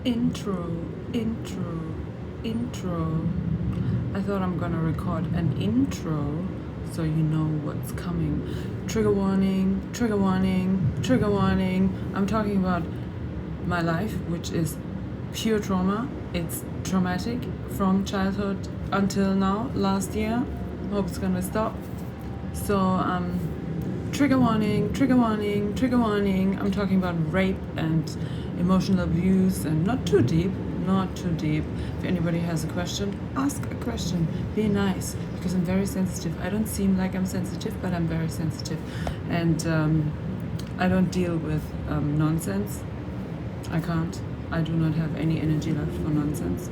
Intro. I thought I'm gonna record an intro so you know what's coming. Trigger warning. I'm talking about my life, which is pure trauma. It's traumatic from childhood until now, last year. Hope it's gonna stop. So, trigger warning. I'm talking about rape and emotional abuse, and not too deep. If anybody has a question, ask a question. Be nice, because I'm very sensitive. I don't seem like I'm sensitive, but I'm very sensitive. And I don't deal with nonsense. I can't. I do not have any energy left for nonsense.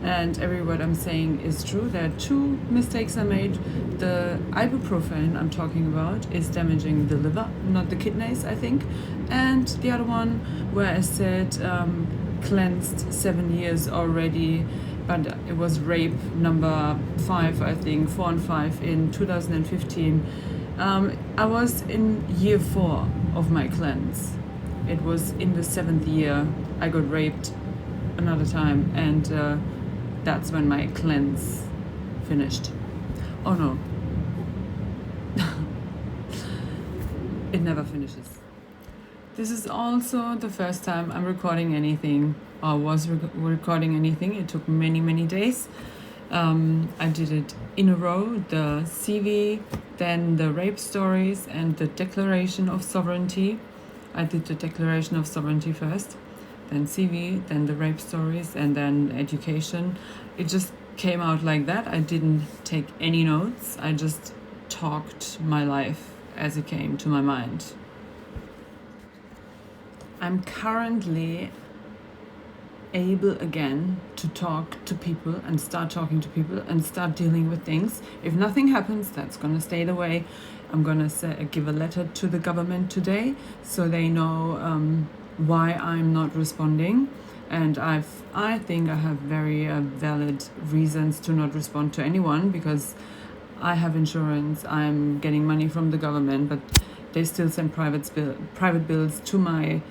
And every word I'm saying is true. There are two mistakes I made. The ibuprofen I'm talking about is damaging the liver, not the kidneys, I think. And the other one where I said cleansed 7 years already, but it was rape number 5, I think, 4 and 5 in 2015. I was in year 4 of my cleanse. It was in the 7th year I got raped another time, and that's when my cleanse finished. Oh no. It never finishes. This is also the first time I'm recording anything, or was recording anything. It took many days. I did it in a row, the CV, then the rape stories, and the Declaration of Sovereignty. I did the Declaration of Sovereignty first, then CV, then the rape stories, and then education. It just came out like that. I didn't take any notes. I just talked my life as it came to my mind. I'm currently able again to talk to people and start talking to people and start dealing with things. If nothing happens, that's gonna stay the way. I'm gonna give a letter to the government today so they know why I'm not responding. And I think I have very valid reasons to not respond to anyone, because I have insurance, I'm getting money from the government, but they still send private bills to my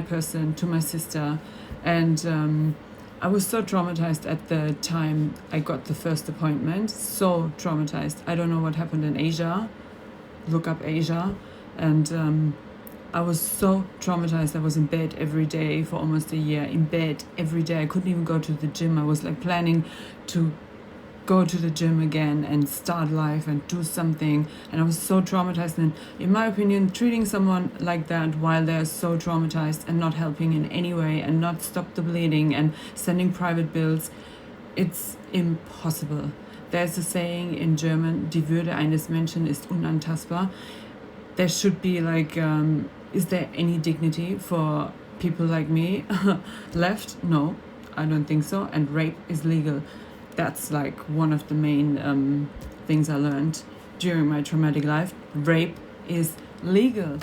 person, to my sister. And I was so traumatized at the time I got the first appointment. So traumatized. I don't know what happened in Asia. Look up Asia. And I was so traumatized. I was in bed every day for almost a year. In bed every day. I couldn't even go to the gym. I was like planning to go to the gym again and start life and do something. And I was so traumatized. And in my opinion, treating someone like that while they're so traumatized and not helping in any way and not stop the bleeding and sending private bills, it's impossible. There's a saying in German, die Würde eines Menschen ist unantastbar. There should be like, is there any dignity for people like me left? No, I don't think so. And rape is legal. That's like one of the main things I learned during my traumatic life. Rape is legal.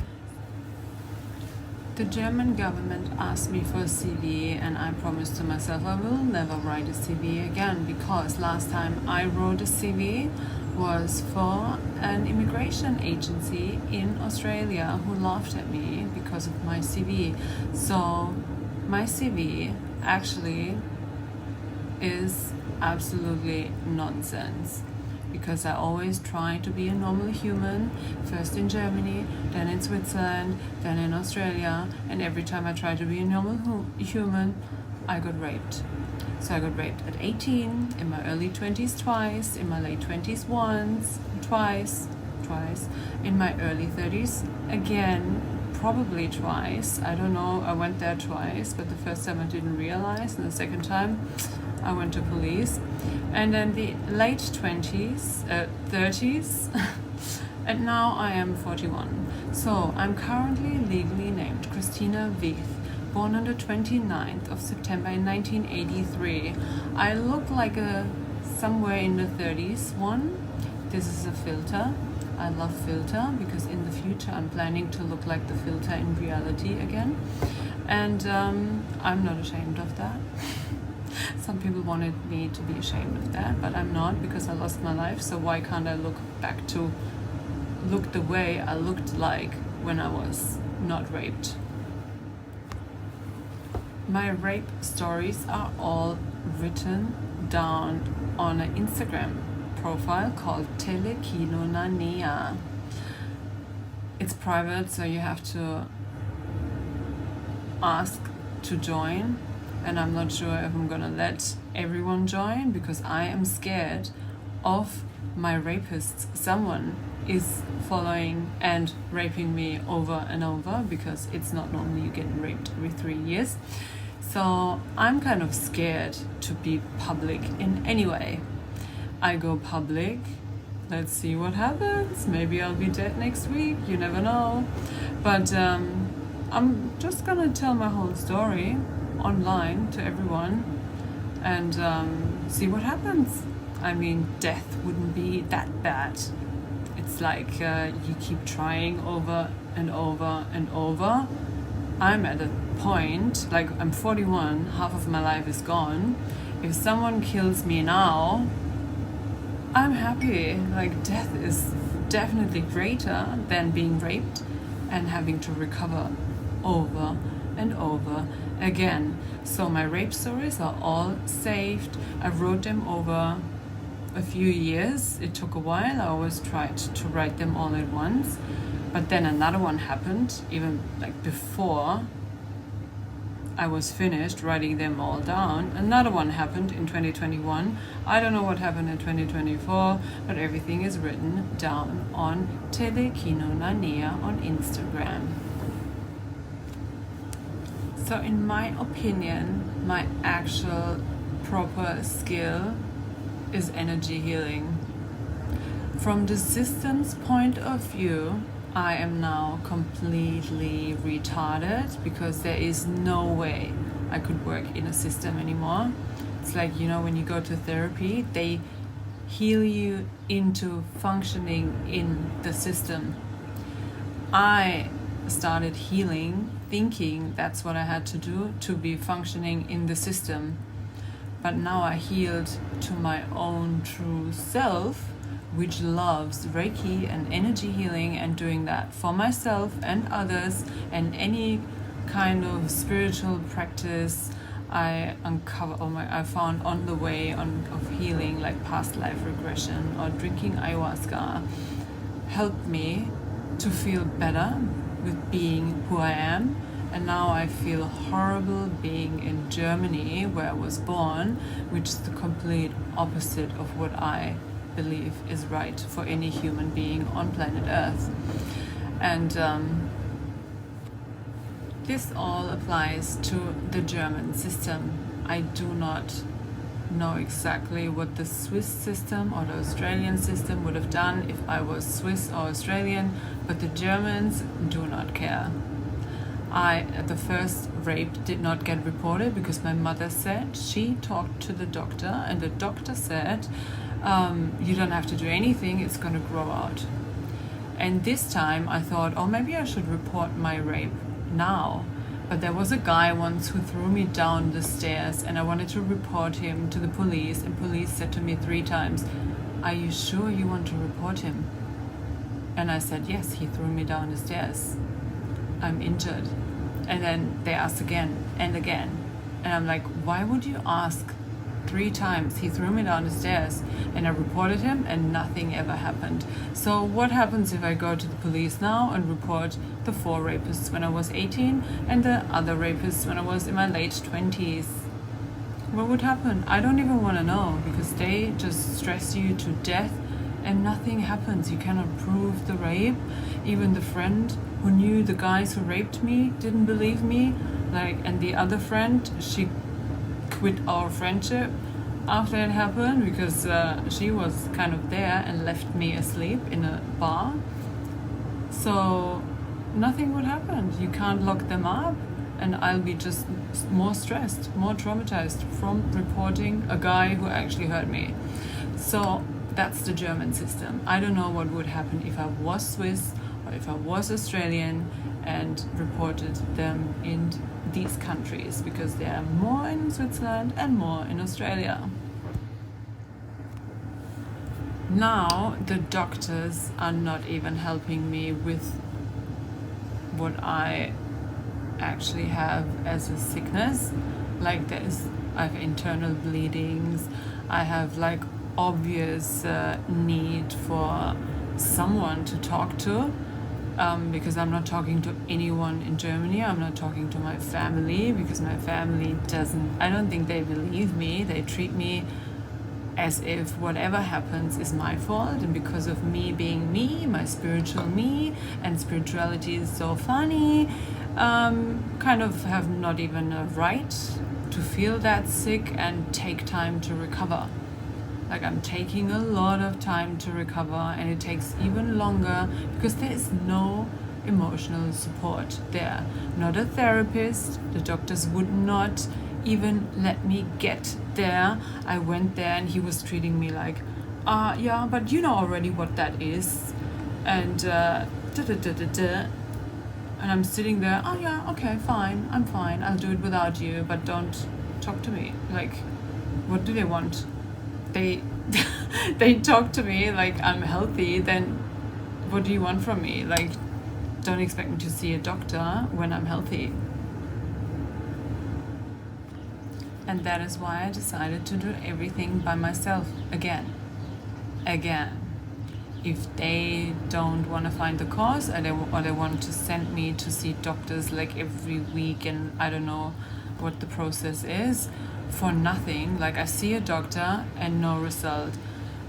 The German government asked me for a CV, and I promised to myself I will never write a CV again, because last time I wrote a CV was for an immigration agency in Australia who laughed at me because of my CV. So my CV actually is absolutely nonsense, because I always try to be a normal human, first in Germany, then in Switzerland, then in Australia, and every time I try to be a normal human, I got raped. So I got raped at 18, in my early 20s twice, in my late 20s once, twice, in my early 30s again, probably twice, I don't know, I went there twice, but the first time I didn't realize, and the second time I went to police. And then the late 30s, and now I am 41. So I'm currently legally named Christina Veith, born on the 29th of September in 1983. I look like a somewhere in the 30s one. This is a filter. I love filter because in the future I'm planning to look like the filter in reality again. And I'm not ashamed of that. Some people wanted me to be ashamed of that, but I'm not, because I lost my life. So why can't I look the way I looked like when I was not raped? My rape stories are all written down on an Instagram profile called Telekinonania. It's private, so you have to ask to join, and I'm not sure if I'm gonna let everyone join because I am scared of my rapists. Someone is following and raping me over and over, because it's not normally you get raped every 3 years. So I'm kind of scared to be public in any way. I go public, let's see what happens. Maybe I'll be dead next week, you never know. But I'm just gonna tell my whole story online to everyone and see what happens. I mean, death wouldn't be that bad. It's like you keep trying over and over and over. I'm at a point, like I'm 41, half of my life is gone. If someone kills me now, I'm happy. Like, death is definitely greater than being raped and having to recover over and over again. So my rape stories are all saved. I wrote them over a few years. It took a while. I always tried to write them all at once. But then another one happened, even like before I was finished writing them all down. Another one happened in 2021. I don't know what happened in 2024, but everything is written down on Telekinonania on Instagram. So in my opinion, my actual proper skill is energy healing. From the system's point of view, I am now completely retarded because there is no way I could work in a system anymore. It's like, you know, when you go to therapy, they heal you into functioning in the system. I started healing thinking that's what I had to do to be functioning in the system. But now I healed to my own true self, which loves Reiki and energy healing and doing that for myself and others, and any kind of spiritual practice I found on the way of healing, like past life regression or drinking ayahuasca, helped me to feel better with being who I am. And now I feel horrible being in Germany, where I was born, which is the complete opposite of what I believe is right for any human being on planet Earth. And this all applies to the German system. I do not know exactly what the Swiss system or the Australian system would have done if I was Swiss or Australian, but the Germans do not care. The first rape did not get reported because my mother said she talked to the doctor, and the doctor said, you don't have to do anything, it's going to grow out. And this time I thought, oh, maybe I should report my rape now. But there was a guy once who threw me down the stairs, and I wanted to report him to the police, and police said to me 3 times, are you sure you want to report him? And I said, yes, he threw me down the stairs. I'm injured. And then they asked again and again. And I'm like, why would you ask 3 times? He threw me down the stairs, and I reported him and nothing ever happened. So what happens if I go to the police now and report the 4 rapists when I was 18 and the other rapists when I was in my late 20s? What would happen? I don't even want to know, because they just stress you to death and nothing happens. You cannot prove the rape. Even the friend who knew the guys who raped me didn't believe me. And the other friend, she quit our friendship after it happened because she was kind of there and left me asleep in a bar. So nothing would happen. You can't lock them up, and I'll be just more stressed, more traumatized from reporting a guy who actually hurt me. So that's the German system. I don't know what would happen if I was Swiss or if I was Australian and reported them in these countries, because there are more in Switzerland and more in Australia. Now the doctors are not even helping me with what I actually have as a sickness. Like I have internal bleedings, I have like obvious need for someone to talk to, because I'm not talking to anyone in Germany. I'm not talking to my family because my family I don't think they believe me. They treat me as if whatever happens is my fault, and because of me being me, my spiritual me, and spirituality is so funny, kind of have not even a right to feel that sick and take time to recover. Like, I'm taking a lot of time to recover, and it takes even longer because there is no emotional support there. Not a therapist. The doctors would not even let me get there. I went there and he was treating me like, yeah, but you know already what that is. And and I'm sitting there, oh yeah, okay, fine, I'm fine, I'll do it without you, but don't talk to me. Like, what do they want? They they talk to me like I'm healthy, then what do you want from me? Like, don't expect me to see a doctor when I'm healthy. And that is why I decided to do everything by myself again. If they don't want to find the cause, or they want to send me to see doctors like every week, and I don't know what the process is, for nothing. Like, I see a doctor and no result.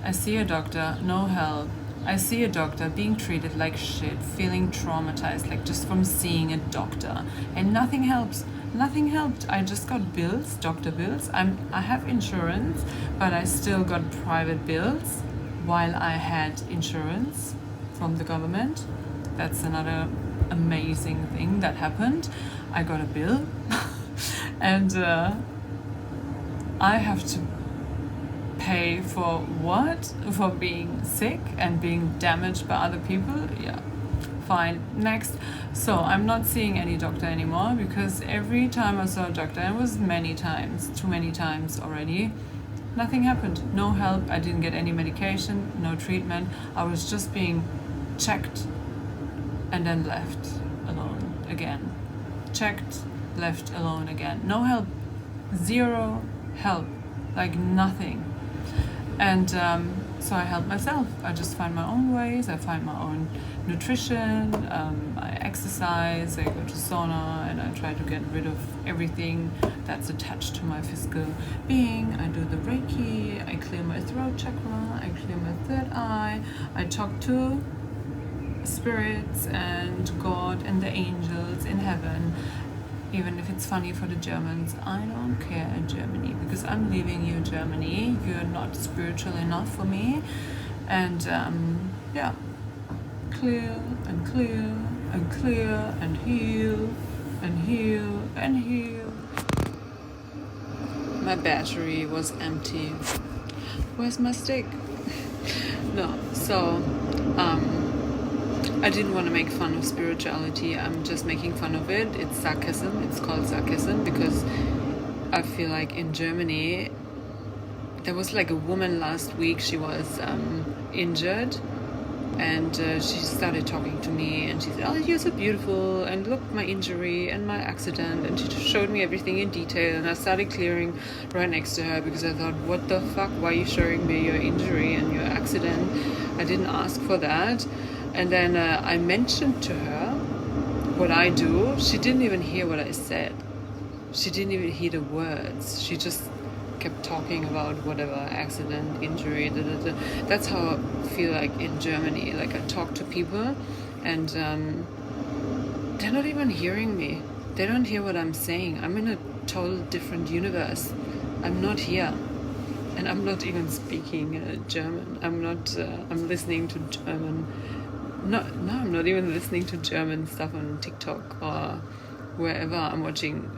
I see a doctor, no help. I see a doctor being treated like shit, feeling traumatized, like just from seeing a doctor, and nothing helps. Nothing helped. I just got bills, doctor bills. I have insurance, but I still got private bills while I had insurance from the government. That's another amazing thing that happened. I got a bill and I have to pay for what? For being sick and being damaged by other people? Yeah. Fine, next. So I'm not seeing any doctor anymore because every time I saw a doctor, and it was many times, too many times already, nothing happened. No help. I didn't get any medication, no treatment. I was just being checked and then left alone again. Checked, left alone again. No help. Zero help. Like nothing. And so I help myself. I just find my own ways. I find my own nutrition. I exercise. I go to sauna, and I try to get rid of everything that's attached to my physical being. I do the Reiki. I clear my throat chakra. I clear my third eye. I talk to spirits and God and the angels in heaven. Even if it's funny for the Germans, I don't care in Germany because I'm leaving you, Germany. You're not spiritual enough for me. And yeah, clear and clear and clear and heal and heal and heal. My battery was empty. Where's my stick? No, so I didn't want to make fun of spirituality. I'm just making fun of it. It's sarcasm. It's called sarcasm because I feel like in Germany, there was like a woman last week. She was injured, and she started talking to me, and she said, "Oh, you're so beautiful, and look, my injury and my accident," and she just showed me everything in detail, and I started clearing right next to her because I thought, what the fuck, why are you showing me your injury and your accident? I didn't ask for that. And then I mentioned to her what I do. She didn't even hear what I said. She didn't even hear the words. She just kept talking about whatever, accident, injury, That's how I feel like in Germany. Like, I talk to people and they're not even hearing me. They don't hear what I'm saying. I'm in a total different universe. I'm not here. And I'm not even speaking German. I'm listening to German. No, I'm not even listening to German stuff on TikTok or wherever. I'm watching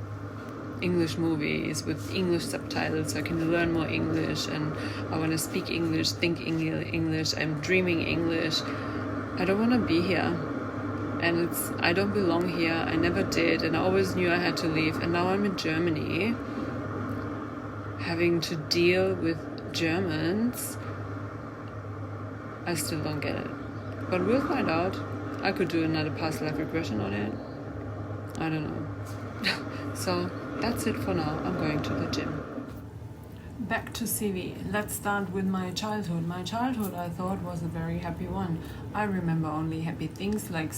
English movies with English subtitles so I can learn more English, and I want to speak English, think English. I'm dreaming English. I don't want to be here, and I don't belong here. I never did, and I always knew I had to leave, and now I'm in Germany having to deal with Germans. I still don't get it. But we'll find out. I could do another past life regression on it. I don't know. So that's it for now. I'm going to the gym. Back to CV. Let's start with my childhood. My childhood, I thought, was a very happy one. I remember only happy things, like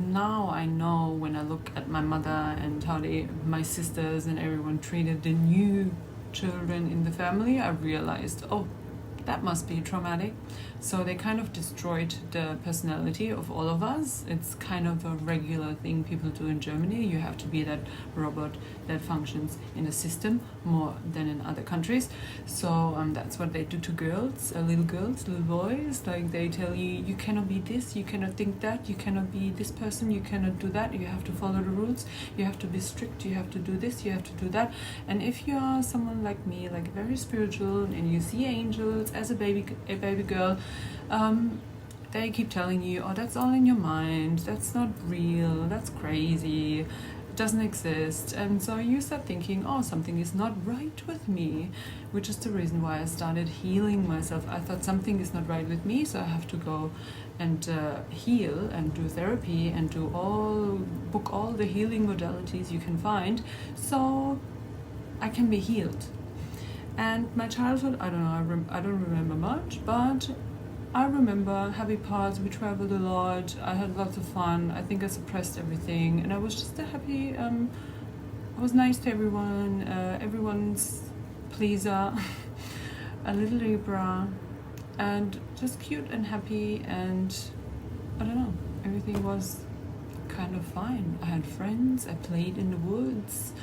now I know when I look at my mother and how my sisters and everyone treated the new children in the family, I realized, oh, that must be traumatic. So they kind of destroyed the personality of all of us. It's kind of a regular thing people do in Germany. You have to be that robot that functions in a system more than in other countries. So that's what they do to girls, little boys. Like they tell you, you cannot be this, you cannot think that, you cannot be this person, you cannot do that, you have to follow the rules, you have to be strict, you have to do this, you have to do that. And if you are someone like me, like very spiritual, and you see angels as a baby girl, they keep telling you, oh, that's all in your mind, that's not real, that's crazy, it doesn't exist. And so you start thinking, oh, something is not right with me, which is the reason why I started healing myself. I thought something is not right with me, so I have to go and heal and do therapy and book all the healing modalities you can find, so I can be healed. And my childhood, I don't know, I don't remember much, but I remember happy parts. We traveled a lot, I had lots of fun. I think I suppressed everything, and I was just a happy, I was nice to everyone, everyone's pleaser, a little Libra, and just cute and happy, and I don't know, everything was kind of fine. I had friends, I played in the woods,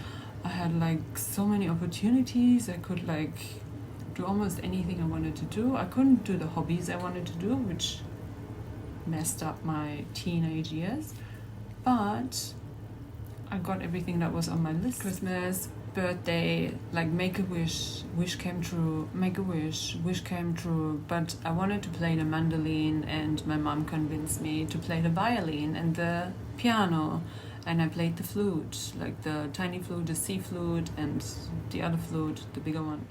I had like so many opportunities. I could like do almost anything I wanted to do. I couldn't do the hobbies I wanted to do, which messed up my teenage years, but I got everything that was on my list. Christmas, birthday, like make a wish came true, make a wish came true. But I wanted to play the mandolin, and my mom convinced me to play the violin and the piano. And I played the flute, like the tiny flute, the C flute, and the other flute, the bigger one.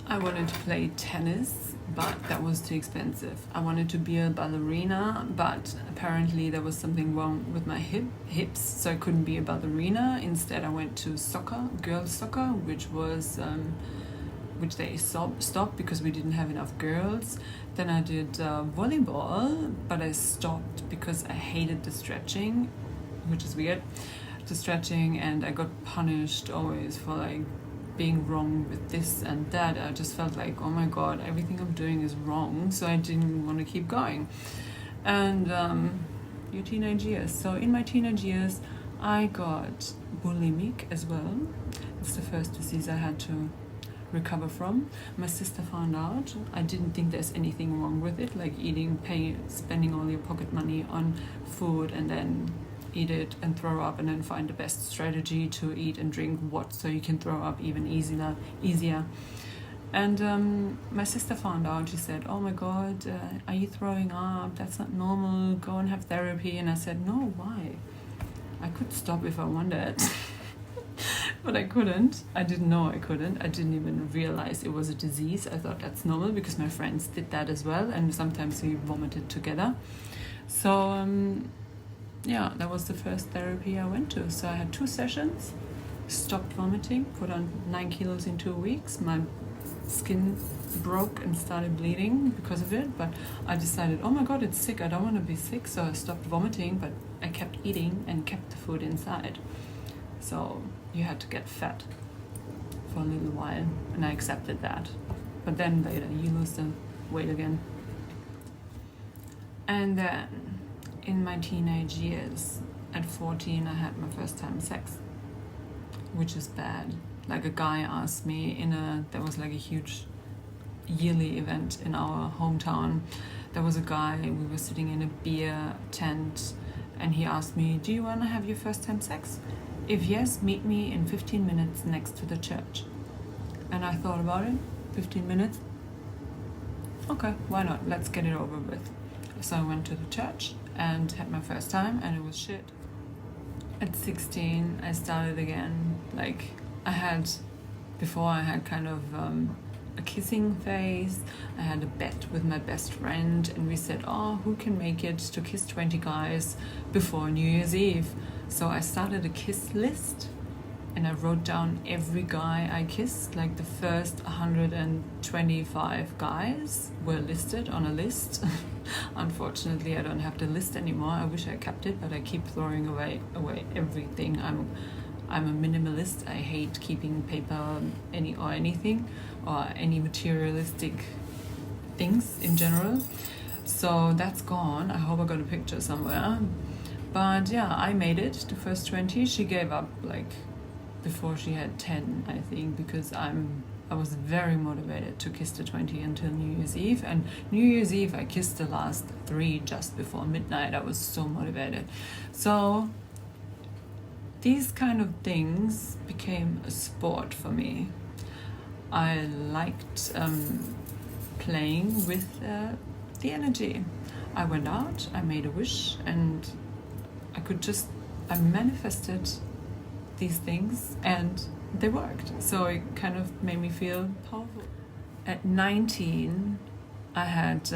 I wanted to play tennis, but that was too expensive. I wanted to be a ballerina, but apparently there was something wrong with my hips, so I couldn't be a ballerina. Instead, I went to soccer, girls' soccer, which they stopped because we didn't have enough girls. Then I did volleyball, but I stopped because I hated the stretching, which is weird, the stretching, and I got punished always for like being wrong with this and that. I just felt like, oh my god, everything I'm doing is wrong, so I didn't want to keep going. And your teenage years. So in my teenage years, I got bulimic as well. It's the first disease I had to recover from. My sister found out. I didn't think there's anything wrong with it, like spending all your pocket money on food and then eat it and throw up, and then find the best strategy to eat and drink what so you can throw up even easier. And my sister found out. She said, oh my god, are you throwing up? That's not normal, go and have therapy. And I said, no, why? I could stop if I wanted. But I couldn't. I didn't know I couldn't. I didn't even realize it was a disease. I thought that's normal because my friends did that as well, and sometimes we vomited together. So yeah, that was the first therapy I went to. So I had 2 sessions, stopped vomiting, put on 9 kilos in 2 weeks. My skin broke and started bleeding because of it, but I decided, oh my god, it's sick, I don't want to be sick, so I stopped vomiting, but I kept eating and kept the food inside. So you had to get fat for a little while, and I accepted that. But then later you lose the weight again. And then in my teenage years, at 14, I had my first time sex, which is bad. Like a guy asked me there was like a huge yearly event in our hometown. There was a guy, we were sitting in a beer tent, and he asked me, do you want to have your first time sex? If yes, meet me in 15 minutes next to the church. And I thought about it, 15 minutes? Okay, why not? Let's get it over with. So I went to the church and had my first time, and it was shit. At 16, I started again. Like, before I had kind of a kissing phase. I had a bet with my best friend, and we said, oh, who can make it to kiss 20 guys before New Year's Eve? So I started a kiss list, and I wrote down every guy I kissed. Like the first 125 guys were listed on a list. Unfortunately, I don't have the list anymore. I wish I kept it, but I keep throwing away everything. I'm a minimalist. I hate keeping paper or anything or any materialistic things in general. So that's gone. I hope I got a picture somewhere. But yeah, I made it, the first 20. She gave up like before she had 10, I think, because I was very motivated to kiss the 20 until New Year's Eve. And New Year's Eve, I kissed the last 3 just before midnight. I was so motivated. So these kind of things became a sport for me. I liked playing with the energy. I went out, I made a wish, and I manifested these things, and they worked. So it kind of made me feel powerful. At 19, I had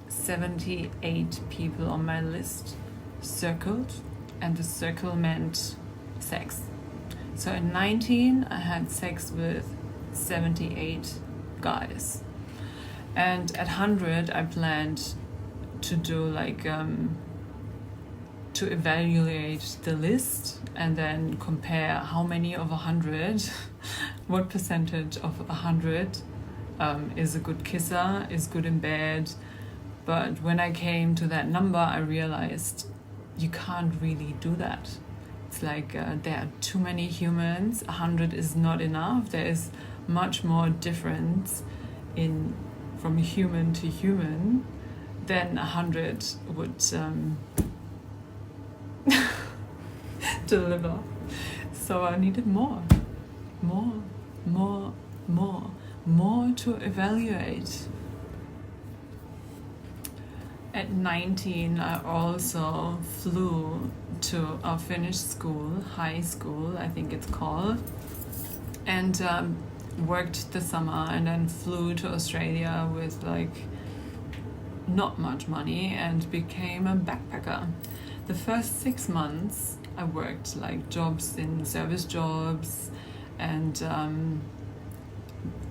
78 people on my list circled, and the circle meant sex. So at 19, I had sex with 78 guys. And at 100, I planned to do like to evaluate the list and then compare how many of 100, what percentage of 100 is a good kisser, is good in bed. But when I came to that number, I realized you can't really do that. It's like there are too many humans. 100 is not enough. There is much more difference from human to human than 100 would deliver. So I needed more to evaluate. At 19, I also flew to our Finnish school, high school, I think it's called, and worked the summer, and then flew to Australia with like not much money and became a backpacker. The first 6 months I worked like jobs in service jobs, and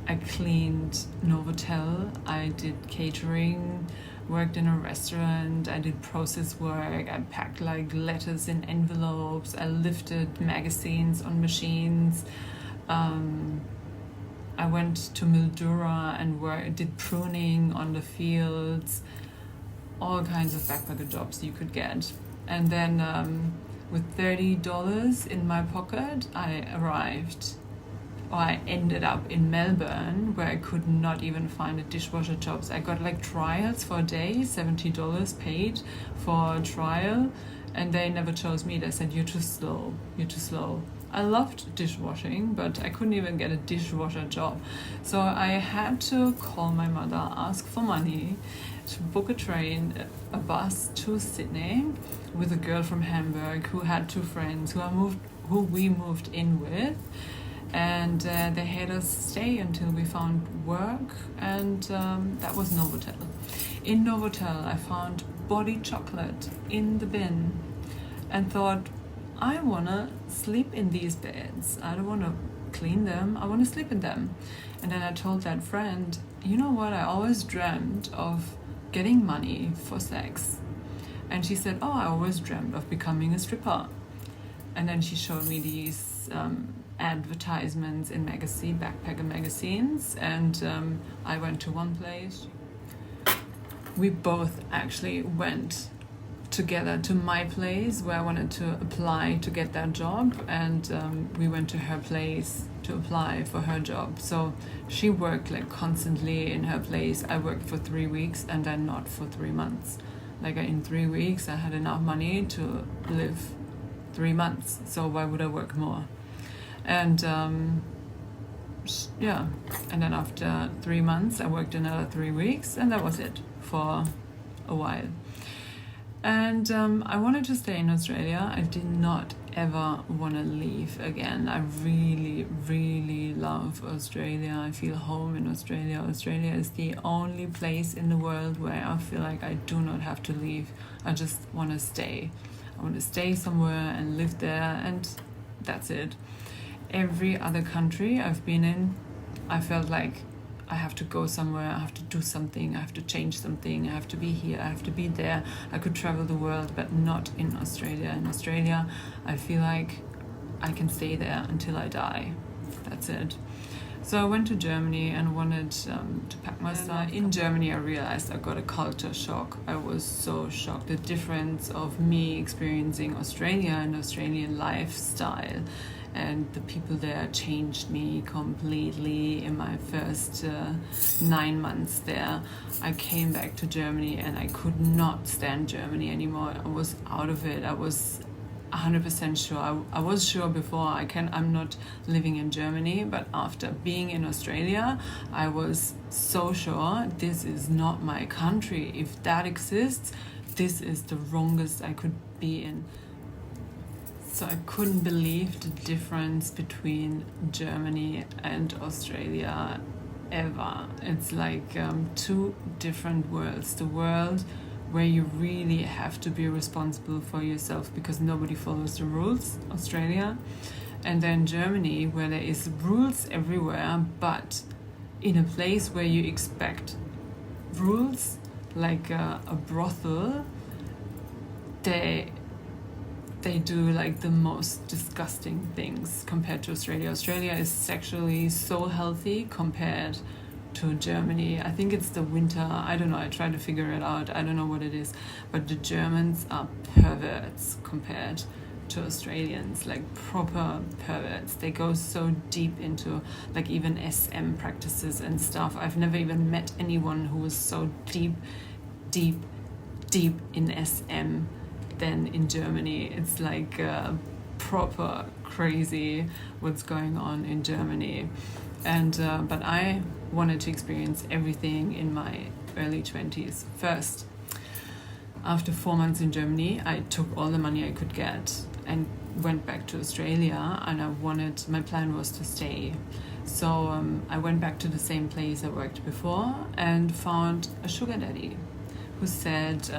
I cleaned Novotel, I did catering, worked in a restaurant, I did process work, I packed like letters in envelopes, I lifted magazines on machines, I went to Mildura and did pruning on the fields, all kinds of backpacker jobs you could get. And then with $30 in my pocket, I ended up in Melbourne, where I could not even find a dishwasher jobs. I got like trials for a day, $70 paid for a trial, and they never chose me. They said, you're too slow. I loved dishwashing, but I couldn't even get a dishwasher job. So I had to call my mother, ask for money to book a train, a bus to Sydney with a girl from Hamburg who had 2 friends who we moved in with. And they had us stay until we found work, and that was Novotel. In Novotel, I found body chocolate in the bin and thought, I want to sleep in these beds. I don't want to clean them. I want to sleep in them. And then I told that friend, you know what? I always dreamt of getting money for sex. And she said, oh, I always dreamt of becoming a stripper. And then she showed me these advertisements in backpacker magazines, and I went to one place. We both actually went together to my place where I wanted to apply to get that job, and we went to her place to apply for her job. So she worked like constantly in her place. I worked for 3 weeks and then not for 3 months. Like in 3 weeks I had enough money to live 3 months, so why would I work more? And yeah, and then after 3 months I worked another 3 weeks, and that was it for a while. And I wanted to stay in Australia. I did not ever want to leave again. I really, really love Australia. I feel home in Australia. Australia is the only place in the world where I feel like I do not have to leave. I just want to stay. I want to stay somewhere and live there, and that's it. Every other country I've been in, I felt like I have to go somewhere, I have to do something, I have to change something, I have to be here, I have to be there. I could travel the world, but not in Australia. In Australia, I feel like I can stay there until I die. That's it. So I went to Germany and wanted to pack my stuff. In Germany, I realized I got a culture shock. I was so shocked. The difference of me experiencing Australia and Australian lifestyle, and the people there changed me completely in my first 9 months there. I came back to Germany and I could not stand Germany anymore. I was out of it. I was 100% sure. I was sure before I'm not living in Germany, but after being in Australia, I was so sure this is not my country. If that exists, this is the wrongest I could be in. So I couldn't believe the difference between Germany and Australia ever. It's like two different worlds. The world where you really have to be responsible for yourself because nobody follows the rules, Australia. And then Germany, where there is rules everywhere, but in a place where you expect rules, like a brothel, they do like the most disgusting things compared to Australia. Australia is sexually so healthy compared to Germany. I think it's the winter. I don't know. I try to figure it out. I don't know what it is. But the Germans are perverts compared to Australians, like proper perverts. They go so deep into like even SM practices and stuff. I've never even met anyone who was so deep in SM than in Germany. It's like proper crazy what's going on in Germany. And but I wanted to experience everything in my early 20s. First, after 4 months in Germany, I took all the money I could get and went back to Australia, and my plan was to stay. So I went back to the same place I worked before and found a sugar daddy who said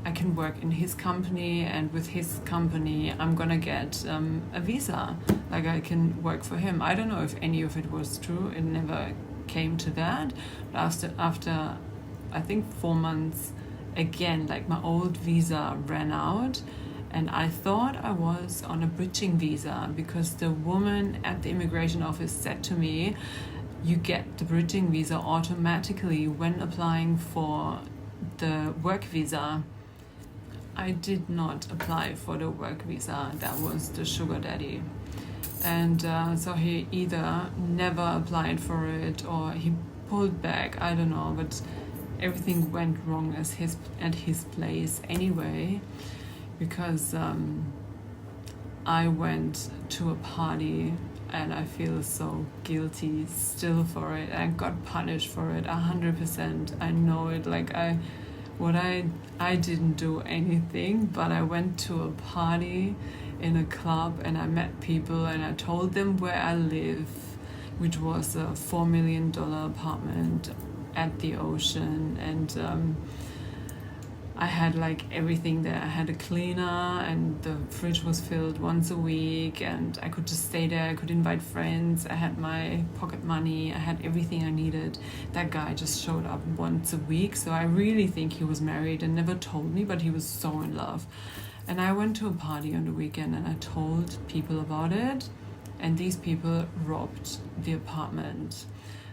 I can work in his company, and with his company I'm gonna get a visa, like I can work for him. I don't know if any of it was true. It never came to that. But after I think 4 months, again, like my old visa ran out, and I thought I was on a bridging visa because the woman at the immigration office said to me, you get the bridging visa automatically when applying for the work visa. I did not apply for the work visa. That was the sugar daddy. And so he either never applied for it or he pulled back. I don't know, but everything went wrong at his place anyway, because I went to a party and I feel so guilty still for it. I got punished for it 100%. I know it. Like I didn't do anything, but I went to a party in a club and I met people and I told them where I live, which was a $4 million apartment at the ocean, and I had like everything there. I had a cleaner and the fridge was filled once a week and I could just stay there. I could invite friends. I had my pocket money. I had everything I needed. That guy just showed up once a week, so I really think he was married and never told me, but he was so in love. And I went to a party on the weekend and I told people about it, and these people robbed the apartment.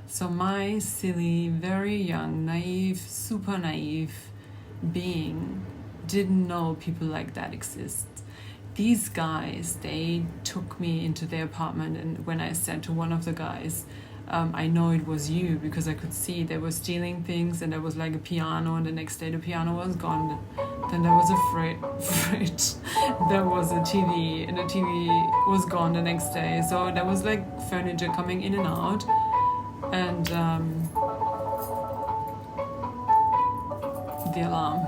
So my silly, very young, naive, super naive being didn't know people like that exist. These guys, they took me into their apartment, and when I said to one of the guys, I know it was you, because I could see they were stealing things, and there was like a piano, and the next day the piano was gone. Then there was a fridge, there was a TV, and the TV was gone the next day. So there was like furniture coming in and out, and the alarm.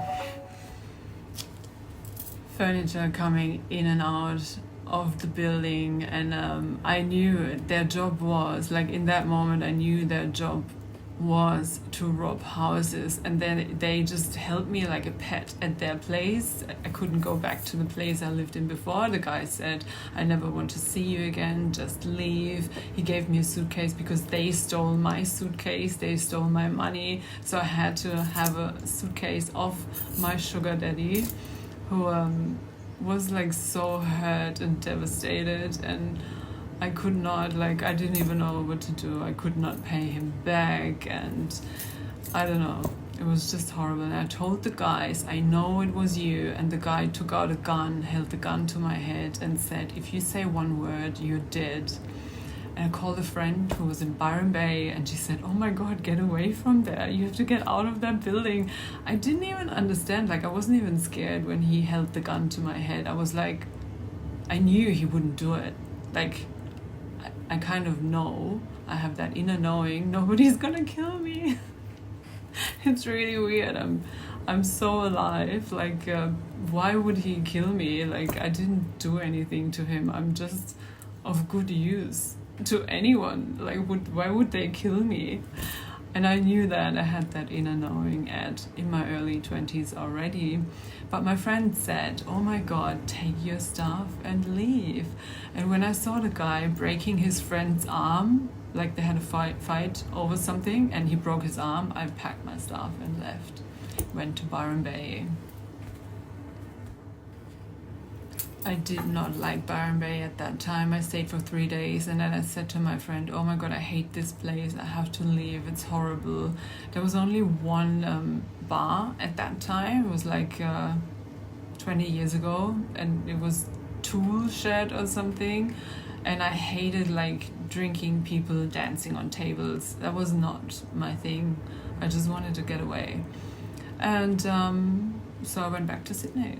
Furniture coming in and out of the building, and I knew their job was, like, in that moment I knew their job was to rob houses, and then they just held me like a pet at their place. I couldn't go back to the place I lived in before. The guy said, I never want to see you again, just leave. He gave me a suitcase because they stole my suitcase, they stole my money, so I had to have a suitcase of my sugar daddy, who was like so hurt and devastated, and I could not, like, I didn't even know what to do. I could not pay him back, and I don't know. It was just horrible. And I told the guys, I know it was you. And the guy took out a gun, held the gun to my head, and said, if you say one word, you're dead. And I called a friend who was in Byron Bay, and she said, oh my God, get away from there. You have to get out of that building. I didn't even understand. Like, I wasn't even scared when he held the gun to my head. I was like, I knew he wouldn't do it. Like, I kind of know, I have that inner knowing, nobody's gonna kill me. It's really weird. I'm so alive. Like, why would he kill me? Like, I didn't do anything to him. I'm just of good use to anyone. Like, why would they kill me? And I knew that. I had that inner knowing in my early 20s already. But my friend said, oh my God, take your stuff and leave. And when I saw the guy breaking his friend's arm, like they had a fight over something, and he broke his arm, I packed my stuff and left. Went to Byron Bay. I did not like Byron Bay at that time. I stayed for 3 days, and then I said to my friend, oh my God, I hate this place. I have to leave. It's horrible. There was only one bar at that time. It was like 20 years ago, and it was Tool Shed or something. And I hated like drinking, people dancing on tables. That was not my thing. I just wanted to get away. And so I went back to Sydney.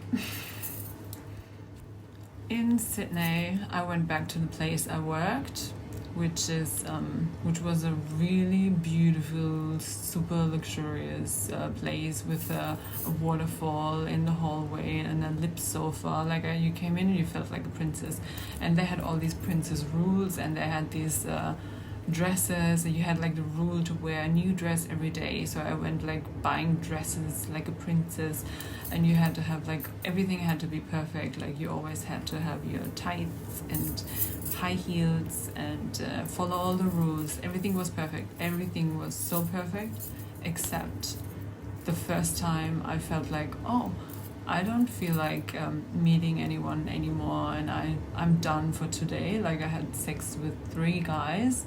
In Sydney, I went back to the place I worked, which was a really beautiful, super luxurious place with a waterfall in the hallway and a lip sofa. Like, you came in and you felt like a princess. And they had all these princess rules, and they had these dresses, and you had like the rule to wear a new dress every day. So I went like buying dresses like a princess, and you had to have like, everything had to be perfect. Like, you always had to have your tights and high heels and follow all the rules. Everything was perfect. Everything was so perfect, except the first time I felt like, oh, I don't feel like meeting anyone anymore, and I'm done for today. Like, I had sex with 3 guys,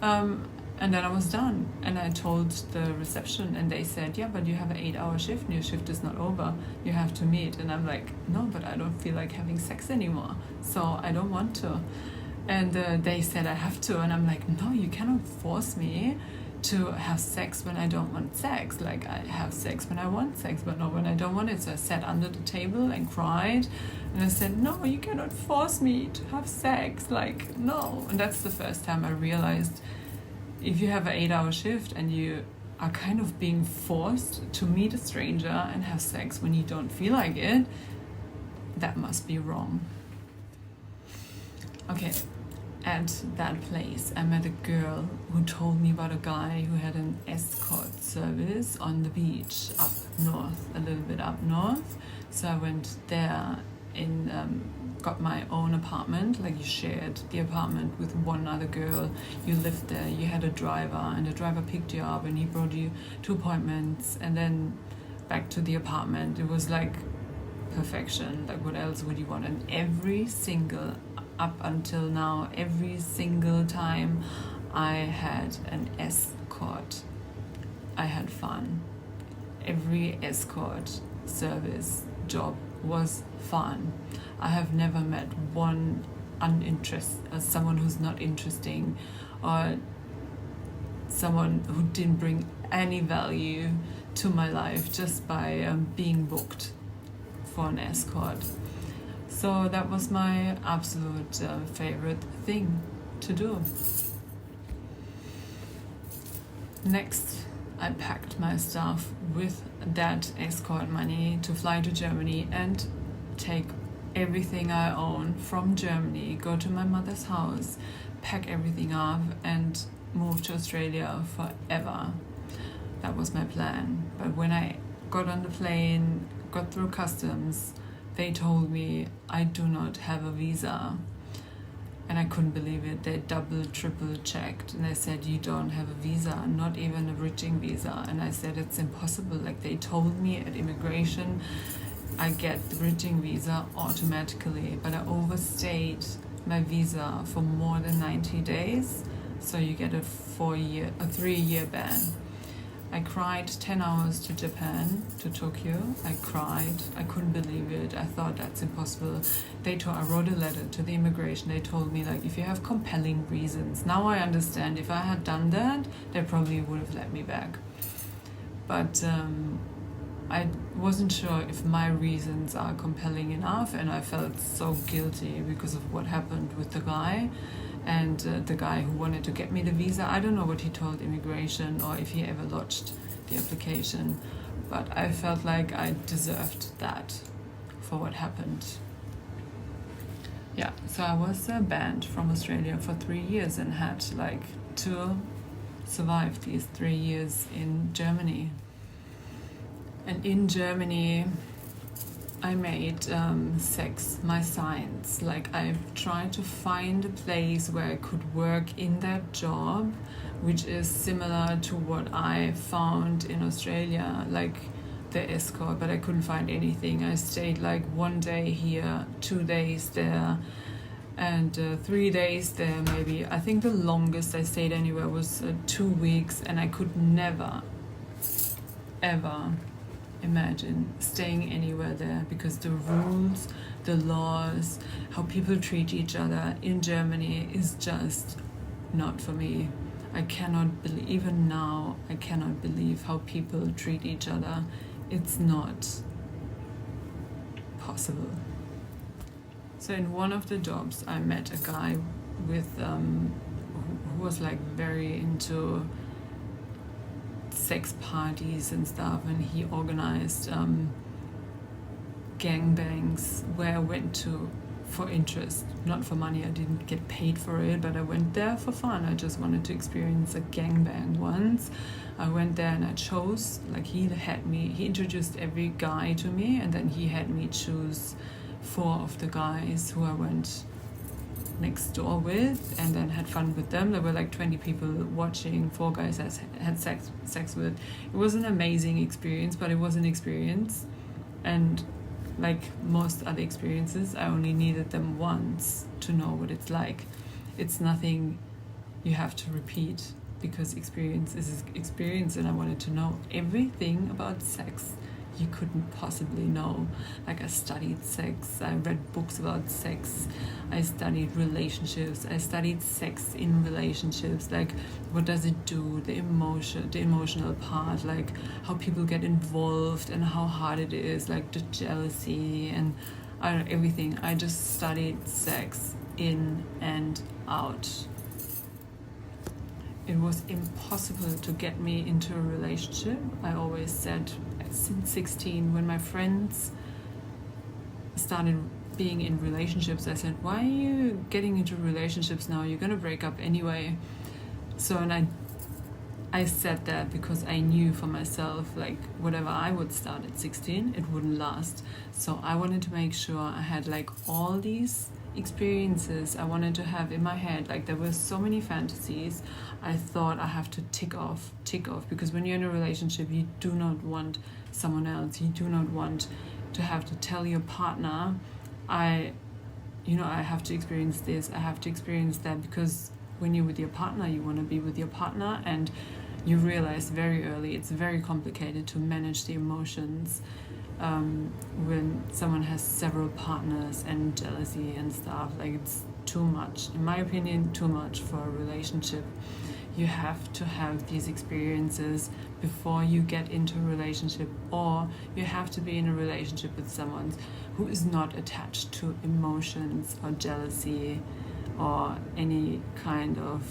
and then I was done. And I told the reception, and they said, yeah, but you have an 8-hour shift, and your shift is not over. You have to meet. And I'm like, no, but I don't feel like having sex anymore, so I don't want to. And they said I have to, and I'm like, no, you cannot force me to have sex when I don't want sex. Like, I have sex when I want sex, but not when I don't want it. So I sat under the table and cried, and I said, no, you cannot force me to have sex. Like, no. And that's the first time I realized, if you have an 8-hour shift and you are kind of being forced to meet a stranger and have sex when you don't feel like it, that must be wrong. Okay. At that place, I met a girl who told me about a guy who had an escort service on the beach up north, a little bit up north. So I went there and got my own apartment. Like, you shared the apartment with one other girl. You lived there, you had a driver, and the driver picked you up and he brought you to appointments and then back to the apartment. It was like perfection. Like, what else would you want? And up until now, every single time I had an escort, I had fun. Every escort service job was fun. I have never met one someone who's not interesting, or someone who didn't bring any value to my life just by being booked for an escort. So that was my absolute favorite thing to do. Next, I packed my stuff with that escort money to fly to Germany and take everything I own from Germany, go to my mother's house, pack everything up, and move to Australia forever. That was my plan. But when I got on the plane, got through customs, they told me I do not have a visa. And I couldn't believe it. They double, triple checked. And they said, you don't have a visa, not even a bridging visa. And I said, it's impossible. Like, they told me at immigration, I get the bridging visa automatically. But I overstayed my visa for more than 90 days. So you get a 3-year ban. I cried 10 hours to Japan, to Tokyo. I cried. I couldn't believe it. I thought that's impossible. I wrote a letter to the immigration. They told me, like, if you have compelling reasons. Now I understand. If I had done that, they probably would have let me back. But I wasn't sure if my reasons are compelling enough, and I felt so guilty because of what happened with the guy. And the guy who wanted to get me the visa, I don't know what he told immigration or if he ever lodged the application, but I felt like I deserved that for what happened. Yeah, so I was banned from Australia for 3 years and had to survive these 3 years in Germany. And in Germany, I made sex my science. Like, I tried to find a place where I could work in that job, which is similar to what I found in Australia, like the escort, but I couldn't find anything. I stayed 1 day here, 2 days there, and 3 days there maybe. I think the longest I stayed anywhere was 2 weeks, and I could never, ever imagine staying anywhere there, because the rules, the laws, how people treat each other in Germany is just not for me. I cannot believe, even now, I cannot believe how people treat each other. It's not possible. So in one of the jobs, I met a guy with who was very into sex parties and stuff, and he organized gangbangs where I went to for interest, not for money. I didn't get paid for it, but I went there for fun. I just wanted to experience a gangbang once. I went there and I chose, he introduced every guy to me, and then he had me choose 4 of the guys who I went next door with, and then had fun with them. There were 20 people watching, 4 guys I had sex with. It was an amazing experience, but it was an experience, and like most other experiences, I only needed them once to know what it's like. It's nothing you have to repeat, because experience is experience, and I wanted to know everything about sex you couldn't possibly know. I studied sex, I read books about sex, I studied relationships, I studied sex in relationships, what does it do, the emotional part, how people get involved and how hard it is, the jealousy and I don't know, everything. I just studied sex in and out. It was impossible to get me into a relationship. I always said, since 16, when my friends started being in relationships, I said, why are you getting into relationships now? You're gonna break up anyway. So, and I said that because I knew for myself, whatever I would start at 16, it wouldn't last. So I wanted to make sure I had all these experiences I wanted to have in my head. There were so many fantasies I thought I have to tick off, because when you're in a relationship, you do not want someone else. You do not want to have to tell your partner, I have to experience this, I have to experience that, because when you're with your partner, you want to be with your partner, and you realize very early it's very complicated to manage the emotions when someone has several partners and jealousy and stuff. It's too much, in my opinion, too much for a relationship. You have to have these experiences before you get into a relationship, or you have to be in a relationship with someone who is not attached to emotions or jealousy or any kind of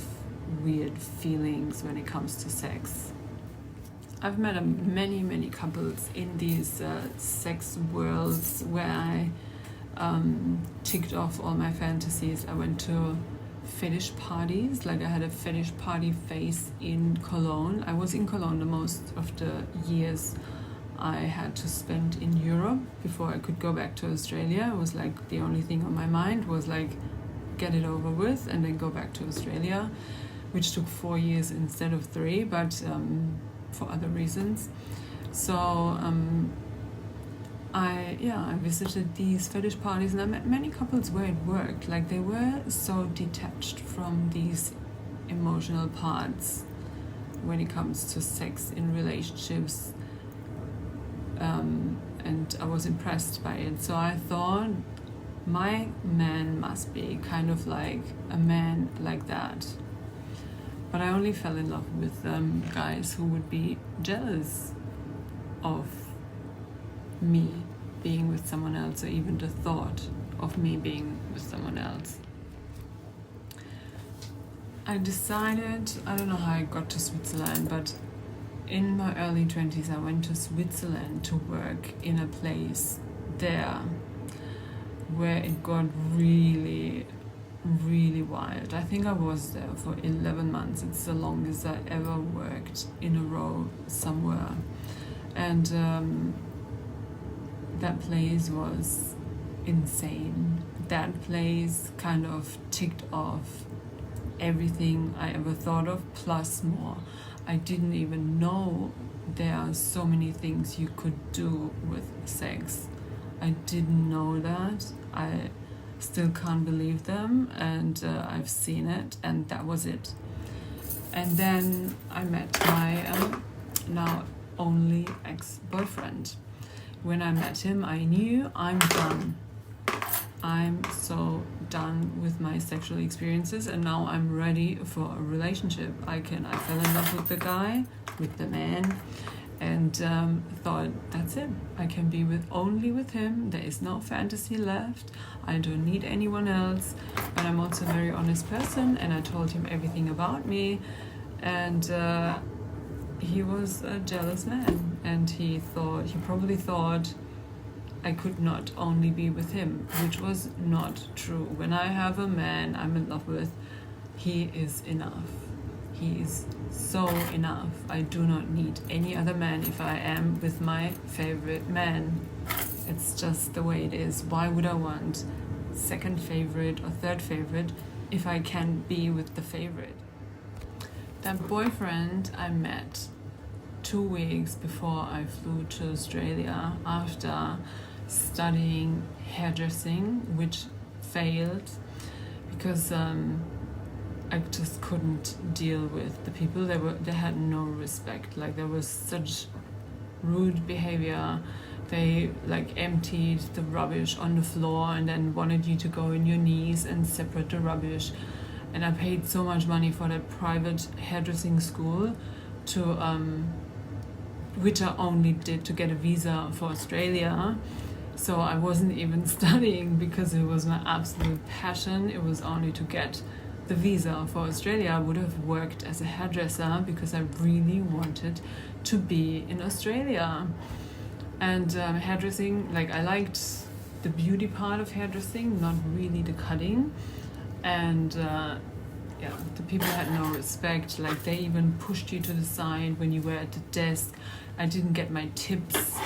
weird feelings when it comes to sex. I've met many couples in these sex worlds where I ticked off all my fantasies. I went to fetish parties, like I had a fetish party phase in Cologne. I was in Cologne the most of the years I had to spend in Europe before I could go back to Australia. It was like the only thing on my mind was like get it over with and then go back to Australia, which took 4 years instead of 3, but for other reasons. So I visited these fetish parties and I met many couples where it worked. Like they were so detached from these emotional parts when it comes to sex in relationships. And I was impressed by it. So I thought my man must be kind of like a man like that. But I only fell in love with guys who would be jealous of me being with someone else, or even the thought of me being with someone else. I decided, I don't know how I got to Switzerland, but in my early 20s I went to Switzerland to work in a place there where it got really, really wild. I think I was there for 11 months. It's the longest I ever worked in a row somewhere. And that place was insane. That place kind of ticked off everything I ever thought of, plus more. I didn't even know there are so many things you could do with sex. I didn't know that. I still can't believe them, and I've seen it, and that was it. And then I met my now only ex-boyfriend. When I met him, I knew I'm done. I'm so done with my sexual experiences, and now I'm ready for a relationship. I fell in love with the guy, with the man, and thought that's it. I can be only with him. There is no fantasy left. I don't need anyone else. But I'm also a very honest person, and I told him everything about me, and he was a jealous man, and he probably thought I could not only be with him, which was not true. When I have a man I'm in love with, he is enough. He is so enough. I do not need any other man if I am with my favorite man. It's just the way it is. Why would I want second favorite or third favorite if I can be with the favorite? That boyfriend I met 2 weeks before I flew to Australia after studying hairdressing, which failed because I just couldn't deal with the people. They had no respect. Like there was such rude behavior. They like emptied the rubbish on the floor and then wanted you to go on your knees and separate the rubbish. And I paid so much money for that private hairdressing school which I only did to get a visa for Australia. So I wasn't even studying because it was my absolute passion. It was only to get the visa for Australia. I would have worked as a hairdresser because I really wanted to be in Australia. And hairdressing, like I liked the beauty part of hairdressing, not really the cutting. And the people had no respect. Like they even pushed you to the side when you were at the desk. I didn't get my tips.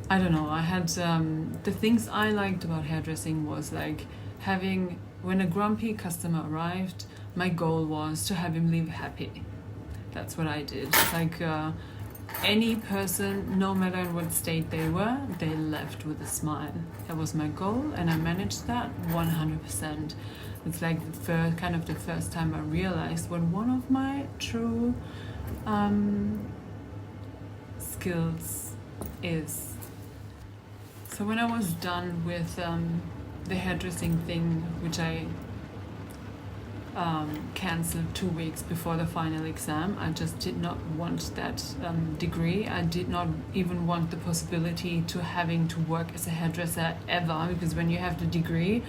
I don't know. I had the things I liked about hairdressing was like when a grumpy customer arrived, my goal was to have him leave happy. That's what I did. Like any person, no matter in what state they were, they left with a smile. That was my goal, and I managed that 100%. It's like the first time I realized what one of my true skills is. So when I was done with the hairdressing thing, which I cancelled 2 weeks before the final exam, I just did not want that degree. I did not even want the possibility to having to work as a hairdresser ever, because when you have the degree,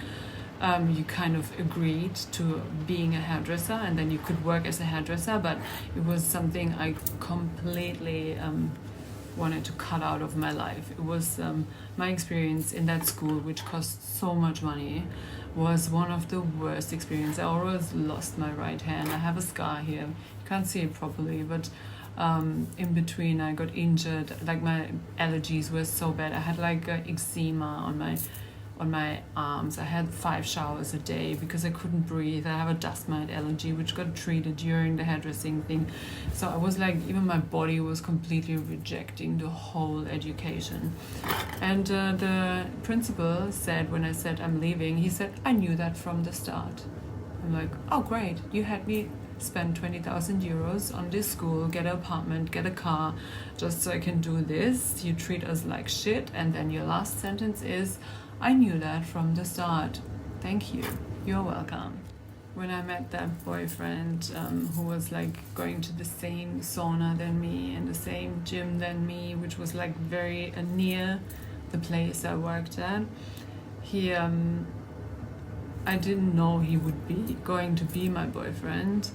you kind of agreed to being a hairdresser and then you could work as a hairdresser, but it was something I completely wanted to cut out of my life. It was my experience in that school, which cost so much money, was one of the worst experiences. I always lost my right hand. I have a scar here. You can't see it properly, but in between I got injured. Like my allergies were so bad. I had like eczema on my arms. I had 5 showers a day because I couldn't breathe. I have a dust mite allergy which got treated during the hairdressing thing. So I was like, even my body was completely rejecting the whole education. And the principal said, when I said I'm leaving, he said, I knew that from the start. I'm like, oh great, you had me spend 20,000 euros on this school, get an apartment, get a car, just so I can do this. You treat us like shit. And then your last sentence is, I knew that from the start. Thank you. You're welcome. When I met that boyfriend who was like going to the same sauna than me and the same gym than me, which was like very near the place I worked at, I didn't know he would be going to be my boyfriend.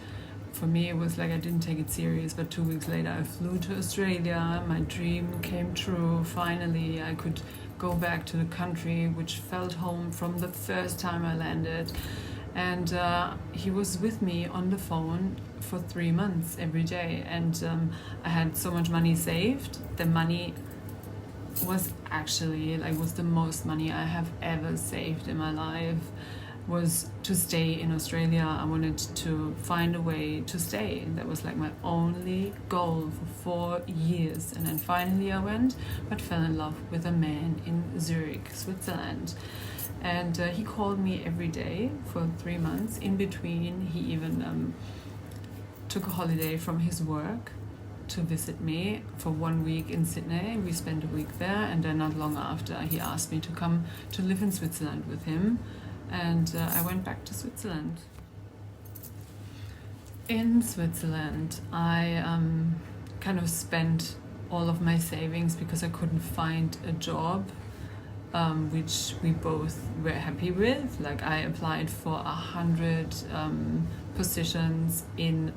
For me, it was like I didn't take it serious, but 2 weeks later I flew to Australia. My dream came true. Finally, I could go back to the country, which felt home from the first time I landed. And he was with me on the phone for 3 months every day. And I had so much money saved. The money was actually was the most money I have ever saved in my life, was to stay in Australia. I wanted to find a way to stay. That was like my only goal for 4 years. And then finally I went, but fell in love with a man in Zurich, Switzerland. And he called me every day for 3 months. In between, he even took a holiday from his work to visit me for 1 week in Sydney. We spent a week there, and then not long after he asked me to come to live in Switzerland with him. And I went back to Switzerland. In Switzerland, I kind of spent all of my savings because I couldn't find a job, which we both were happy with. Like I applied for 100 positions in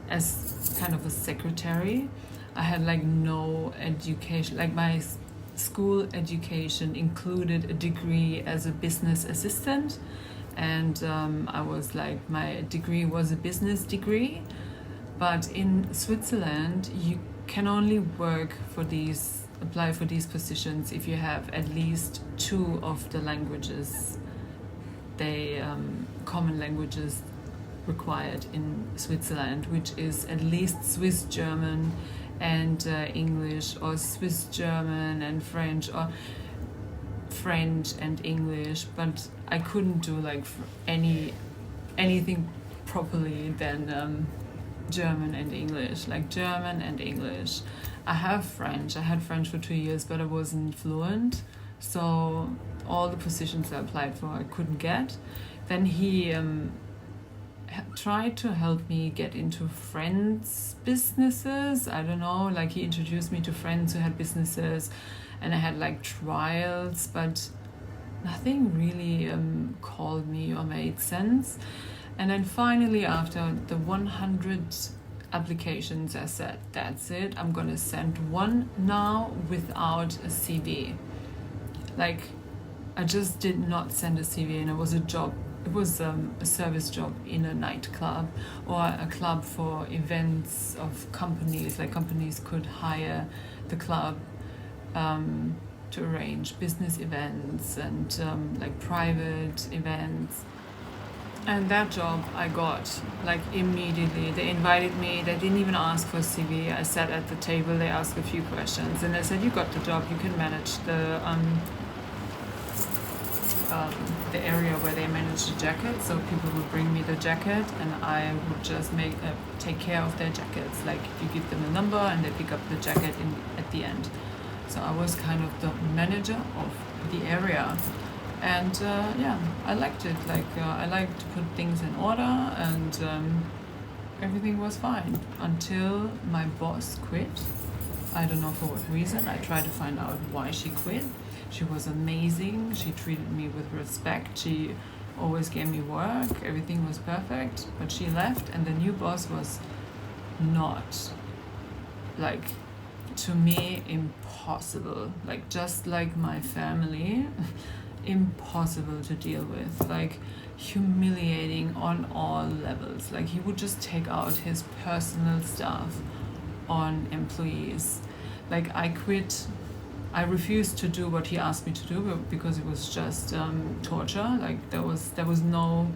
as kind of a secretary. I had no education. My school education included a degree as a business assistant, and I was my degree was a business degree. But in Switzerland, you can only apply for these positions if you have at least 2 of the languages, common languages required in Switzerland, which is at least Swiss German and English, or Swiss German and French, or French and English. But I couldn't do anything properly than German and English. German and English. I have French. I had French for 2 years, but I wasn't fluent, so all the positions I applied for I couldn't get. Then he tried to help me get into friends' businesses. I don't know, he introduced me to friends who had businesses, and I had trials, but nothing really called me or made sense. And then finally, after the 100 applications, I said, that's it, I'm gonna send one now without a CV. I just did not send a CV, and it was a job. It was a service job in a nightclub, or a club for events of companies. Companies could hire the club to arrange business events and private events. And that job I got immediately. They invited me. They didn't even ask for a CV. I sat at the table. They asked a few questions, and they said, you got the job. You can manage the area where they manage the jacket. So people would bring me the jacket, and I would just take care of their jackets. You give them a number, and they pick up the jacket at the end. So I was kind of the manager of the area. And I liked it. I liked to put things in order, and everything was fine until my boss quit. I don't know for what reason. I tried to find out why she quit. She was amazing. She treated me with respect. She always gave me work. Everything was perfect. But she left, and the new boss was not to me impossible, like just like my family, impossible to deal with, like humiliating on all levels. Like he would just take out his personal stuff on employees. Like I refused to do what he asked me to do because it was just torture. Like there was no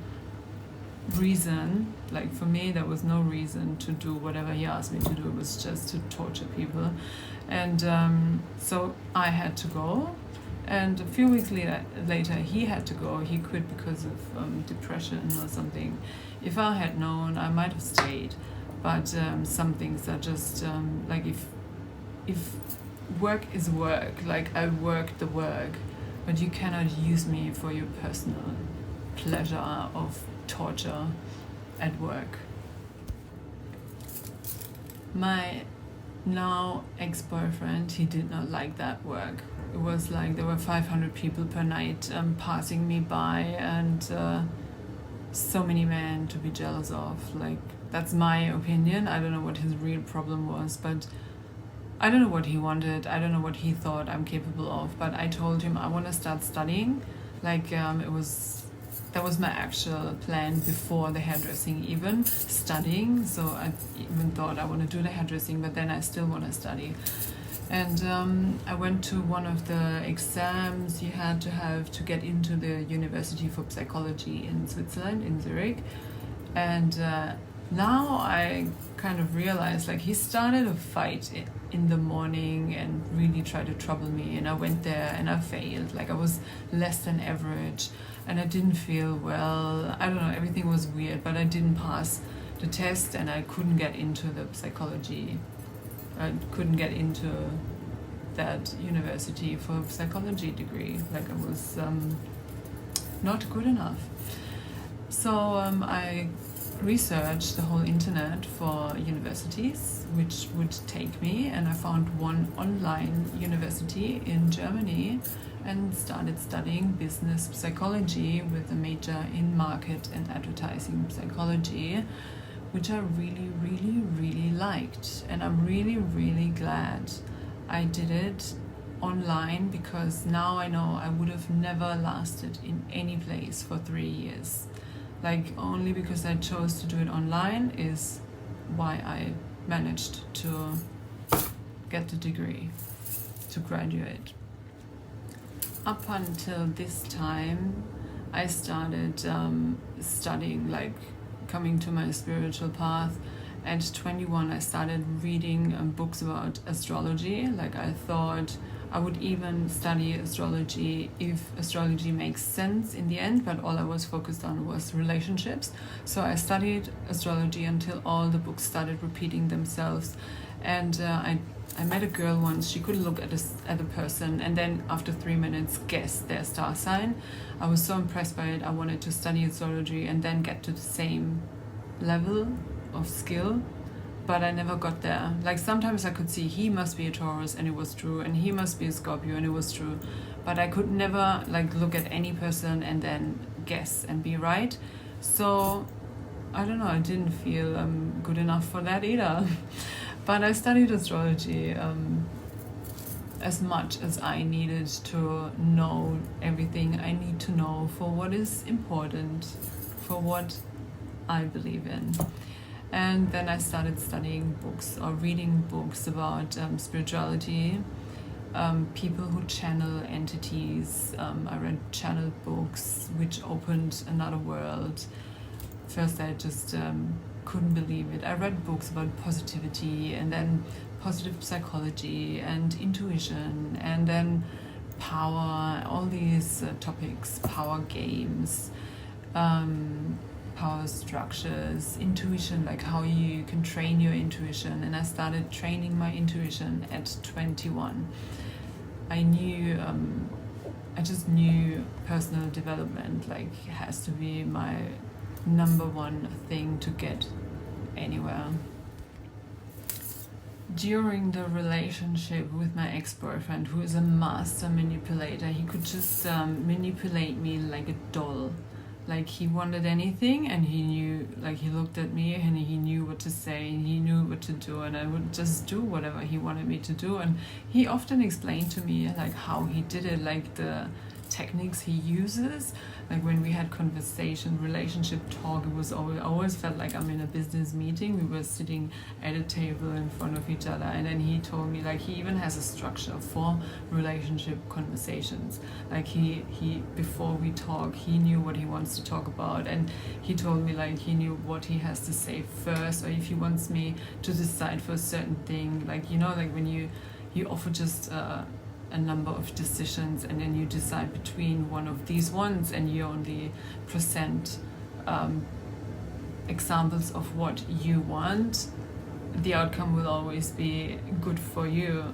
reason, like for me there was no reason to do whatever he asked me to do. It was just to torture people. And so I had to go, and a few weeks later he had to go. He quit because of depression or something. If I had known, I might have stayed, but some things are just like if work is work, like I work the work, but you cannot use me for your personal pleasure of torture at work. My now ex-boyfriend, he did not like that work. It was like there were 500 people per night passing me by, and so many men to be jealous of. Like, that's my opinion. I don't know what his real problem was, but I don't know what he wanted. I don't know what he thought I'm capable of, but I told him I want to start studying. Like that was my actual plan before the hairdressing, even studying. So I even thought I want to do the hairdressing, but then I still want to study. And I went to one of the exams you had to have to get into the University for Psychology in Switzerland, in Zurich. And now I kind of realized, like, he started a fight in the morning and really tried to trouble me, and I went there and I failed. Like, I was less than average and I didn't feel well. I don't know, everything was weird, but I didn't pass the test and I couldn't get into the psychology. I couldn't get into that university for psychology degree. Like, I was not good enough. So I researched the whole internet for universities which would take me, and I found one online university in Germany and started studying business psychology with a major in market and advertising psychology, which I really, really, really liked. And I'm really, really glad I did it online, because now I know I would have never lasted in any place for 3 years. Like, only because I chose to do it online is why I managed to get the degree, to graduate. Up until this time, I started studying, like, coming to my spiritual path. At 21, I started reading books about astrology. Like, I thought I would even study astrology if astrology makes sense in the end, but all I was focused on was relationships. So I studied astrology until all the books started repeating themselves. And I met a girl once. She could look at a person and then after 3 minutes guess their star sign. I was so impressed by it. I wanted to study astrology and then get to the same level of skill, but I never got there. Like, sometimes I could see he must be a Taurus and it was true, and he must be a Scorpio and it was true, but I could never, like, look at any person and then guess and be right. So I don't know, I didn't feel good enough for that either. But I studied astrology as much as I needed to know everything I need to know for what is important, for what I believe in. And then I started studying books or reading books about spirituality, people who channel entities. I read channel books which opened another world. First I just couldn't believe it. I read books about positivity, and then positive psychology and intuition, and then power, all these topics, power games, power structures, intuition, like how you can train your intuition. And I started training my intuition at 21. I just knew personal development, like, has to be my number one thing to get anywhere. During the relationship with my ex-boyfriend, who is a master manipulator, he could just manipulate me like a doll. like he wanted anything, and he knew, like he looked at me and he knew what to say, and he knew what to do, and I would just do whatever he wanted me to do. And he often explained to me like how he did it, like the techniques he uses. Like when we had conversation, relationship talk, it was always, I always felt like I'm in a business meeting. We were sitting at a table in front of each other, and then he told me like he even has a structure for relationship conversations. Like he before we talk, he knew what he wants to talk about, and he told me like he knew what he has to say first, or if he wants me to decide for a certain thing, like like when you offer just a number of decisions, and then you decide between one of these ones, and you only present examples of what you want, the outcome will always be good for you.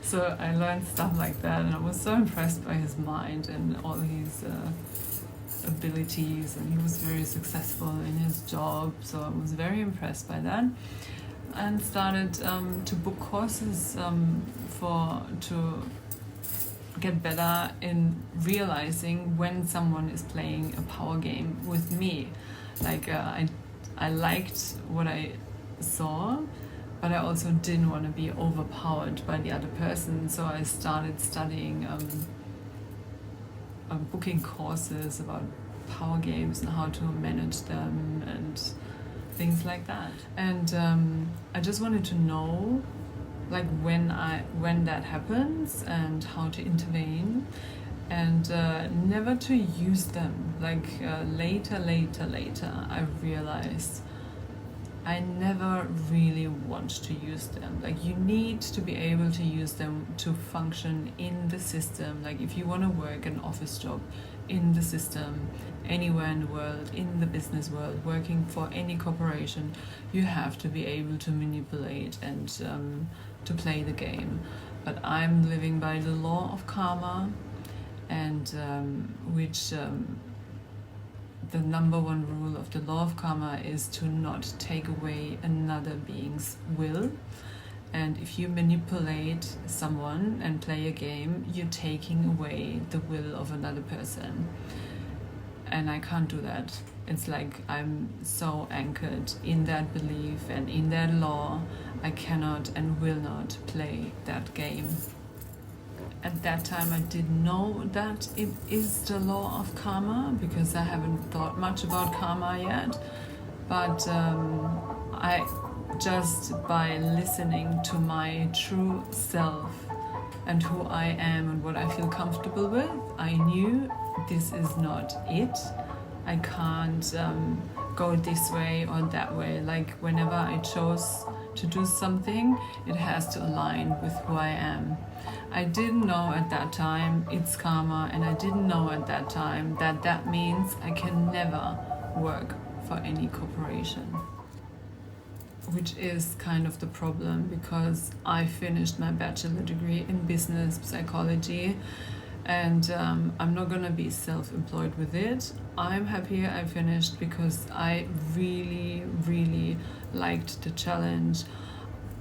So I learned stuff like that, and I was so impressed by his mind and all his abilities, and he was very successful in his job, so I was very impressed by that, and started to book courses to get better in realizing when someone is playing a power game with me. Like I liked what I saw, but I also didn't want to be overpowered by the other person, so I started studying booking courses about power games and how to manage them and things like that. And I just wanted to know like when that happens and how to intervene, and never to use them. Like later I realized I never really want to use them. Like you need to be able to use them to function in the system. Like if you want to work an office job in the system, anywhere in the world, in the business world, working for any corporation, you have to be able to manipulate and to play the game. But I'm living by the law of karma, and the number one rule of the law of karma is to not take away another being's will. And if you manipulate someone and play a game, you're taking away the will of another person. And I can't do that. It's like I'm so anchored in that belief and in that law, I cannot and will not play that game. At that time I didn't know that it is the law of karma, because I haven't thought much about karma yet. But I just by listening to my true self and who I am and what I feel comfortable with, I knew this is not it. I can't go this way or that way. Like whenever I chose to do something, it has to align with who I am. I didn't know at that time it's karma, and I didn't know at that time that means I can never work for any corporation. Which is kind of the problem, because I finished my bachelor degree in business psychology, and I'm not gonna be self-employed with it. I'm happy I finished because I really, really liked the challenge.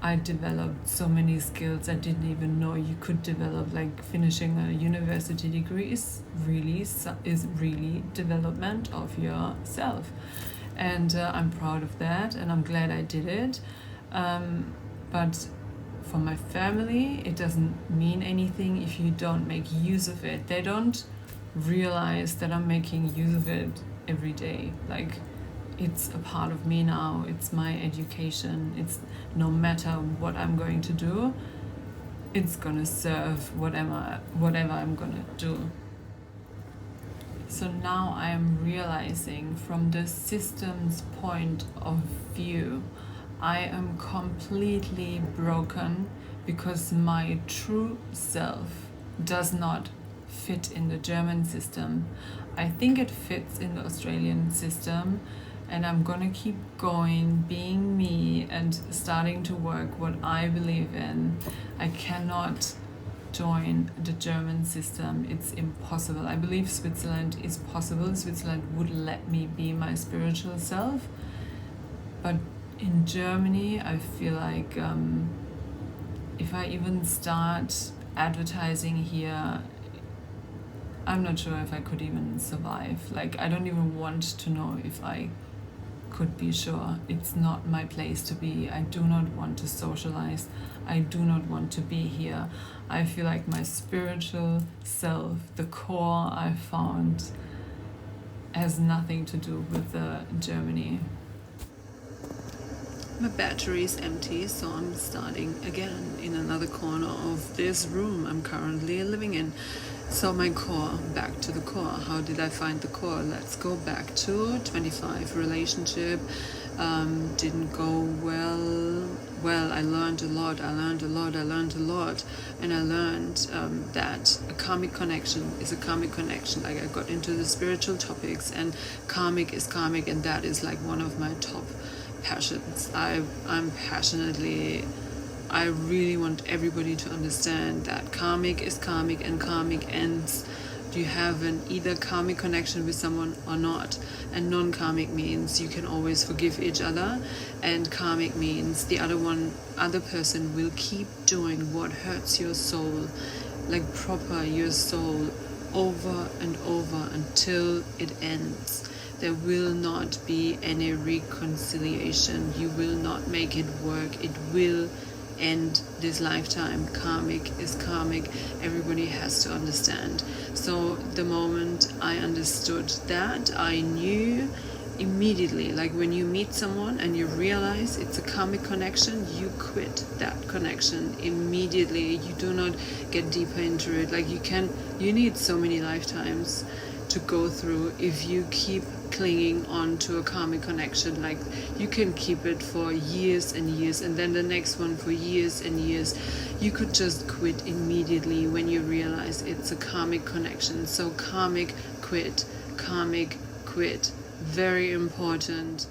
I developed so many skills I didn't even know you could develop. Like finishing a university degree is really development of yourself, and I'm proud of that, and I'm glad I did it. But for my family, it doesn't mean anything if you don't make use of it. They don't realize that I'm making use of it every day. Like it's a part of me now. It's my education. It's no matter what I'm going to do, it's gonna serve whatever I'm gonna do. So now I am realizing from the system's point of view, I am completely broken because my true self does not fit in the German system. I think it fits in the Australian system, and I'm gonna keep going, being me and starting to work what I believe in. I cannot join the German system. It's impossible. I believe Switzerland is possible. Switzerland would let me be my spiritual self. But in Germany, I feel like if I even start advertising here, I'm not sure if I could even survive. Like, I don't even want to know if I could be sure. It's not my place to be. I do not want to socialize. I do not want to be here. I feel like my spiritual self, the core I found, has nothing to do with Germany. My battery is empty, so I'm starting again in another corner of this room I'm currently living in. So my core, back to the core. How did I find the core? Let's go back to 25 relationship. Didn't go well. Well, I learned a lot. And I learned that a karmic connection is a karmic connection. Like, I got into the spiritual topics, and karmic is karmic, and that is like one of my top passions. I really want everybody to understand that karmic is karmic and karmic ends. You have an either karmic connection with someone or not. And non-karmic means you can always forgive each other. And karmic means the other person will keep doing what hurts your soul, like proper your soul, over and over until it ends. There will not be any reconciliation. You will not make it work. It will end this lifetime. Karmic is karmic. Everybody has to understand. So the moment I understood that, I knew immediately, like when you meet someone and you realize it's a karmic connection, you quit that connection immediately. You do not get deeper into it. Like, you need so many lifetimes to go through if you keep clinging on to a karmic connection. Like, you can keep it for years and years, and then the next one for years and years. You could just quit immediately when you realize it's a karmic connection. So karmic quit. Very important.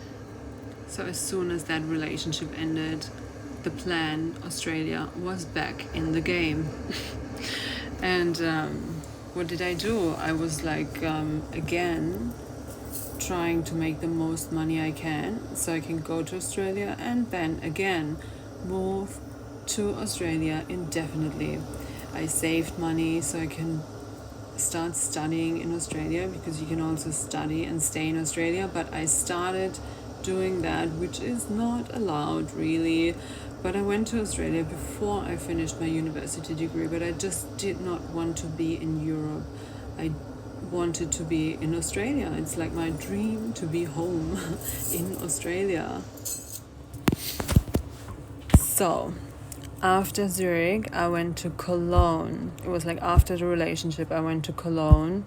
So as soon as that relationship ended, the plan Australia was back in the game. And what did I do? I was like, again, trying to make the most money I can so I can go to Australia, and then again move to Australia indefinitely. I saved money so I can start studying in Australia, because you can also study and stay in Australia, but I started doing that, which is not allowed really. But I went to Australia before I finished my university degree, but I just did not want to be in Europe. I wanted to be in Australia. It's like my dream to be home in Australia. So after Zurich, I went to Cologne. It was like after the relationship, I went to Cologne.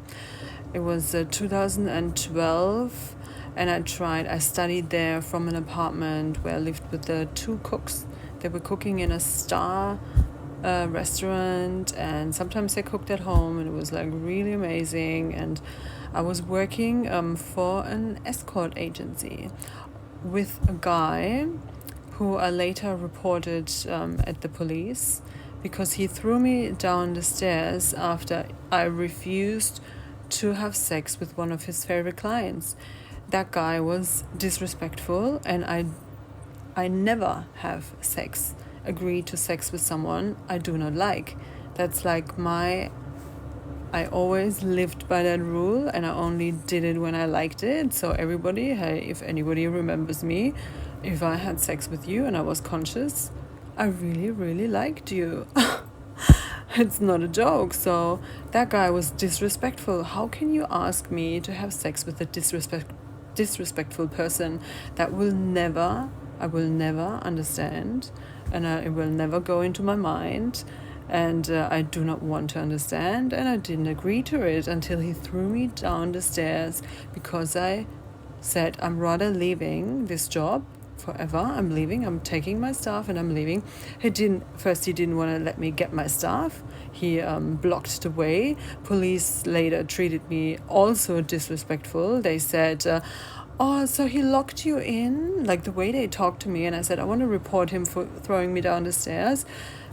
It was 2012, and I studied there from an apartment where I lived with the two cooks. They were cooking in a star restaurant, and sometimes they cooked at home, and it was like really amazing. And I was working for an escort agency with a guy who I later reported at the police, because he threw me down the stairs after I refused to have sex with one of his favorite clients. That guy was disrespectful, and I never have agree to sex with someone I do not like. That's like I always lived by that rule, and I only did it when I liked it. So everybody, hey, if anybody remembers me, if I had sex with you and I was conscious, I really, really liked you. It's not a joke. So that guy was disrespectful. How can you ask me to have sex with a disrespectful person? I will never understand, and it will never go into my mind, and I do not want to understand, and I didn't agree to it until he threw me down the stairs, because I said, I'm rather leaving this job forever. I'm taking my stuff and I'm leaving. He didn't want to let me get my stuff. He blocked the way. Police later treated me also disrespectful. They said, oh, so he locked you in? Like the way they talked to me. And I said, I want to report him for throwing me down the stairs,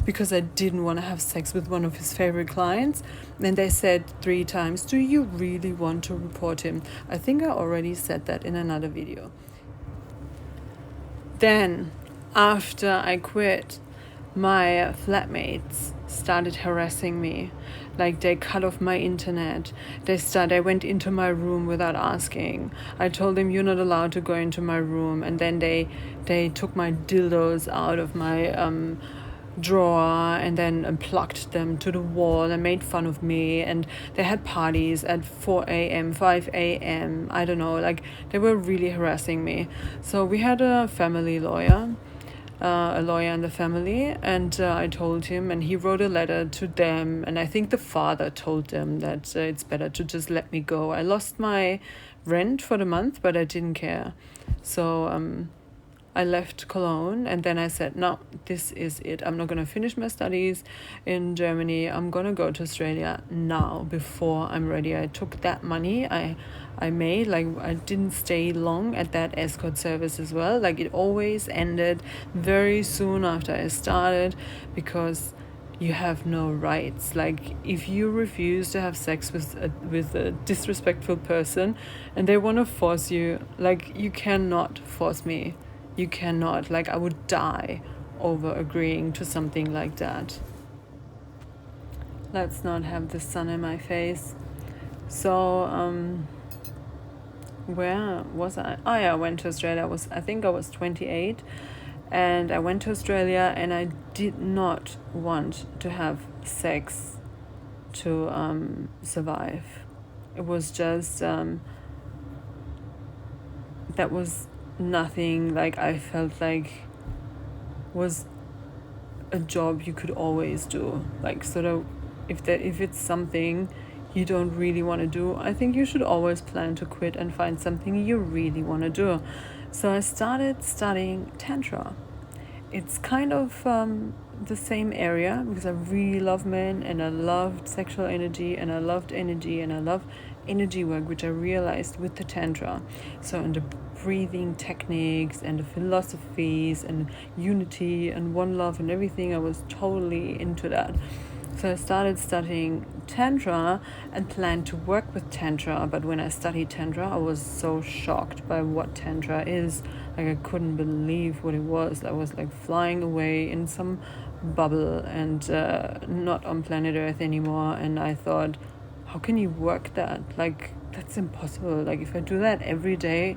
because I didn't want to have sex with one of his favorite clients. And they said 3 times, do you really want to report him? I think I already said that in another video. Then, after I quit, my flatmates started harassing me. Like, they cut off my internet. They went into my room without asking. I told them, you're not allowed to go into my room. And then they took my dildos out of my drawer and then plugged them to the wall and made fun of me. And they had parties at 4 a.m., 5 a.m. I don't know, like, they were really harassing me. So we had a family lawyer, a lawyer in the family, and I told him, and he wrote a letter to them, and I think the father told them that it's better to just let me go. I lost my rent for the month, but I didn't care. So I left Cologne, and then I said, no, this is it. I'm not going to finish my studies in Germany. I'm going to go to Australia now before I'm ready. I took that money I made, like, I didn't stay long at that escort service as well. Like, it always ended very soon after I started, because you have no rights. Like, if you refuse to have sex with a disrespectful person and they want to force you, like, you cannot force me. You cannot. Like, I would die over agreeing to something like that. Let's not have the sun in my face. So where was I? Oh yeah, I went to Australia. I think I was 28, and I went to Australia, and I did not want to have sex to survive. It was just that was nothing like I felt like was a job you could always do. Like, sort of, if it's something you don't really want to do, I think you should always plan to quit and find something you really want to do. So I started studying Tantra. It's kind of the same area, because I really love men, and I loved sexual energy, and I loved energy, and I love energy work, which I realized with the Tantra. So in the breathing techniques and the philosophies and unity and one love and everything, I was totally into that. So I started studying Tantra and planned to work with Tantra, but when I studied Tantra, I was so shocked by what Tantra is. Like, I couldn't believe what it was. I was like flying away in some bubble and not on planet Earth anymore. And I thought, how can you work that? Like, that's impossible. Like, if I do that every day,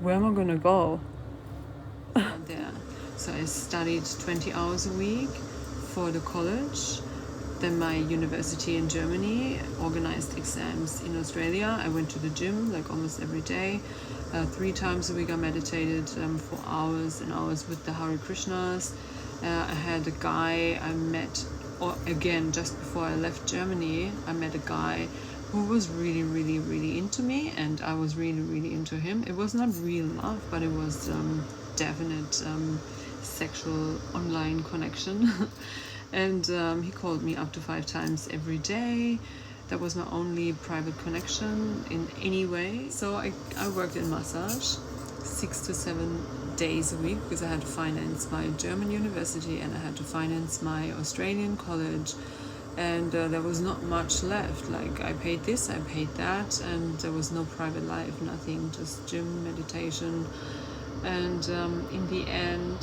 where am I gonna go? There. So I studied 20 hours a week for the college. Then my university in Germany organized exams in Australia. I went to the gym like almost every day. 3 times a week I meditated for hours and hours with the Hare Krishnas. I had a guy I met, or again, just before I left Germany, I met a guy who was really, really, really into me, and I was really, really into him. It was not real love, but it was definite sexual online connection. And he called me up to 5 times every day. That was my only private connection in any way. So I worked in massage 6 to 7 days a week, because I had to finance my German university and I had to finance my Australian college. And there was not much left. Like, I paid this, I paid that, and there was no private life, nothing, just gym, meditation. And in the end,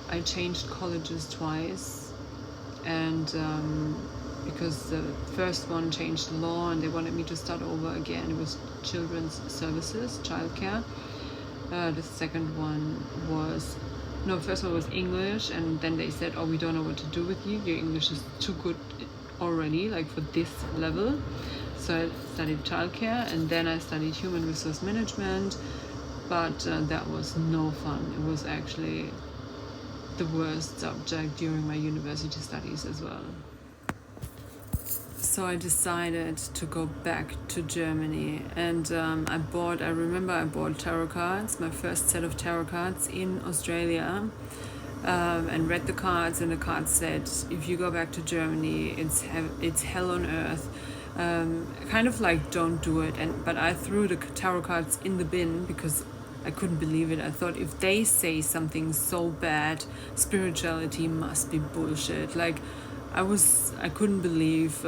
I changed colleges twice, and because the first one changed the law and they wanted me to start over again. It was children's services, childcare. The second one was, no, first one was English, and then they said, oh, we don't know what to do with you. Your English is too good already, like for this level. So I studied childcare, and then I studied human resource management, but that was no fun. It was actually the worst subject during my university studies as well. So I decided to go back to Germany, and I remember I bought tarot cards, my first set of tarot cards in Australia, and read the cards, and the cards said, if you go back to Germany, it's hell on earth. Kind of like, don't do it. But I threw the tarot cards in the bin because I couldn't believe it. I thought, if they say something so bad, spirituality must be bullshit. Like, I couldn't believe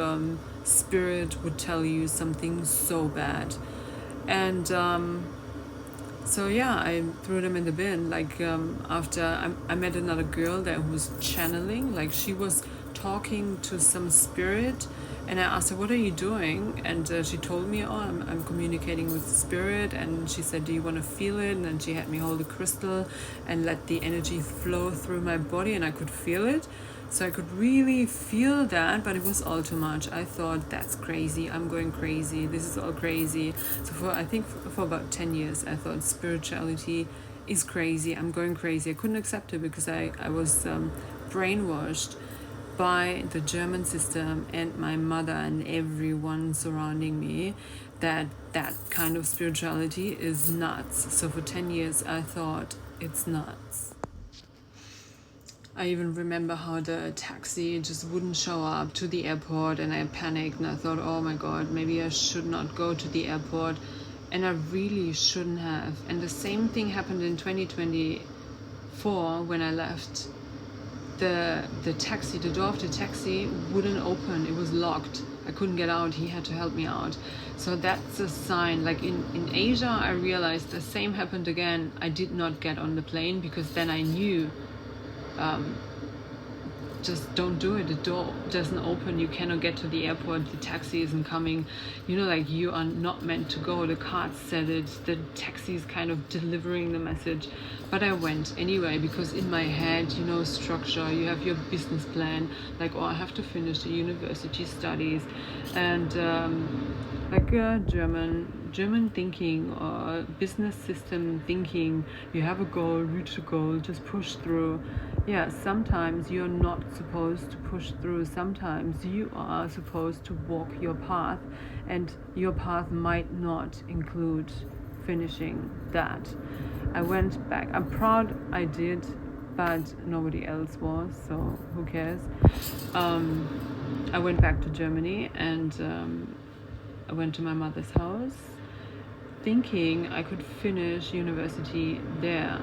spirit would tell you something so bad. And So yeah, I threw them in the bin. Like after I met another girl that was channeling. Like she was talking to some spirit, and I asked her, "What are you doing?" And she told me, "Oh, I'm communicating with the spirit." And she said, "Do you want to feel it?" And then she had me hold a crystal and let the energy flow through my body, and I could feel it. So I could really feel that, but it was all too much. I thought, that's crazy. I'm going crazy. This is all crazy. So I think for about 10 years, I thought spirituality is crazy. I'm going crazy. I couldn't accept it because I was brainwashed by the German system and my mother and everyone surrounding me that kind of spirituality is nuts. So for 10 years, I thought it's nuts. I even remember how the taxi just wouldn't show up to the airport, and I panicked and I thought, oh my god, maybe I should not go to the airport, and I really shouldn't have. And the same thing happened in 2024 when I left. The taxi, the door of the taxi wouldn't open. It was locked. I couldn't get out. He had to help me out. So that's a sign. Like in Asia, I realized the same happened again. I did not get on the plane because then I knew just don't do it. The door doesn't open. You cannot get to the airport. The taxi isn't coming. Like you are not meant to go. The card said it. The taxi is kind of delivering the message. But I went anyway because in my head, structure, you have your business plan. Like, I have to finish the university studies. And German thinking or business system thinking, you have a goal, reach a goal, just push through. Yeah, sometimes you're not supposed to push through. Sometimes you are supposed to walk your path, and your path might not include finishing that. I went back. I'm proud I did, but nobody else was, so who cares? I went back to Germany, and I went to my mother's house thinking I could finish university there.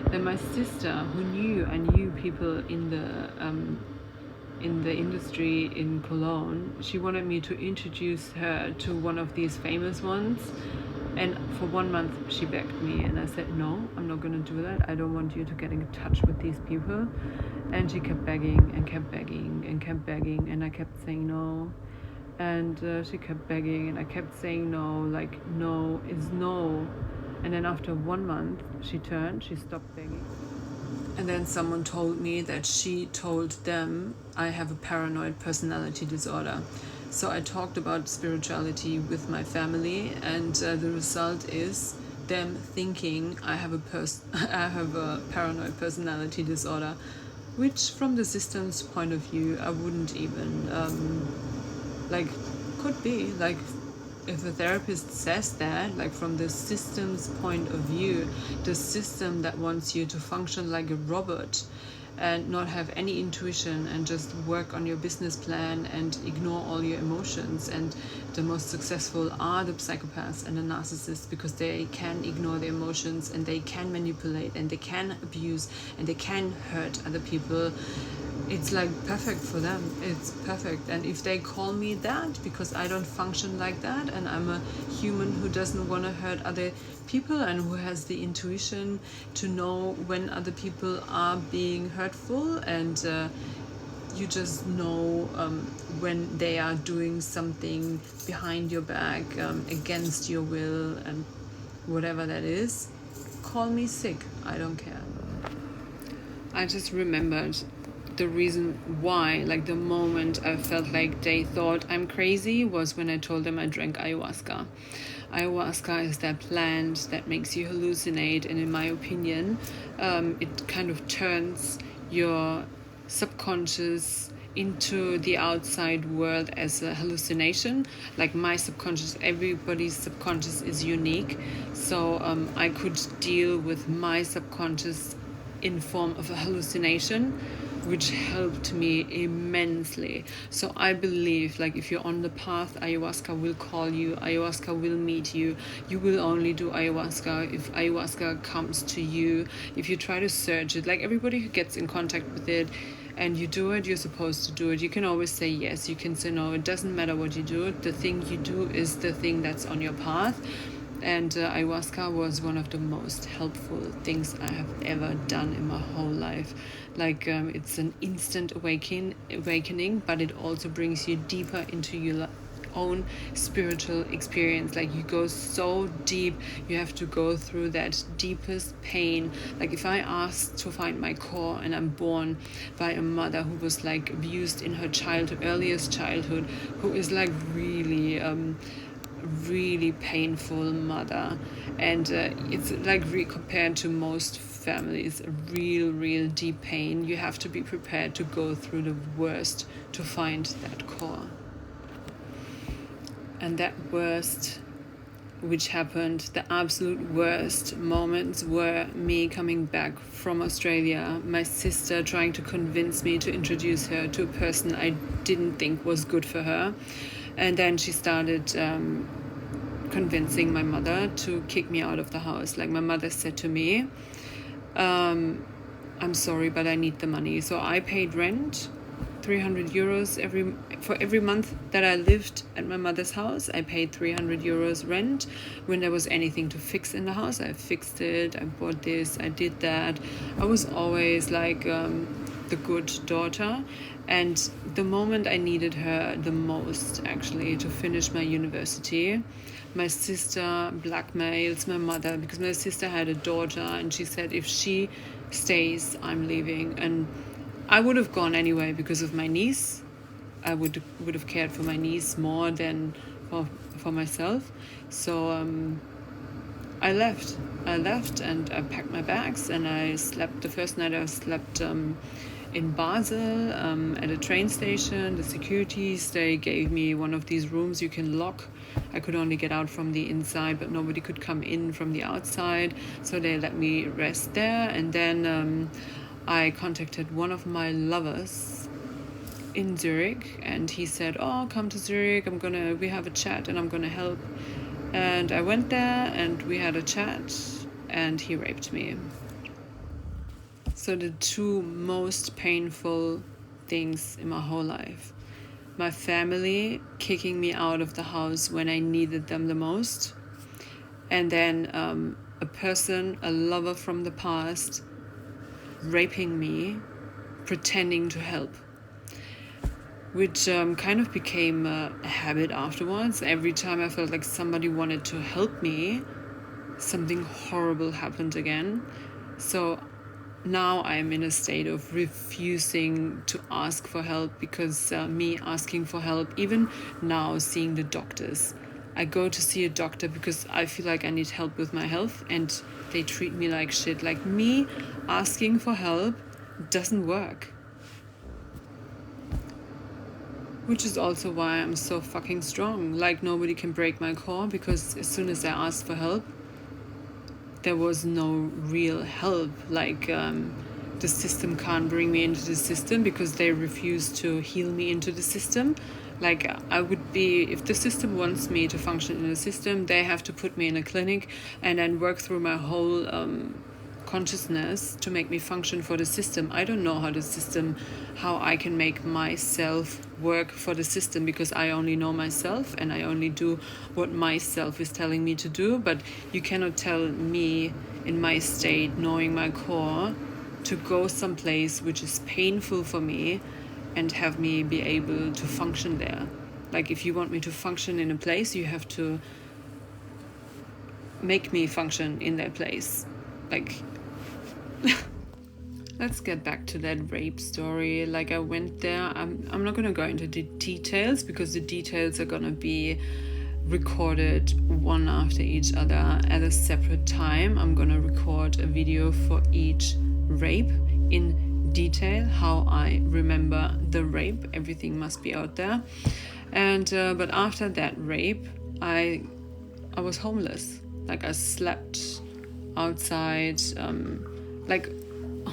Then my sister, who knew people in the industry in Cologne, she wanted me to introduce her to one of these famous ones. And for 1 month she begged me, and I said, no, I'm not going to do that. I don't want you to get in touch with these people. And she kept begging and kept begging and kept begging, and I kept saying no. And she kept begging, and I kept saying no, like no is no. And then after 1 month, she stopped begging. And then someone told me that she told them I have a paranoid personality disorder. So I talked about spirituality with my family, and the result is them thinking I have a paranoid personality disorder, which from the system's point of view, I wouldn't even could be like, if a therapist says that, like from the system's point of view, the system that wants you to function like a robot and not have any intuition and just work on your business plan and ignore all your emotions. And the most successful are the psychopaths and the narcissists, because they can ignore their emotions and they can manipulate and they can abuse and they can hurt other people. It's like perfect for them. It's perfect. And if they call me that because I don't function like that, and I'm a human who doesn't want to hurt other people and who has the intuition to know when other people are being hurtful, and you just know when they are doing something behind your back, against your will, and whatever that is, call me sick. I don't care. I just remembered the reason why, like the moment I felt like they thought I'm crazy, was when I told them I drank ayahuasca. Ayahuasca is that plant that makes you hallucinate, and in my opinion, it kind of turns your subconscious into the outside world as a hallucination. Like my subconscious, everybody's subconscious is unique, so I could deal with my subconscious in form of a hallucination, which helped me immensely. So I believe, like, if you're on the path, ayahuasca will call you, ayahuasca will meet you. You will only do ayahuasca if ayahuasca comes to you. If you try to search it, like everybody who gets in contact with it and you do it, you're supposed to do it. You can always say yes, you can say no. It doesn't matter what you do. The thing you do is the thing that's on your path. And ayahuasca was one of the most helpful things I have ever done in my whole life. Like it's an instant awakening, but it also brings you deeper into your own spiritual experience. Like you go so deep, you have to go through that deepest pain. Like if I asked to find my core and I'm born by a mother who was like abused in her earliest childhood, who is like really painful mother, and it's like compared to most families, a real deep pain. You have to be prepared to go through the worst to find that core. And that worst, which happened, the absolute worst moments were me coming back from Australia, my sister trying to convince me to introduce her to a person I didn't think was good for her. And then she started convincing my mother to kick me out of the house. Like my mother said to me, I'm sorry, but I need the money. So I paid rent, 300 euros for every month that I lived at my mother's house. I paid 300 euros rent. When there was anything to fix in the house, I fixed it. I bought this, I did that. I was always like the good daughter. And the moment I needed her the most, actually, to finish my university, my sister blackmails my mother, because my sister had a daughter and she said, if she stays, I'm leaving. And I would have gone anyway because of my niece. I would have cared for my niece more than for myself. So I left and I packed my bags and I slept. The first night I slept in Basel at a train station. The securities, they gave me one of these rooms you can lock. I could only get out from the inside, but nobody could come in from the outside. So they let me rest there. And then I contacted one of my lovers in Zurich, and he said, oh, come to Zurich, we have a chat and I'm gonna help. And I went there and we had a chat and he raped me. So the two most painful things in my whole life: my family kicking me out of the house when I needed them the most, and then a lover from the past, raping me, pretending to help, which kind of became a habit afterwards. Every time I felt like somebody wanted to help me, something horrible happened again. So now I'm in a state of refusing to ask for help, because me asking for help, even now seeing the doctors, I go to see a doctor because I feel like I need help with my health and they treat me like shit. Like, me asking for help doesn't work. Which is also why I'm so fucking strong. Like, nobody can break my core, because as soon as I asked for help, there was no real help. Like, the system can't bring me into the system because they refuse to heal me into the system. Like, I would be, if the system wants me to function in the system, they have to put me in a clinic and then work through my whole consciousness to make me function for the system. I don't know how I can make myself work for the system, because I only know myself and I only do what myself is telling me to do. But you cannot tell me in my state, knowing my core, to go someplace which is painful for me and have me be able to function there. Like, if you want me to function in a place, you have to make me function in that place. Like, let's get back to that rape story. Like, I went there. I'm not going to go into the details, because the details are going to be recorded one after each other at a separate time. I'm going to record a video for each rape in detail, how I remember the rape. Everything must be out there. And but after that rape, I was homeless. Like, I slept outside.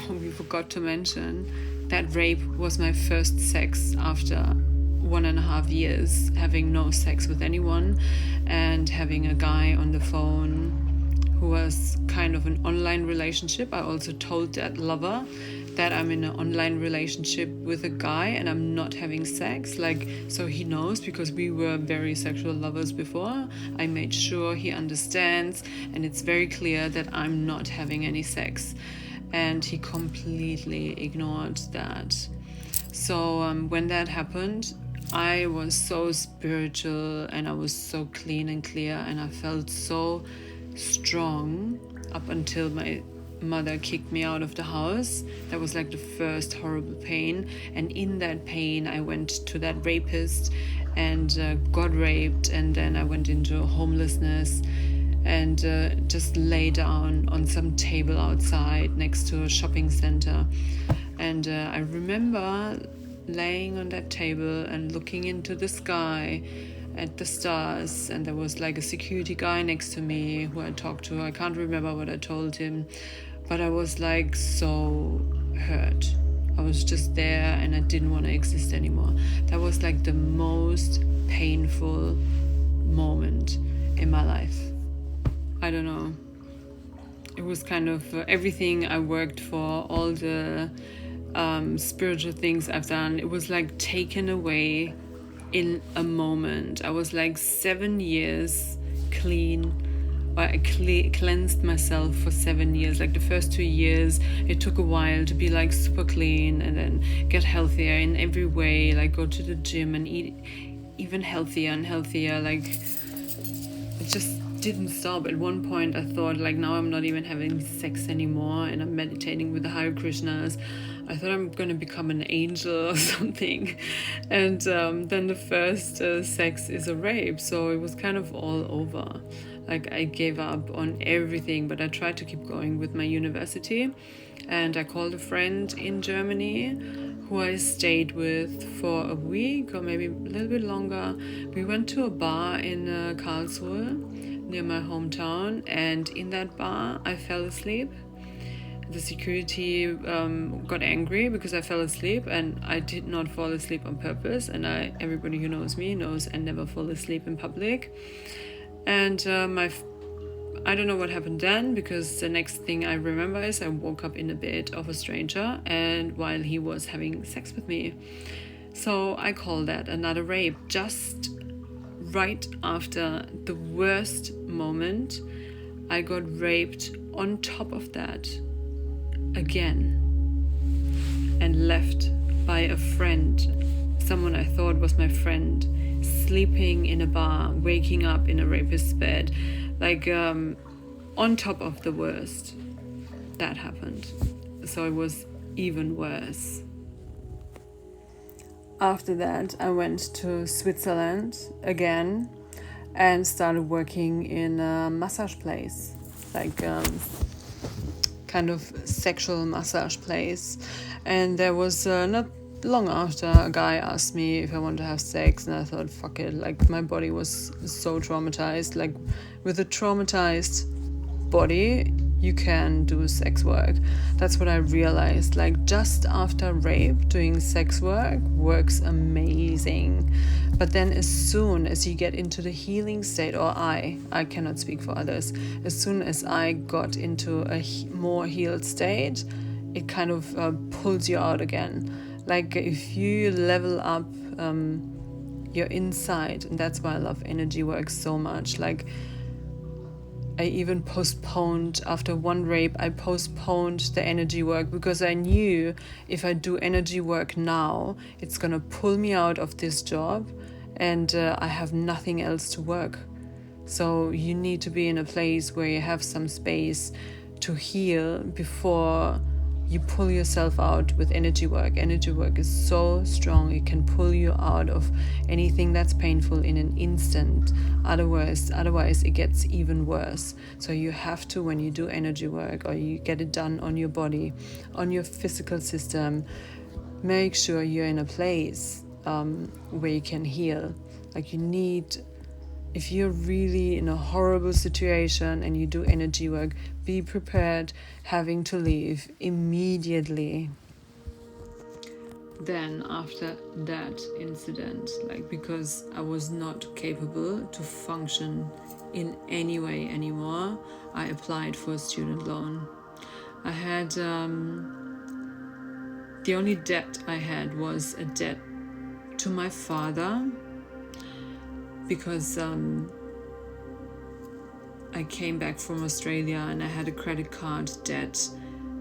We forgot to mention that rape was my first sex after 1.5 years having no sex with anyone, and having a guy on the phone who was kind of an online relationship. I also told that lover that I'm in an online relationship with a guy and I'm not having sex, like, so he knows, because we were very sexual lovers before. I made sure he understands, and it's very clear that I'm not having any sex, and he completely ignored that. So when that happened, I was so spiritual and I was so clean and clear, and I felt so strong up until my mother kicked me out of the house. That was like the first horrible pain, and in that pain I went to that rapist and got raped, and then I went into homelessness and just lay down on some table outside next to a shopping center. And I remember laying on that table and looking into the sky at the stars, and there was like a security guy next to me who I talked to. I can't remember what I told him, but I was like so hurt. I was just there and I didn't want to exist anymore. That was like the most painful moment in my life. I don't know. It was kind of everything I worked for, all the spiritual things I've done, it was like taken away in a moment. I was like 7 years clean. I cleansed myself for 7 years. Like the first 2 years, it took a while to be like super clean and then get healthier in every way, like go to the gym and eat even healthier and healthier. Like it just didn't stop. At one point I thought, like, now I'm not even having sex anymore and I'm meditating with the Hare Krishnas. I thought I'm gonna become an angel or something. And then the first sex is a rape, so it was kind of all over. Like I gave up on everything, but I tried to keep going with my university. And I called a friend in Germany who I stayed with for a week or maybe a little bit longer. We went to a bar in Karlsruhe, near my hometown, and in that bar I fell asleep. The security got angry because I fell asleep, and I did not fall asleep on purpose, and everybody who knows me knows I never fall asleep in public. And I don't know what happened then, because the next thing I remember is I woke up in the bed of a stranger, and while he was having sex with me. So I call that another rape. Just right after the worst moment, I got raped on top of that again, and left by a friend, someone I thought was my friend, sleeping in a bar, waking up in a rapist's bed, like on top of the worst. That happened. So it was even worse. After that, I went to Switzerland again and started working in a massage place, like kind of sexual massage place. And there was not long after, a guy asked me if I want to have sex, and I thought, fuck it. Like, my body was so traumatized. Like, with a traumatized body, you can do sex work. That's what I realized. Like, just after rape, doing sex work works amazing. But then as soon as you get into the healing state, or I cannot speak for others, as soon as I got into a more healed state, it kind of pulls you out again. Like, if you level up your inside, and that's why I love energy work so much. Like, I even postponed, after one rape, I postponed the energy work, because I knew if I do energy work now, it's gonna pull me out of this job, and I have nothing else to work. So you need to be in a place where you have some space to heal before you pull yourself out with energy work. Energy work is so strong, it can pull you out of anything that's painful in an instant. Otherwise it gets even worse. So you have to, when you do energy work or you get it done on your body, on your physical system, make sure you're in a place where you can heal. Like, you need, if you're really in a horrible situation and you do energy work, be prepared having to leave immediately. Then after that incident, like, because I was not capable to function in any way anymore, I applied for a student loan. I had, the only debt I had was a debt to my father, because I came back from Australia and I had a credit card debt,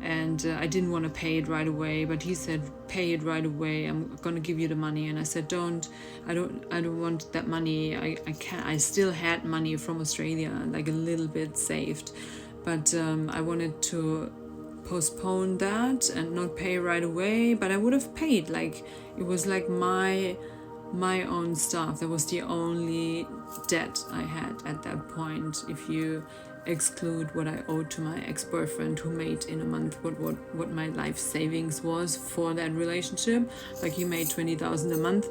and I didn't want to pay it right away, but he said, pay it right away, I'm gonna give you the money. And I said, I don't want that money. I can't. I still had money from Australia, like a little bit saved, but I wanted to postpone that and not pay right away, but I would have paid. Like, it was like my own stuff. That was the only debt I had at that point, if you exclude what I owed to my ex-boyfriend, who made in a month what my life savings was for that relationship. Like, he made 20,000 a month.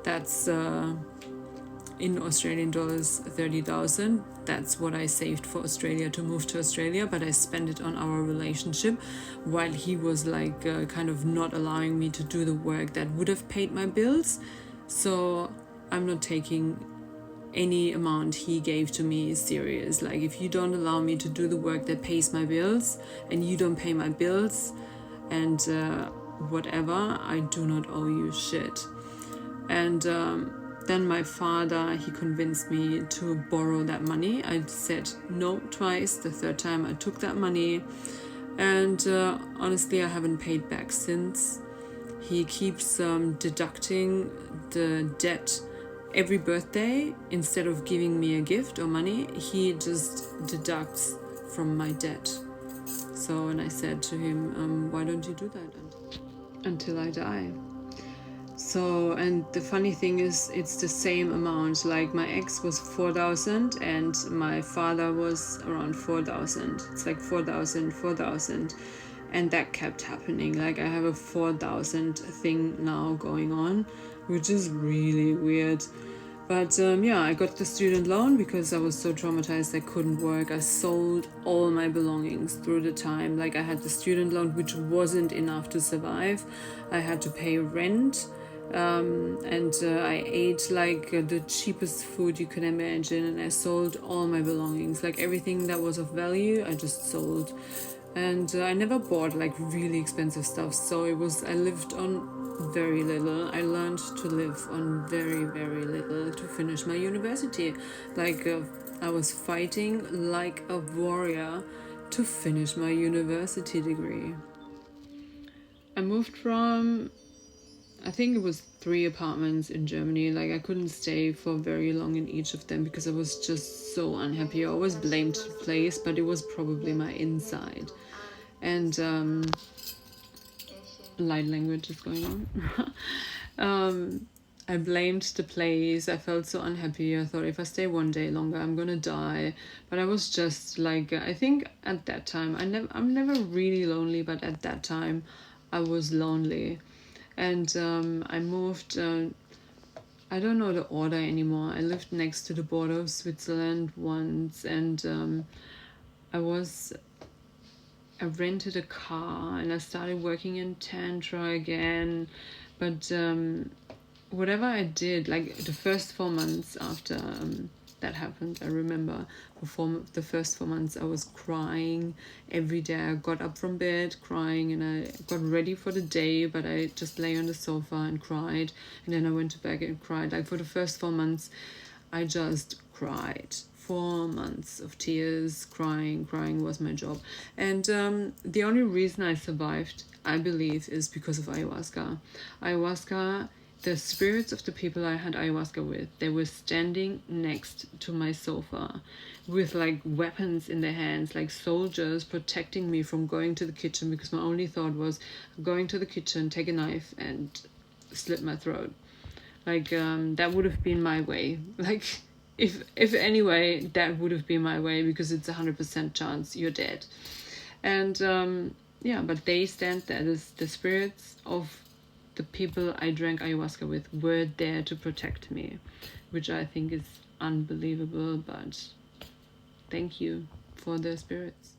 That's in Australian dollars 30,000. That's what I saved for Australia, to move to Australia, but I spent it on our relationship, while he was like kind of not allowing me to do the work that would have paid my bills. So I'm not taking any amount he gave to me serious. Like, if you don't allow me to do the work that pays my bills, and you don't pay my bills and whatever, I do not owe you shit. And then my father, he convinced me to borrow that money. I said no twice. The third time I took that money, and honestly I haven't paid back since. He keeps deducting the debt every birthday. Instead of giving me a gift or money, he just deducts from my debt. So, and I said to him, why don't you do that until I die? So, and the funny thing is, it's the same amount. Like, my ex was 4,000 and my father was around 4,000. It's like 4,000, and that kept happening. Like, I have a 4,000 thing now going on, which is really weird. But yeah, I got the student loan because I was so traumatized I couldn't work. I sold all my belongings through the time. Like, I had the student loan, which wasn't enough to survive. I had to pay rent. And I ate like the cheapest food you can imagine, and I sold all my belongings. Like, everything that was of value I just sold, and I never bought like really expensive stuff. So I lived on very little. I learned to live on very, very little to finish my university. Like, I was fighting like a warrior to finish my university degree. I moved from, I think it was 3 apartments in Germany. Like, I couldn't stay for very long in each of them because I was just so unhappy. I always blamed the place, but it was probably my inside. And light language is going on. I blamed the place. I felt so unhappy. I thought, if I stay one day longer, I'm gonna die. But I was just like, I think at that time, I'm never really lonely, but at that time I was lonely. And I moved, I don't know the order anymore. I lived next to the border of Switzerland once, and I rented a car, and I started working in Tantra again. But whatever I did, like the first 4 months after that happened, I remember before the first 4 months I was crying every day. I got up from bed crying, and I got ready for the day, but I just lay on the sofa and cried, and then I went to bed and cried. Like, for the first 4 months I just cried. 4 months of tears, crying was my job. And the only reason I survived, I believe, is because of ayahuasca. The spirits of the people I had ayahuasca with, they were standing next to my sofa with like weapons in their hands, like soldiers protecting me from going to the kitchen, because my only thought was going to the kitchen, take a knife and slit my throat. Like, that would have been my way. Like, if anyway, that would have been my way, because it's 100% chance you're dead. And yeah, but they stand there. The spirits of the people I drank ayahuasca with were there to protect me, which I think is unbelievable, but thank you for the spirits.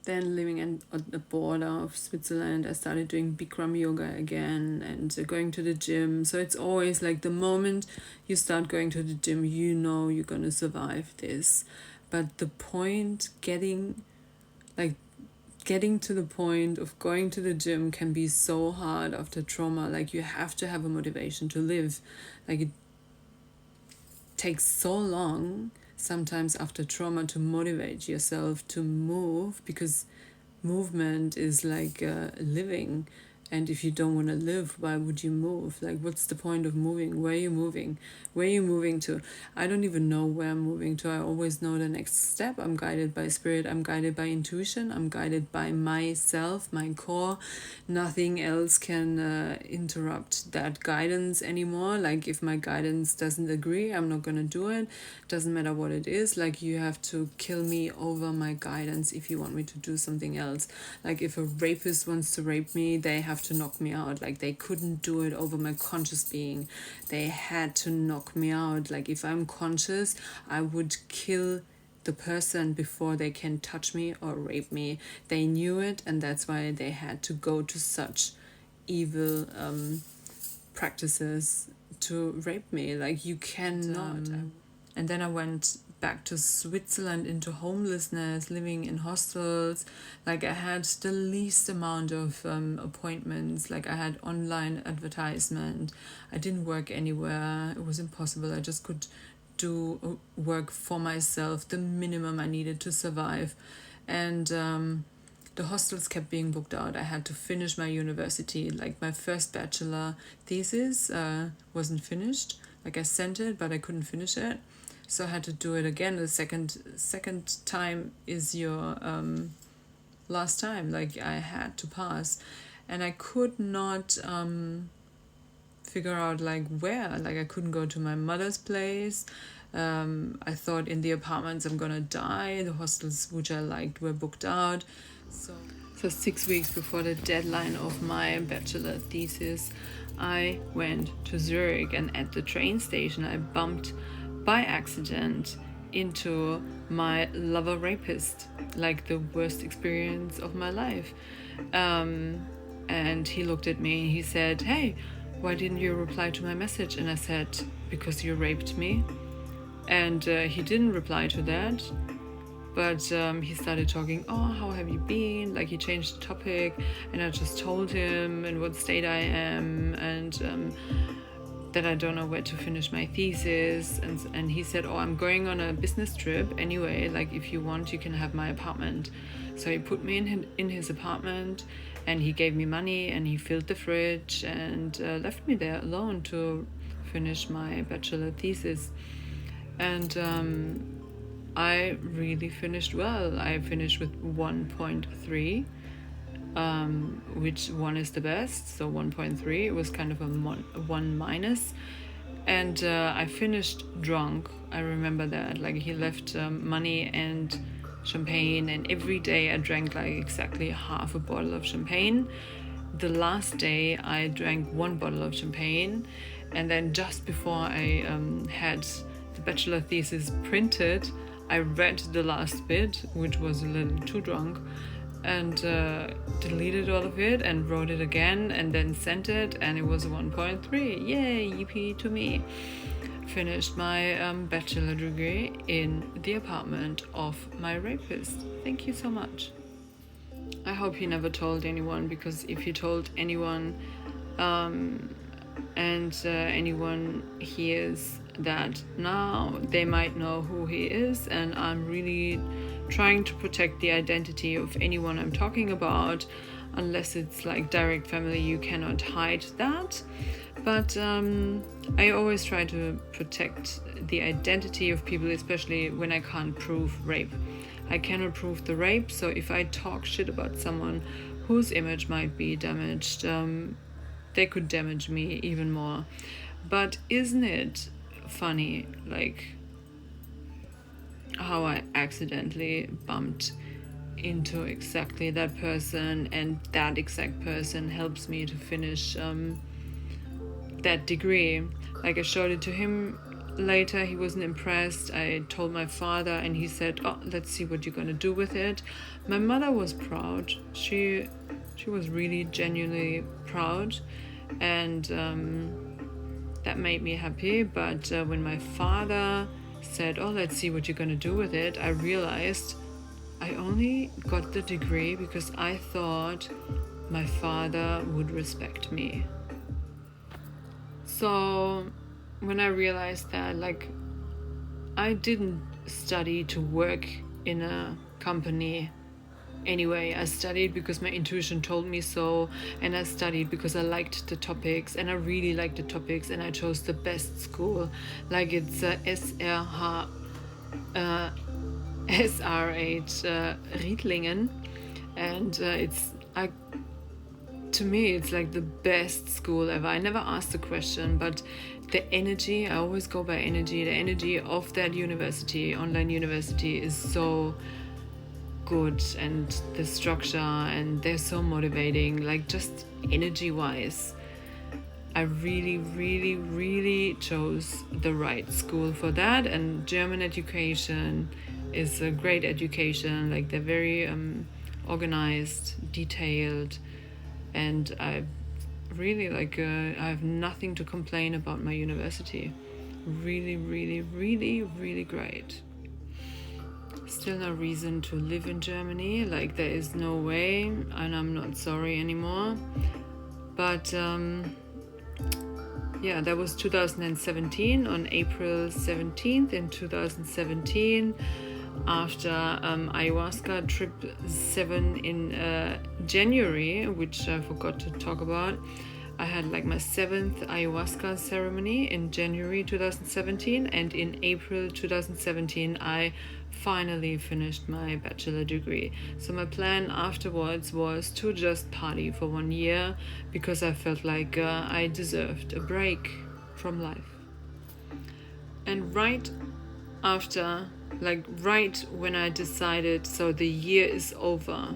then living at the border of Switzerland, I started doing Bikram yoga again and going to the gym. So it's always like the moment you start going to the gym, you know you're going to survive this. But the point, getting to the point of going to the gym can be so hard after trauma. Like, you have to have a motivation to live. Like, it takes so long sometimes after trauma to motivate yourself to move, because movement is like living. And if you don't want to live, why would you move? Like, what's the point of moving? Where are you moving? Where are you moving to? I don't even know where I'm moving to. I always know the next step. I'm guided by spirit. I'm guided by intuition. I'm guided by myself, my core. Nothing else can interrupt that guidance anymore. Like, if my guidance doesn't agree, I'm not going to do it. Doesn't matter what it is. Like, you have to kill me over my guidance if you want me to do something else. Like, if a rapist wants to rape me, they have to knock me out. Like, they couldn't do it over my conscious being. They had to knock me out. Like, if I'm conscious, I would kill the person before they can touch me or rape me. They knew it, and that's why they had to go to such evil practices to rape me. Like, you cannot. And then I went back to Switzerland into homelessness, living in hostels. Like, I had the least amount of appointments. Like, I had online advertisement. I didn't work anywhere. It was impossible. I just could do work for myself, the minimum I needed to survive. And the hostels kept being booked out. I had to finish my university. Like, my first bachelor thesis wasn't finished. Like, I sent it, but I couldn't finish it. So I had to do it again. The second time is your last time. Like, I had to pass. And I could not figure out, like, where. Like, I couldn't go to my mother's place. I thought in the apartments I'm gonna die. The hostels which I liked were booked out. So 6 weeks before the deadline of my bachelor thesis, I went to Zurich, and at the train station I bumped by accident into my lover rapist. Like, the worst experience of my life. And he looked at me and he said, "Hey, why didn't you reply to my message?" And I said, "Because you raped me." And he didn't reply to that, but he started talking, "Oh, how have you been?" Like, he changed the topic, and I just told him in what state I am, and that I don't know where to finish my thesis. And he said, "Oh, I'm going on a business trip anyway, like, if you want, you can have my apartment." So he put me in his apartment, and he gave me money, and he filled the fridge, and left me there alone to finish my bachelor thesis. And I really finished well. I finished with 1.3, which 1 is the best, so 1.3. It was kind of a 1 minus. And I finished drunk. I remember that. Like, he left money and champagne, and every day I drank like exactly half a bottle of champagne. The last day I drank 1 bottle of champagne, and then just before I had the bachelor thesis printed, I read the last bit, which was a little too drunk, and deleted all of it and wrote it again, and then sent it, and it was 1.3. Yay, yippee to me. Finished my bachelor degree in the apartment of my rapist. Thank you so much. I hope he never told anyone, because if he told anyone and anyone hears that now, they might know who he is, and I'm really trying to protect the identity of anyone I'm talking about. Unless it's like direct family, you cannot hide that. But I always try to protect the identity of people, especially when I can't prove rape. I cannot prove the rape, so if I talk shit about someone whose image might be damaged, they could damage me even more. But isn't it funny, like, how I accidentally bumped into exactly that person, and that exact person helps me to finish that degree. Like, I showed it to him later he wasn't impressed. I told my father and he said, oh, let's see what you're going to do with it. My mother was proud. She was really genuinely proud, and that made me happy. But when my father said, oh, let's see what you're going to do with it, I realized I only got the degree because I thought my father would respect me. So when I realized that, like, I didn't study to work in a company anyway. I studied because my intuition told me so, and I studied because I liked the topics, and I really liked the topics, and I chose the best school. Like, it's SRH Rietlingen, and to me it's like the best school ever. I never asked the question, but the energy, I always go by energy, the energy of that university, online university, is so good, and the structure, and they're so motivating, like just energy wise. I really, really, really chose the right school for that. And German education is a great education. Like, they're very organized, detailed, and I really I have nothing to complain about my university. Really, really, really, really great. Still no reason to live in Germany. Like, there is no way, and I'm not sorry anymore. But yeah, that was 2017, on April 17th in 2017, after ayahuasca trip 7 in January, which I forgot to talk about. I had like my 7th ayahuasca ceremony in January 2017, and in April 2017 I finally finished my bachelor degree. So my plan afterwards was to just party for 1 year, because I felt like I deserved a break from life. And right after, like right when I decided, so the year is over,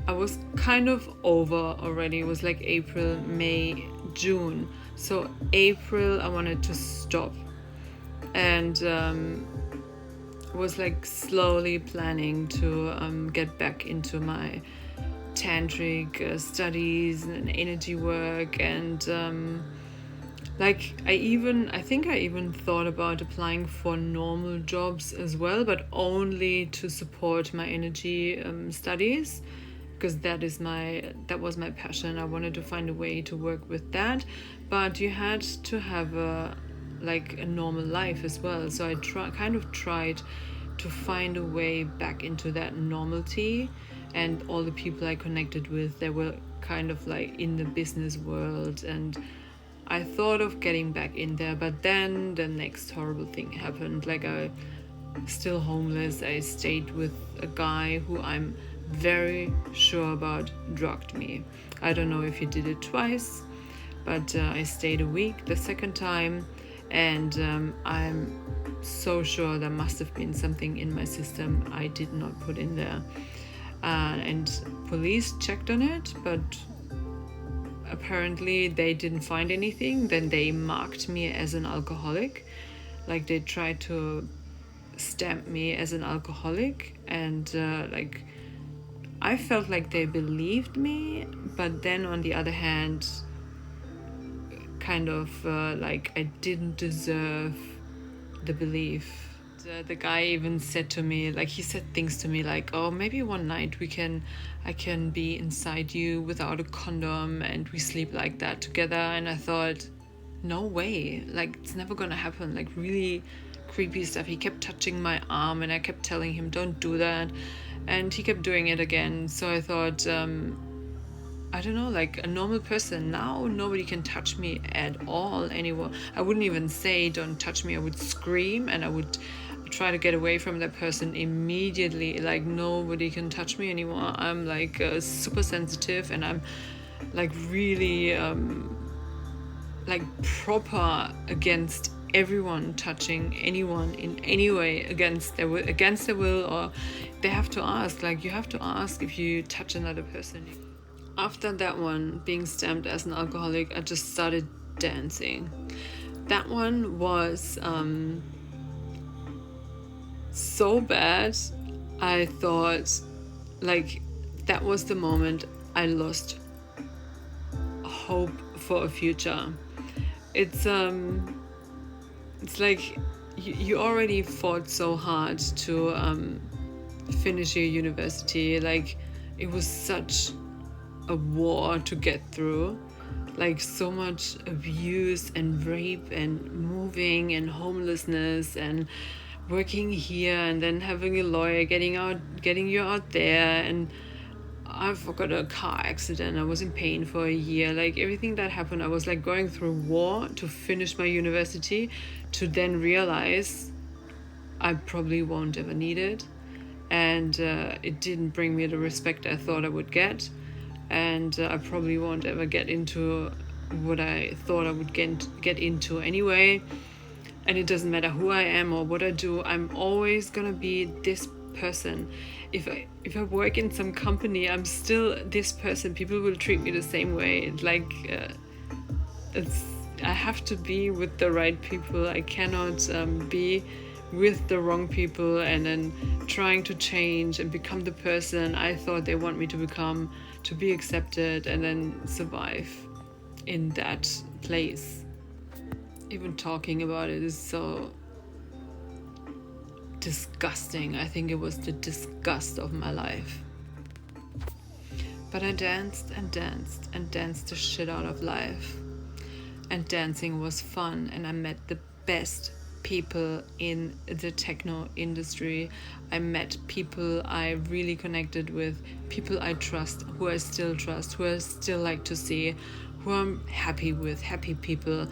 I was kind of over already. It was like April, May, June. So April I wanted to stop, and was like slowly planning to get back into my tantric studies and energy work, and like I think I even thought about applying for normal jobs as well, but only to support my energy studies, because that was my passion. I wanted to find a way to work with that, but you had to have a normal life as well. So I tried to find a way back into that normality, and all the people I connected with, they were kind of like in the business world, and I thought of getting back in there, but then the next horrible thing happened. Like, I still homeless. I stayed with a guy who I'm very sure about drugged me. I don't know if he did it twice, but I stayed a week the second time, and I'm so sure there must have been something in my system I did not put in there. And police checked on it, but apparently they didn't find anything. Then they marked me as an alcoholic. Like, they tried to stamp me as an alcoholic, and I felt like they believed me, but then on the other hand, kind of I didn't deserve the belief. The guy even said to me, he said things to me like, oh, maybe one night I can be inside you without a condom and we sleep like that together. And I thought, no way, it's never gonna happen. Really creepy stuff. He kept touching my arm, and I kept telling him, don't do that, and he kept doing it again. So I thought, I don't know, a normal person now, nobody can touch me at all anymore. I wouldn't even say don't touch me. I would scream, and I would try to get away from that person immediately. Nobody can touch me anymore. I'm super sensitive, and I'm really proper against everyone touching anyone in any way against their will, or they have to ask. You have to ask if you touch another person. After that one, being stamped as an alcoholic, I just started dancing. That one was so bad. I thought, like, that was the moment I lost hope for a future. It's like you already fought so hard to finish your university. Like, it was such a war to get through, like so much abuse and rape and moving and homelessness and working here and then having a lawyer getting you out there, and I've got a car accident. I was in pain for a year. Like, everything that happened, I was like going through war to finish my university, to then realize I probably won't ever need it, and it didn't bring me the respect I thought I would get, and I probably won't ever get into what I thought I would get into anyway. And it doesn't matter who I am or what I do, I'm always gonna be this person. If I work in some company, I'm still this person. People will treat me the same way. Like, I have to be with the right people. I cannot be with the wrong people and then trying to change and become the person I thought they want me to become, to be accepted and then survive in that place. Even talking about it is so disgusting. I think it was the disgust of my life. But I danced and danced and danced the shit out of life. And dancing was fun, and I met the best people in the techno industry. I met people I really connected with, people I trust, who I still trust, who I still like to see, who I'm happy with, happy people.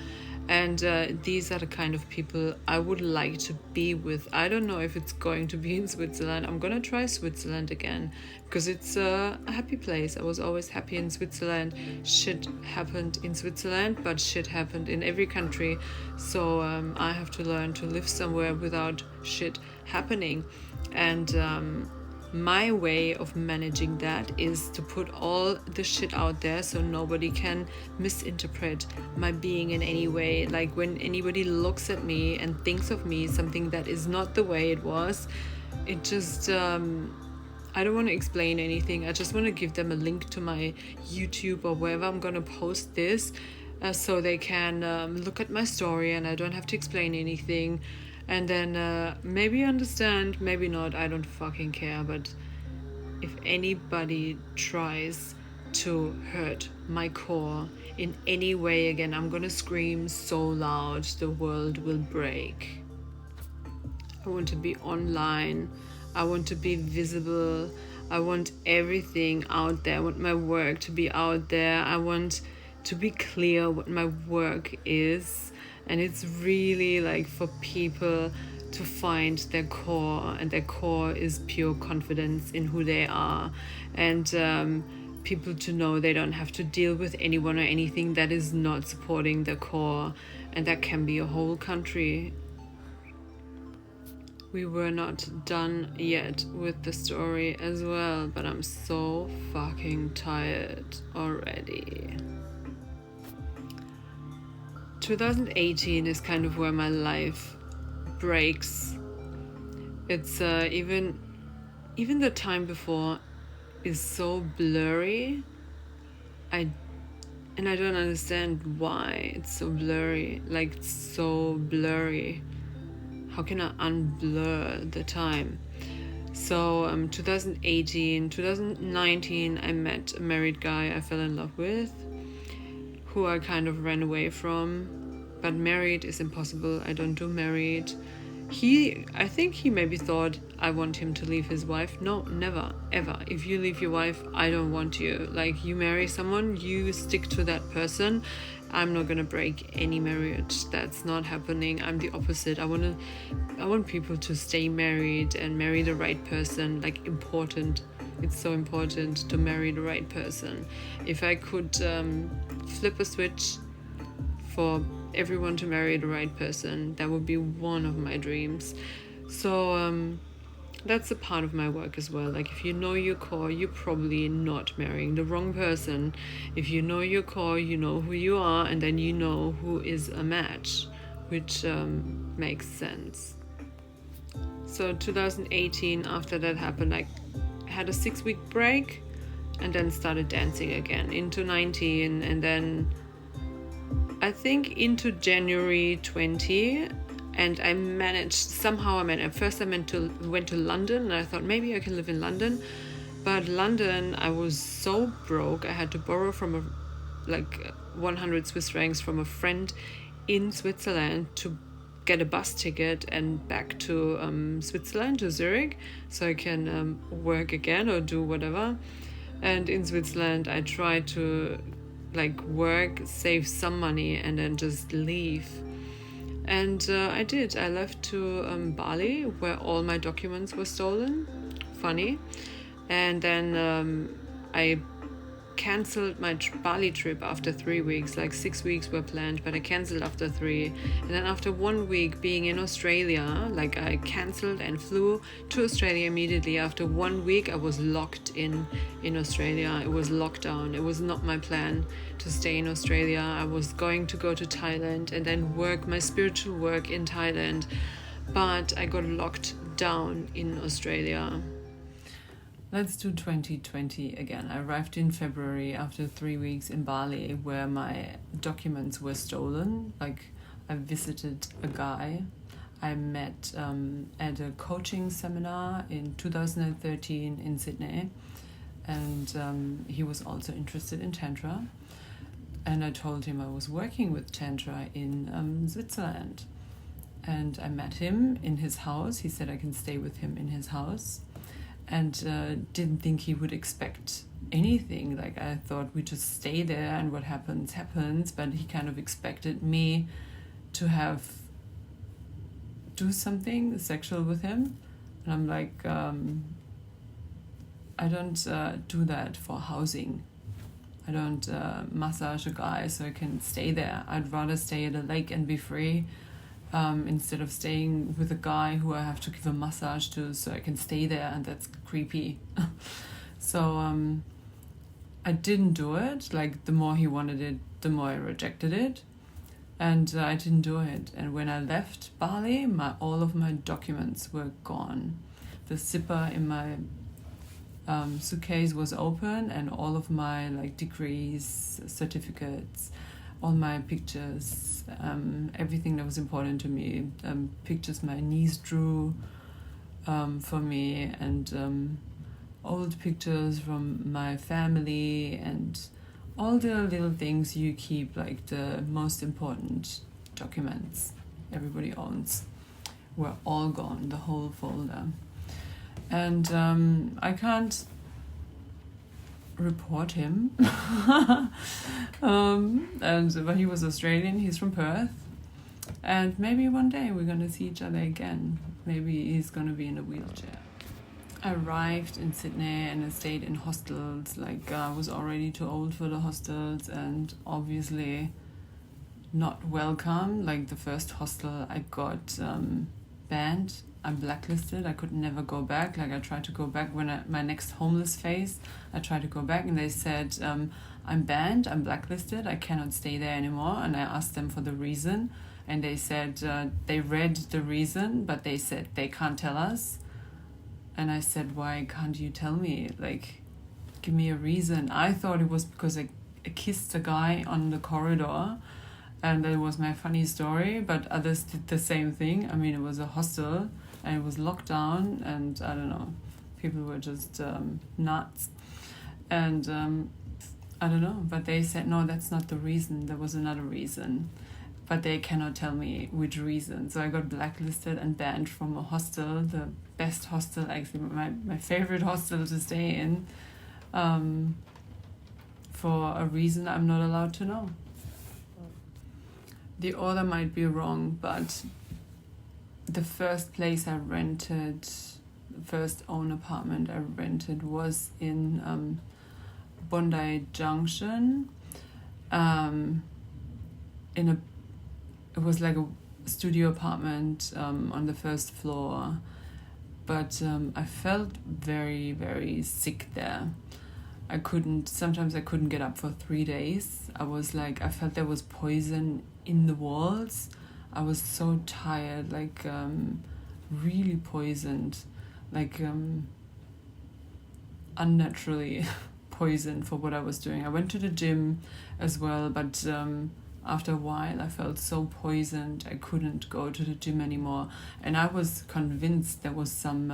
And these are the kind of people I would like to be with. I don't know if it's going to be in Switzerland. I'm gonna try Switzerland again because it's a happy place. I was always happy in Switzerland. Shit happened in Switzerland, but shit happened in every country. So I have to learn to live somewhere without shit happening. And my way of managing that is to put all the shit out there so nobody can misinterpret my being in any way. Like, when anybody looks at me and thinks of me something that is not the way it was, it just I don't want to explain anything. I just want to give them a link to my YouTube or wherever I'm gonna post this, so they can look at my story and I don't have to explain anything. And then maybe understand, maybe not, I don't fucking care. But if anybody tries to hurt my core in any way again, I'm gonna scream so loud the world will break. I want to be online. I want to be visible. I want everything out there. I want my work to be out there. I want to be clear what my work is. And it's really like for people to find their core, and their core is pure confidence in who they are, and people to know they don't have to deal with anyone or anything that is not supporting their core, and that can be a whole country. We were not done yet with the story as well, but I'm so fucking tired already. 2018 is kind of where my life breaks. It's even the time before is so blurry. I don't understand why it's so blurry. Like, it's so blurry. How can I unblur the time? So 2019, I met a married guy I fell in love with, who I kind of ran away from. But married is impossible. I don't do married. I think he maybe thought I want him to leave his wife. No, never, ever. If you leave your wife, I don't want you. Like, you marry someone, you stick to that person. I'm not gonna break any marriage. That's not happening. I'm the opposite. I want people to stay married and marry the right person. Like, important. It's so important to marry the right person. If I could flip a switch for everyone to marry the right person, that would be one of my dreams. So that's a part of my work as well. Like, if you know your core, you're probably not marrying the wrong person. If you know your core, you know who you are, and then you know who is a match, which makes sense. So 2018, after that happened, I had a 6-week break and then started dancing again into 19, and then I think into January 20, and I managed. At first I went to London, and I thought maybe I can live in London, but London, I was so broke. I had to borrow from 100 Swiss francs from a friend in Switzerland to get a bus ticket and back to Switzerland, to Zurich, so I can work again or do whatever. And in Switzerland, I tried to work, save some money, and then just leave. And I did. I left to Bali, where all my documents were stolen. Funny. And then I cancelled my Bali trip after 3 weeks. 6 weeks were planned, but I cancelled after 3. And then after 1 week being in Australia, I cancelled and flew to Australia immediately. After 1 week, I was locked in Australia. It was lockdown. It was not my plan to stay in Australia. I was going to go to Thailand and then work my spiritual work in Thailand, but I got locked down in Australia. Let's do 2020 again. I arrived in February after 3 weeks in Bali, where my documents were stolen. I visited a guy I met at a coaching seminar in 2013 in Sydney, and he was also interested in Tantra. And I told him I was working with Tantra in Switzerland. And I met him in his house. He said I can stay with him in his house. And didn't think he would expect anything. I thought we just stay there and what happens, happens. But he kind of expected me to do something sexual with him. And I'm like, I don't do that for housing. I don't massage a guy so I can stay there. I'd rather stay at a lake and be free instead of staying with a guy who I have to give a massage to so I can stay there, and that's creepy. So I didn't do it. The more he wanted it, the more I rejected it. And I didn't do it. And when I left Bali, all of my documents were gone. The zipper in my suitcase was open, and all of my degrees, certificates, all my pictures, everything that was important to me, pictures my niece drew for me, and old pictures from my family, and all the little things you keep, the most important documents everybody owns, were all gone, the whole folder. And I can't report him. But he was Australian, he's from Perth. And maybe one day we're going to see each other again. Maybe he's going to be in a wheelchair. I arrived in Sydney and I stayed in hostels. I was already too old for the hostels and obviously not welcome. The first hostel I got banned. I'm blacklisted. I could never go back. I tried to go back when my next homeless phase. I tried to go back and they said, I'm banned, I'm blacklisted, I cannot stay there anymore. And I asked them for the reason. And they said, they read the reason, but they said they can't tell us. And I said, why can't you tell me? Give me a reason. I thought it was because I kissed a guy on the corridor. And that was my funny story, but others did the same thing. It was a hostel. And it was locked down, and I don't know, people were just nuts. And I don't know, but they said, no, that's not the reason. There was another reason. But they cannot tell me which reason. So I got blacklisted and banned from a hostel, the best hostel, actually my favorite hostel to stay in, for a reason I'm not allowed to know. The order might be wrong, but the first place I rented, the first own apartment I rented was in Bondi Junction. It was a studio apartment on the first floor, but I felt very, very sick there. Sometimes I couldn't get up for 3 days. I felt there was poison in the walls. I was so tired, really poisoned, unnaturally poisoned for what I was doing. I went to the gym as well, but after a while I felt so poisoned I couldn't go to the gym anymore. And I was convinced there was some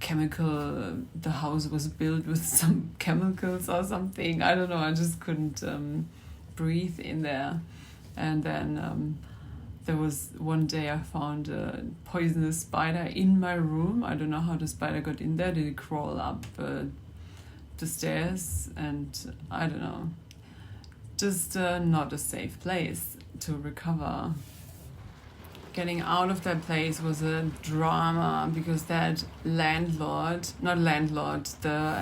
chemical, the house was built with some chemicals or something. I don't know, I just couldn't breathe in there. And then there was one day I found a poisonous spider in my room. I don't know how the spider got in there. Did it crawl up the stairs? And I don't know. Just not a safe place to recover. Getting out of that place was a drama because that the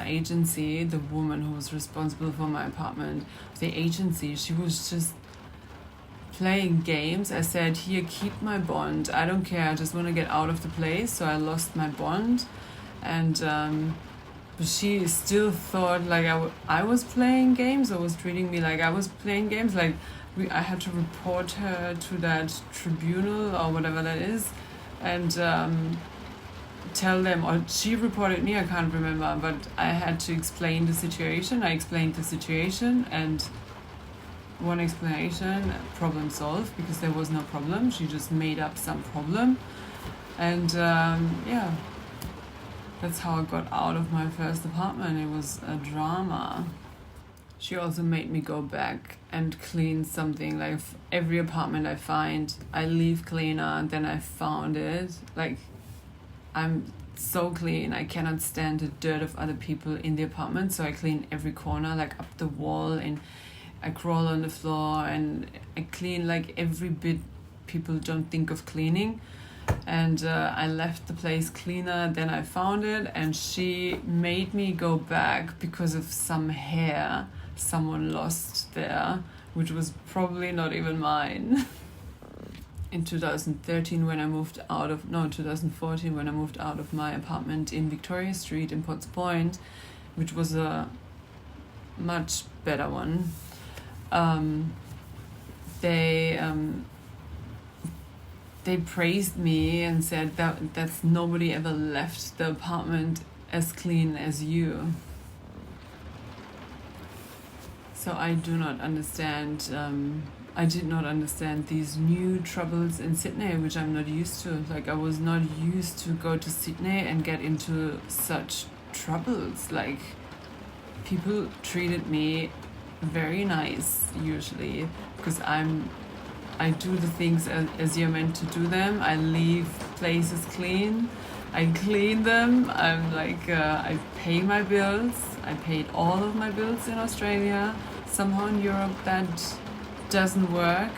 agency, the woman who was responsible for my apartment, the agency, she was just playing games. I said, here, keep my bond. I don't care. I just want to get out of the place. So I lost my bond. And but she still thought I was playing games, or was treating me like I was playing games. I had to report her to that tribunal or whatever that is, and tell them, or she reported me, I can't remember, but I had to explain the situation. I explained the situation, and one explanation, problem solved, because there was no problem. She just made up some problem. And that's how I got out of my first apartment. It was a drama. She also made me go back and clean something. Every apartment I find, I leave cleaner, and then I found it. I'm so clean. I cannot stand the dirt of other people in the apartment, so I clean every corner, up the wall, and I crawl on the floor, and I clean every bit people don't think of cleaning. And I left the place cleaner, then I found it, and she made me go back because of some hair someone lost there, which was probably not even mine. In 2014 when I moved out of my apartment in Victoria Street in Potts Point, which was a much better one, they praised me and said that's nobody ever left the apartment as clean as you. So I do not understand, I did not understand these new troubles in Sydney, which I'm not used to. I was not used to go to Sydney and get into such troubles. People treated me very nice usually, because I do the things as you're meant to do them. I leave places clean. I clean them. I pay my bills. I paid all of my bills in Australia. Somehow in Europe that doesn't work.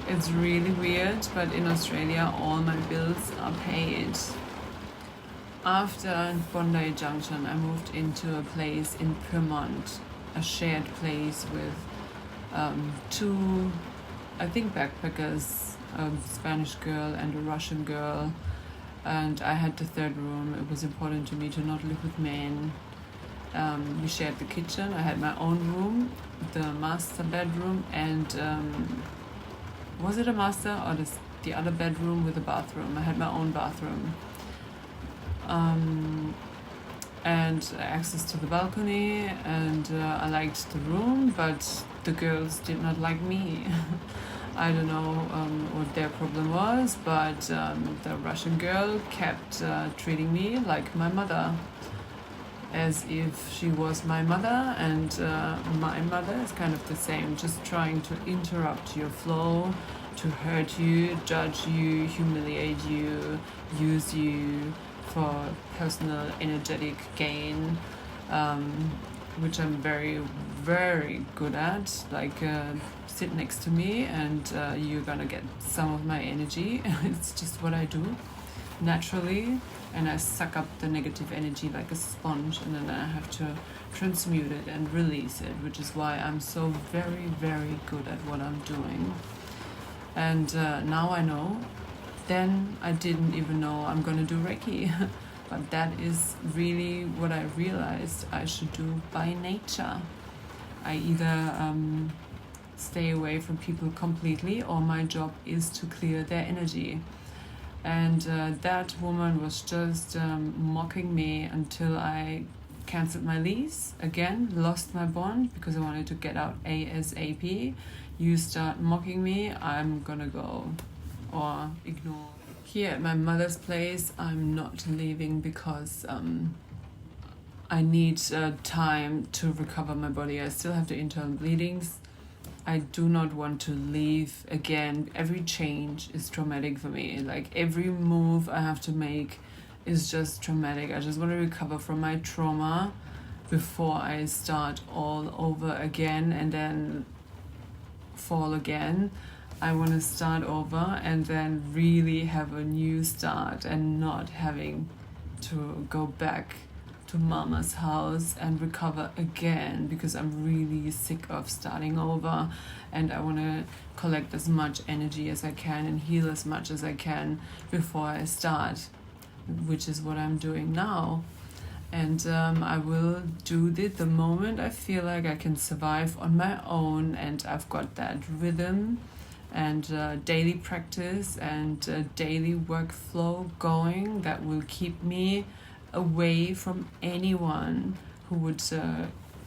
It's really weird, but in Australia all my bills are paid. After Bondi Junction, I moved into a place in Pyrmont, a shared place with two, I think, backpackers, a Spanish girl and a Russian girl, and I had the third room. It was important to me to not live with men. We shared the kitchen. I had my own room, the master bedroom, and was it a master or the other bedroom with a bathroom? I had my own bathroom. And access to the balcony, and I liked the room, but the girls did not like me. I don't know what their problem was, but the Russian girl kept treating me like my mother, as if she was my mother, and my mother is kind of the same, just trying to interrupt your flow, to hurt you, judge you, humiliate you, use you for personal energetic gain, which I'm very, very good at. Sit next to me and you're gonna get some of my energy. It's just what I do naturally, and I suck up the negative energy like a sponge, and then I have to transmute it and release it, which is why I'm so very, very good at what I'm doing. And now I know then I didn't even know I'm gonna do Reiki. But that is really what I realized I should do by nature. I either stay away from people completely, or my job is to clear their energy. And that woman was just mocking me until I cancelled my lease again, lost my bond because I wanted to get out ASAP. You start mocking me, I'm gonna go, or ignore. Here at my mother's place, I'm not leaving because I need time to recover my body. I still have the internal bleedings. I do not want to leave again. Every change is traumatic for me. Like every move I have to make is just traumatic. I just want to recover from my trauma before I start all over again and then fall again. I want to start over and then really have a new start and not having to go back to mama's house and recover again, because I'm really sick of starting over, and I want to collect as much energy as I can and heal as much as I can before I start, which is what I'm doing now. And I will do it the moment I feel like I can survive on my own, and I've got that rhythm and daily practice and daily workflow going that will keep me away from anyone who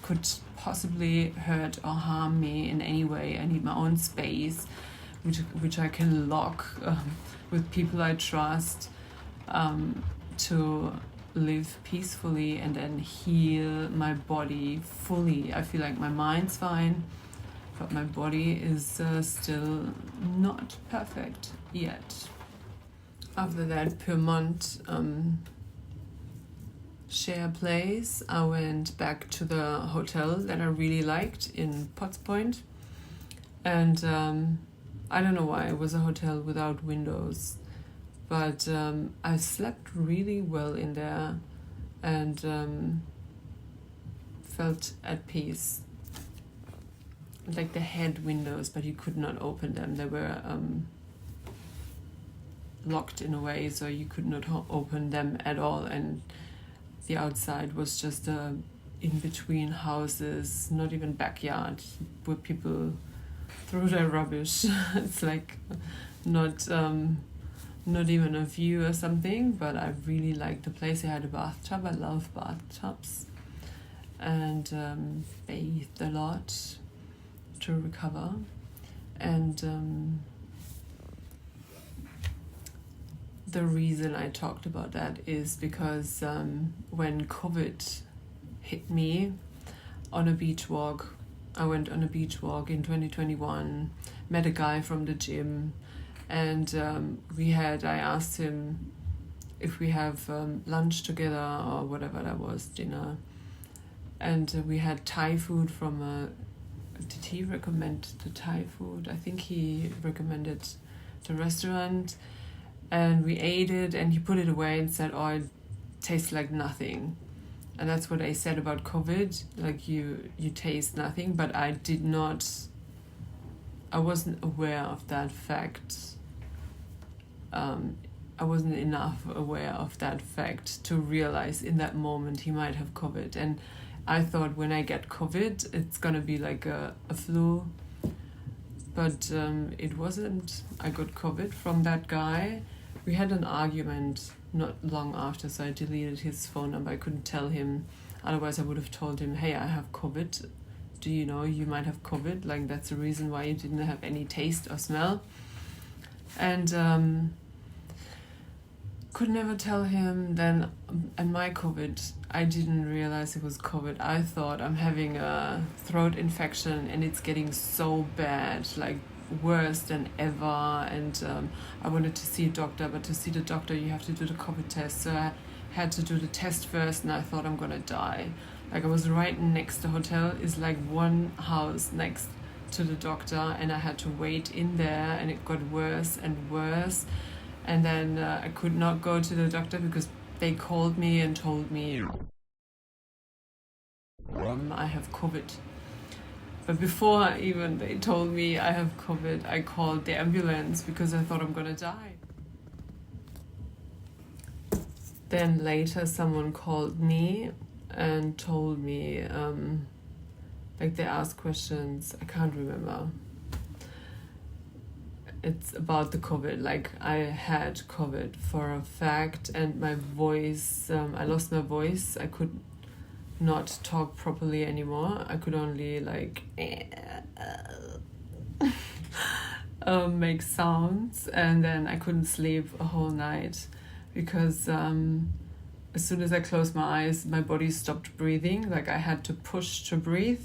could possibly hurt or harm me in any way. I need my own space, which I can lock with people I trust, to live peacefully and then heal my body fully. I feel like my mind's fine, but my body is still not perfect yet. After that Pyrmont share place, I went back to the hotel that I really liked in Potts Point, and I don't know why it was a hotel without windows, but I slept really well in there and felt at peace. Like they had windows, but you could not open them. They were locked in a way, so you could not open them at all, and the outside was just in between houses, not even backyard, where people threw their rubbish. It's like not even a view or something, but I really liked the place. I had a bathtub. I love bathtubs, and bathed a lot to recover. And the reason I talked about that is because when COVID hit me on a beach walk, I went on a beach walk in 2021, met a guy from the gym, and I asked him if we have lunch together or whatever that was, dinner, and we had Thai food did he recommend the Thai food? I think he recommended the restaurant. And we ate it, and he put it away and said, "Oh, it tastes like nothing." And that's what I said about COVID, like you taste nothing, but I wasn't aware of that fact. I wasn't enough aware of that fact to realize in that moment he might have COVID. And I thought when I get COVID, it's gonna be like a flu. But it wasn't. I got COVID from that guy. We had an argument not long after, so I deleted his phone number. I couldn't tell him. Otherwise, I would have told him, "Hey, I have COVID. Do you know you might have COVID? Like, that's the reason why you didn't have any taste or smell." And could never tell him then. And my COVID, I didn't realize it was COVID. I thought I'm having a throat infection and it's getting so bad, like worse than ever. And I wanted to see a doctor, but to see the doctor you have to do the COVID test. So I had to do the test first, and I thought I'm gonna die. Like, I was right next to the hotel, is like one house next to the doctor, and I had to wait in there, and it got worse and worse. And then I could not go to the doctor because they called me and told me I have COVID. But before even they told me I have COVID, I called the ambulance because I thought I'm gonna die. Then later someone called me and told me, like they asked questions, I can't remember. It's about the COVID, like I had COVID for a fact, and my voice, I lost my voice. I could not talk properly anymore. I could only like make sounds, and then I couldn't sleep a whole night because as soon as I closed my eyes, my body stopped breathing. Like I had to push to breathe,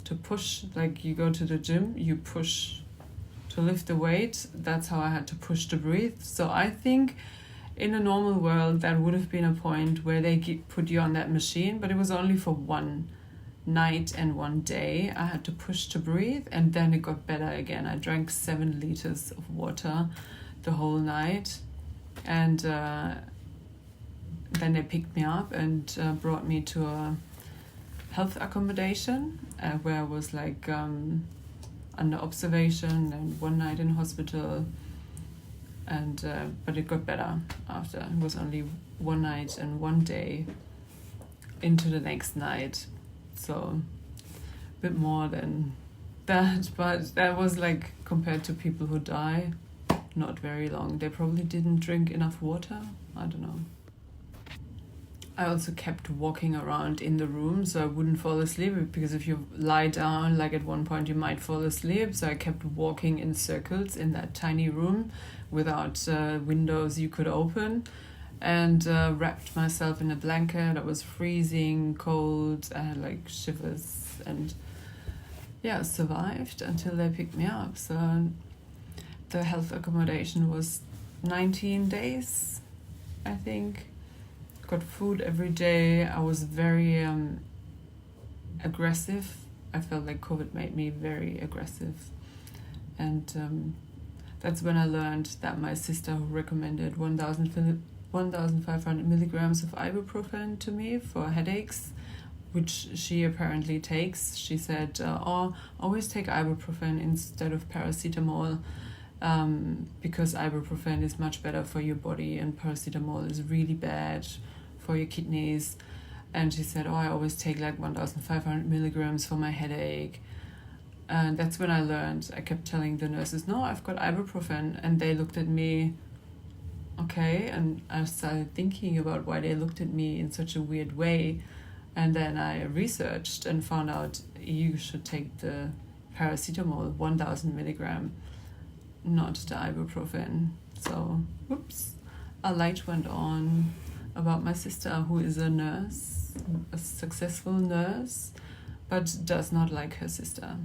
to push, like you go to the gym, you push to lift the weight. That's how I had to push to breathe. So I think in a normal world, that would have been a point where they put you on that machine, but it was only for one night and one day. I had to push to breathe, and then it got better again. I drank 7 liters of water the whole night, and then they picked me up and brought me to a health accommodation where I was like under observation and one night in hospital. And but it got better after. It was only one night and one day into the next night, so a bit more than that. But that was like, compared to people who die, not very long. They probably didn't drink enough water. I don't know. I also kept walking around in the room so I wouldn't fall asleep, because if you lie down, like at one point you might fall asleep. So I kept walking in circles in that tiny room without windows you could open, and wrapped myself in a blanket. I was freezing cold. I had like shivers, and yeah, survived until they picked me up. So the health accommodation was 19 days, I think. Got food every day. I was very aggressive. I felt like COVID made me very aggressive. And that's when I learned that my sister, who recommended 1,500 milligrams of ibuprofen to me for headaches, which she apparently takes, she said, always take ibuprofen instead of paracetamol, because ibuprofen is much better for your body and paracetamol is really bad for your kidneys. And she said, I always take like 1,500 milligrams for my headache. And that's when I learned. I kept telling the nurses, no, I've got ibuprofen. And they looked at me, okay. And I started thinking about why they looked at me in such a weird way. And then I researched and found out you should take the paracetamol, 1,000 milligram, not the ibuprofen. So, whoops, a light went on about my sister, who is a nurse, a successful nurse, but does not like her sister.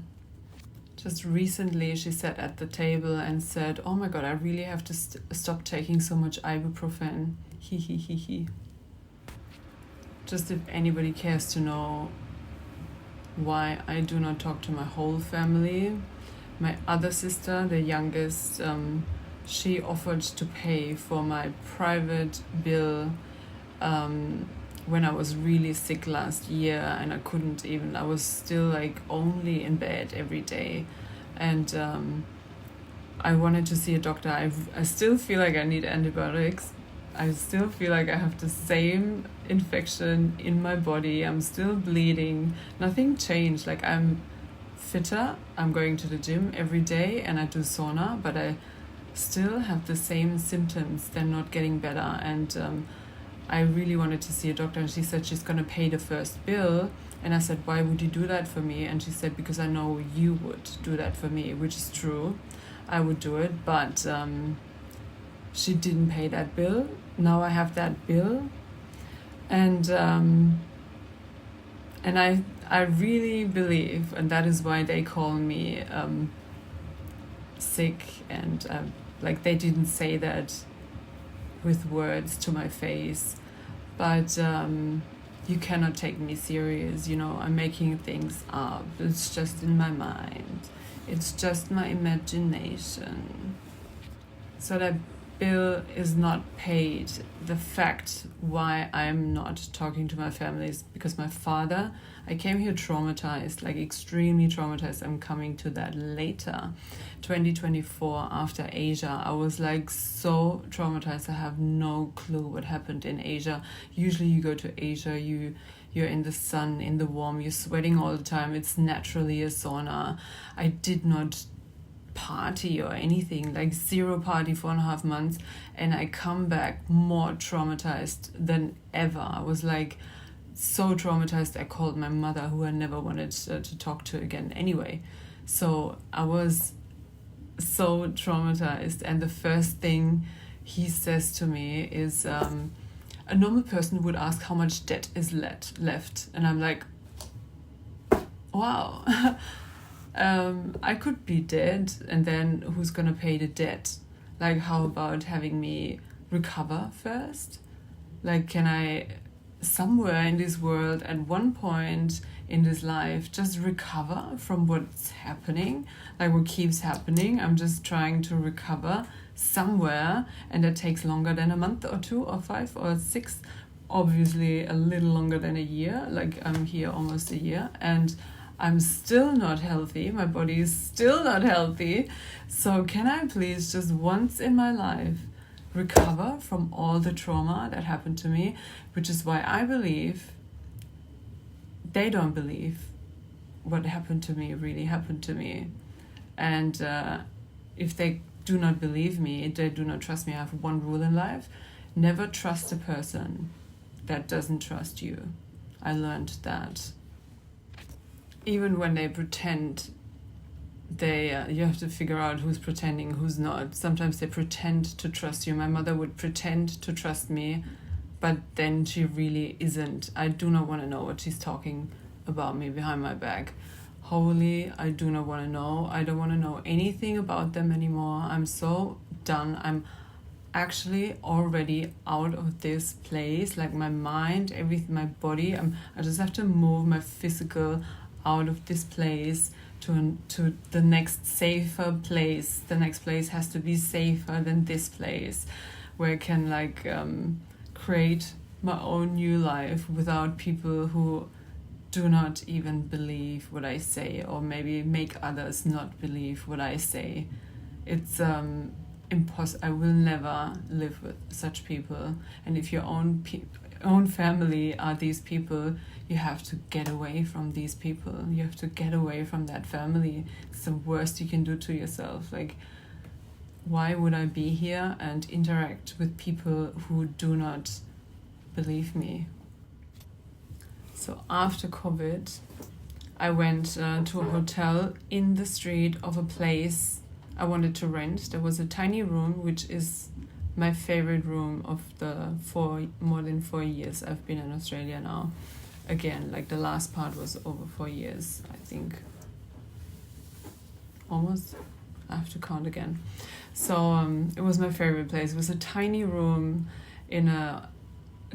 Just recently she sat at the table and said, oh my god, I really have to stop taking so much ibuprofen. He he he he. Just if anybody cares to know why I do not talk to my whole family, my other sister, the youngest, she offered to pay for my private bill when I was really sick last year, and I couldn't even, I was still like only in bed every day, and I wanted to see a doctor. I still feel like I need antibiotics. I still feel like I have the same infection in my body. I'm still bleeding. Nothing changed. Like, I'm fitter. I'm going to the gym every day and I do sauna, but I still have the same symptoms. They're not getting better. And I really wanted to see a doctor, and she said she's going to pay the first bill. And I said, why would you do that for me? And she said, because I know you would do that for me, which is true. I would do it, but she didn't pay that bill. Now I have that bill, and I really believe, and that is why they call me sick, and like, they didn't say that with words to my face, but you cannot take me serious. You know, I'm making things up. It's just in my mind. It's just my imagination. So bill is not paid. The fact why I'm not talking to my family is because my father, I came here traumatized, like extremely traumatized. I'm coming to that later. 2024, after Asia, I was like so traumatized. I have no clue what happened in Asia. Usually you go to Asia, you're in the sun, in the warm, you're sweating all the time. It's naturally a sauna. I did not party or anything, like zero party for 4.5 months, and I come back more traumatized than ever. I was like so traumatized, I called my mother, who I never wanted to talk to again anyway. So I was so traumatized, and the first thing he says to me is, a normal person would ask how much debt is left, and I'm like, wow. I could be dead, and then who's gonna pay the debt? Like, how about having me recover first? Like, can I somewhere in this world at one point in this life just recover from what's happening, like what keeps happening? I'm just trying to recover somewhere, and that takes longer than a month or 2 or 5 or 6, obviously a little longer than a year. Like, I'm here almost a year, and I'm still not healthy. My body is still not healthy. So can I please just once in my life recover from all the trauma that happened to me? Which is why I believe they don't believe what happened to me really happened to me. And if they do not believe me, they do not trust me. I have one rule in life: never trust a person that doesn't trust you. I learned that. Even when they pretend, you have to figure out who's pretending, who's not. Sometimes they pretend to trust you. My mother would pretend to trust me, but then she really isn't. I do not want to know what she's talking about me behind my back. Holy, I do not want to know. I don't want to know anything about them anymore. I'm so done. I'm actually already out of this place. Like, my mind, everything, my body, I just have to move my physical out of this place to the next safer place. The next place has to be safer than this place, where I can create my own new life without people who do not even believe what I say, or maybe make others not believe what I say. It's impossible. I will never live with such people. And if your own family are these people, you have to get away from these people. You have to get away from that family. It's the worst you can do to yourself. Like, why would I be here and interact with people who do not believe me? So after COVID, I went to a hotel in the street of a place I wanted to rent. There was a tiny room, which is my favorite room of the more than 4 years I've been in Australia now. Again, like, the last part was over 4 years, I think. Almost. I have to count again. So it was my favorite place. It was a tiny room in a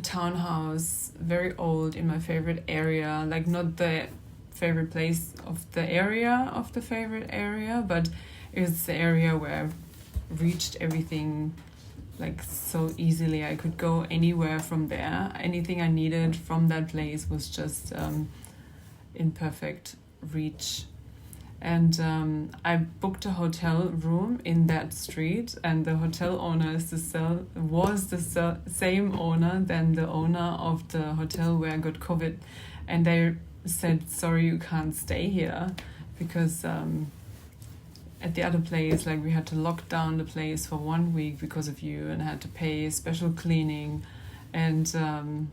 townhouse, very old, in my favorite area. Like, not the favorite place of the favorite area, but it's the area where I've reached everything like so easily. I could go anywhere from there. Anything I needed from that place was just in perfect reach. And I booked a hotel room in that street, and the hotel owner was the same owner than the owner of the hotel where I got COVID. And they said, sorry, you can't stay here, because at the other place, like, we had to lock down the place for 1 week because of you, and had to pay special cleaning, and so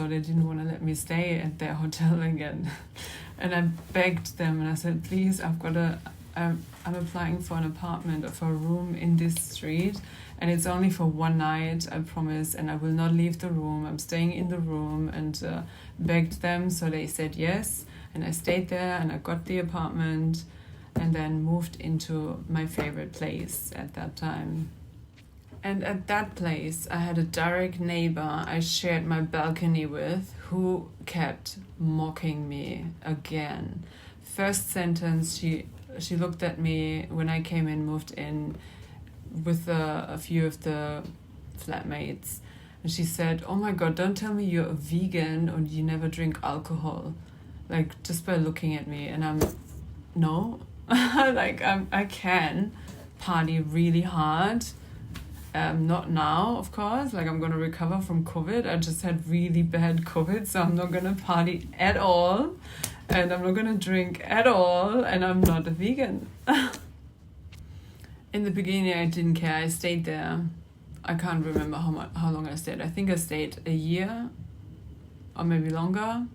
they didn't want to let me stay at their hotel again. And I begged them, and I said, please, I'm applying for an apartment or for a room in this street, and it's only for 1 night, I promise, and I will not leave the room. I'm staying in the room, and begged them, so they said yes. And I stayed there, and I got the apartment, and then moved into my favorite place at that time. And at that place, I had a direct neighbor I shared my balcony with, who kept mocking me again. First sentence, she looked at me when I came in, moved in, with a few of the flatmates, and she said, "Oh my God, don't tell me you're a vegan or you never drink alcohol," like just by looking at me. And I'm, no, like I can party really hard. Not now, of course. Like, I'm gonna recover from COVID. I just had really bad COVID, so I'm not gonna party at all, and I'm not gonna drink at all, and I'm not a vegan. In the beginning, I didn't care. I stayed there. I can't remember how long I stayed. I think I stayed a year, or maybe longer.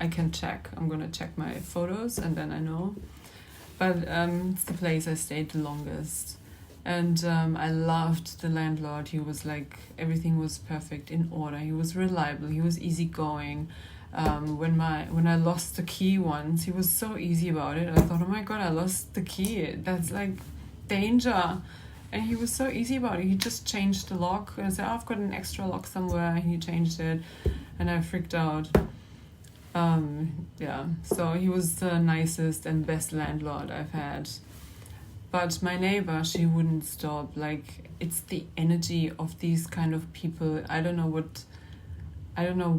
I can check. I'm gonna check my photos, and then I know. But it's the place I stayed the longest. And I loved the landlord. He was like, everything was perfect, in order. He was reliable. He was easygoing. When I lost the key once, he was so easy about it. I thought, oh my God, I lost the key. That's like danger. And he was so easy about it. He just changed the lock. And I said, oh, I've got an extra lock somewhere. And he changed it. And I freaked out. Yeah, so he was the nicest and best landlord I've had. But my neighbor, she wouldn't stop. Like, it's the energy of these kind of people. I don't know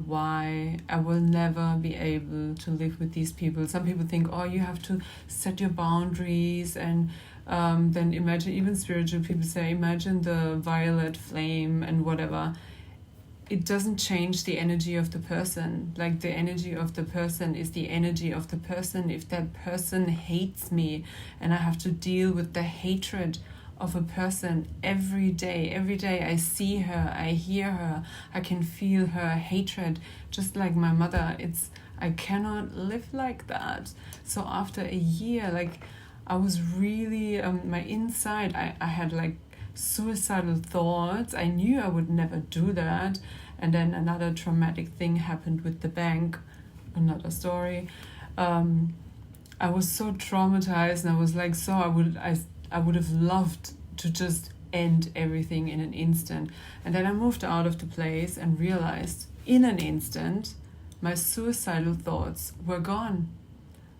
why I will never be able to live with these people. Some people think, oh, you have to set your boundaries, and then imagine, even spiritual people say, imagine the violet flame and whatever. It doesn't change the energy of the person. Like, the energy of the person is the energy of the person. If that person hates me and I have to deal with the hatred of a person every day I see her, I hear her, I can feel her hatred, just like my mother. I cannot live like that. So after a year, like, I was really, my inside, I had like suicidal thoughts. I knew I would never do that. And then another traumatic thing happened with the bank, another story. I was so traumatized, and I was like, I would have loved to just end everything in an instant. And then I moved out of the place and realized in an instant my suicidal thoughts were gone.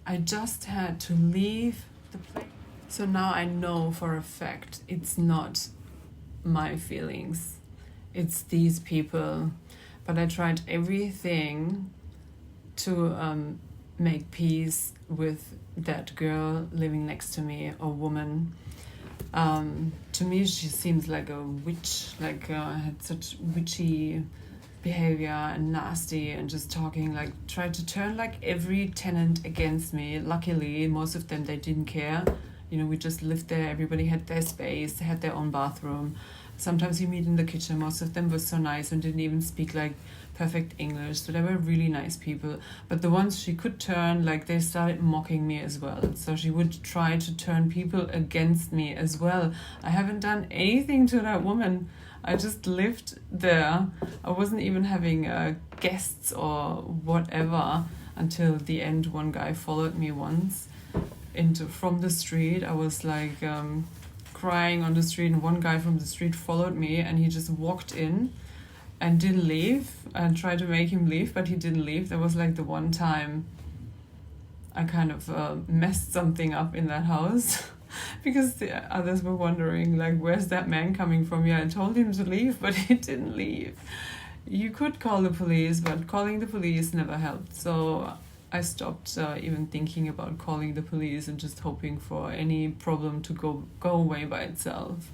I just had to leave the place. So now I know for a fact it's not my feelings. It's these people. But I tried everything to make peace with that girl living next to me, or woman. To me, she seems like a witch, like had such witchy behavior and nasty, and just talking, like, tried to turn like every tenant against me. Luckily, most of them, they didn't care. You know, we just lived there. Everybody had their space. They had their own bathroom. Sometimes you meet in the kitchen. Most of them were so nice and didn't even speak like perfect English. So they were really nice people. But the ones she could turn, like, they started mocking me as well. So she would try to turn people against me as well. I haven't done anything to that woman. I just lived there. I wasn't even having guests or whatever until the end. One guy followed me once from the street. I was like crying on the street, and one guy from the street followed me, and he just walked in and didn't leave. I tried to make him leave, but he didn't leave. That was like the one time I kind of messed something up in that house. Because the others were wondering, like, where's that man coming from? Yeah, I told him to leave, but he didn't leave. You could call the police, but calling the police never helped. So I stopped even thinking about calling the police, and just hoping for any problem to go away by itself.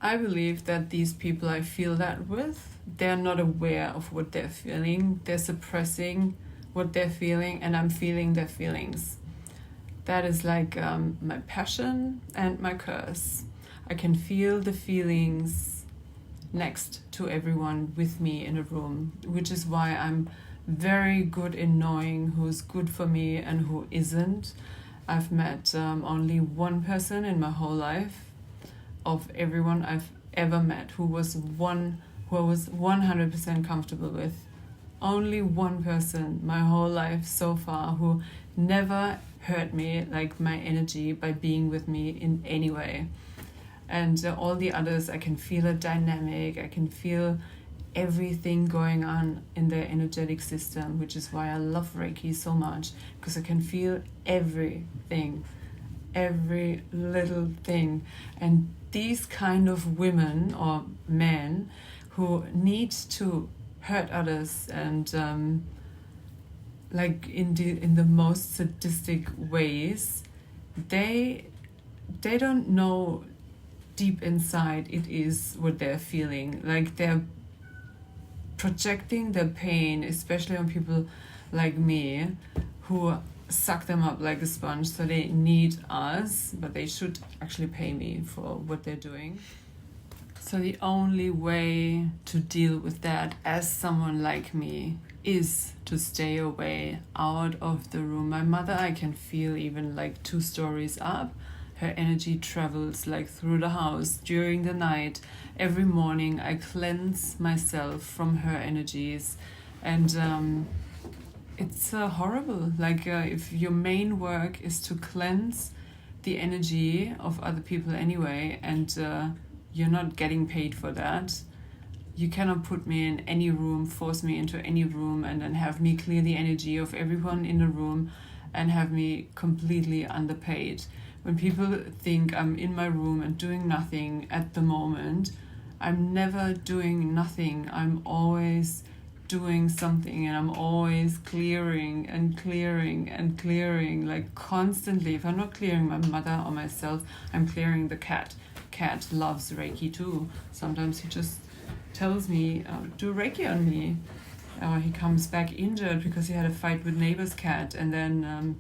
I believe that these people I feel that with, they're not aware of what they're feeling. They're suppressing what they're feeling, and I'm feeling their feelings. That is like my passion and my curse. I can feel the feelings next to everyone with me in a room, which is why I'm very good in knowing who's good for me and who isn't. I've met only one person in my whole life, of everyone I've ever met, who I was 100% comfortable with. Only one person my whole life so far who never hurt me, like my energy, by being with me in any way. And all the others, I can feel a dynamic, I can feel everything going on in their energetic system, which is why I love Reiki so much, because I can feel everything. every little thing. And these kind of women or men who need to hurt others and like in the most sadistic ways, they don't know deep inside it is what they're feeling. Like they're projecting their pain, especially on people like me, who suck them up like a sponge. So they need us, but they should actually pay me for what they're doing. So the only way to deal with that as someone like me is to stay away, out of the room. My mother, I can feel even like 2 stories up. Her energy travels like through the house during the night. Every morning I cleanse myself from her energies. And it's horrible. Like if your main work is to cleanse the energy of other people anyway, and you're not getting paid for that, you cannot put me in any room, force me into any room, and then have me clear the energy of everyone in the room and have me completely underpaid. When people think I'm in my room and doing nothing at the moment, I'm never doing nothing. I'm always doing something, and I'm always clearing and clearing and clearing, like constantly. If I'm not clearing my mother or myself, I'm clearing the cat. Cat loves Reiki too. Sometimes he just tells me, do Reiki on me. Or he comes back injured because he had a fight with neighbor's cat, and then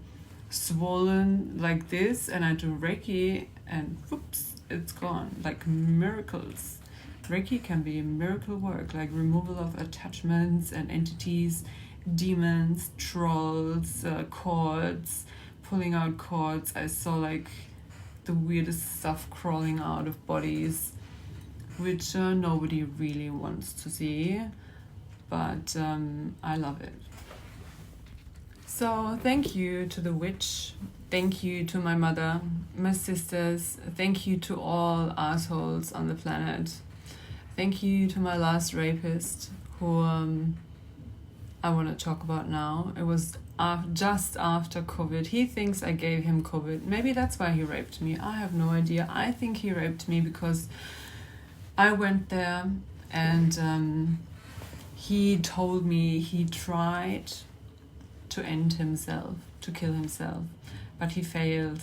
swollen like this, and I do Reiki and whoops, it's gone. Like miracles. Reiki can be miracle work, like removal of attachments and entities, demons, trolls, cords, pulling out cords. I saw like the weirdest stuff crawling out of bodies, which nobody really wants to see, but I love it. So thank you to the witch, thank you to my mother, my sisters, thank you to all assholes on the planet. Thank you to my last rapist, who I want to talk about now. It was just after COVID. He thinks I gave him COVID. Maybe that's why he raped me. I have no idea. I think he raped me because I went there and he told me he tried to end himself, to kill himself, but he failed.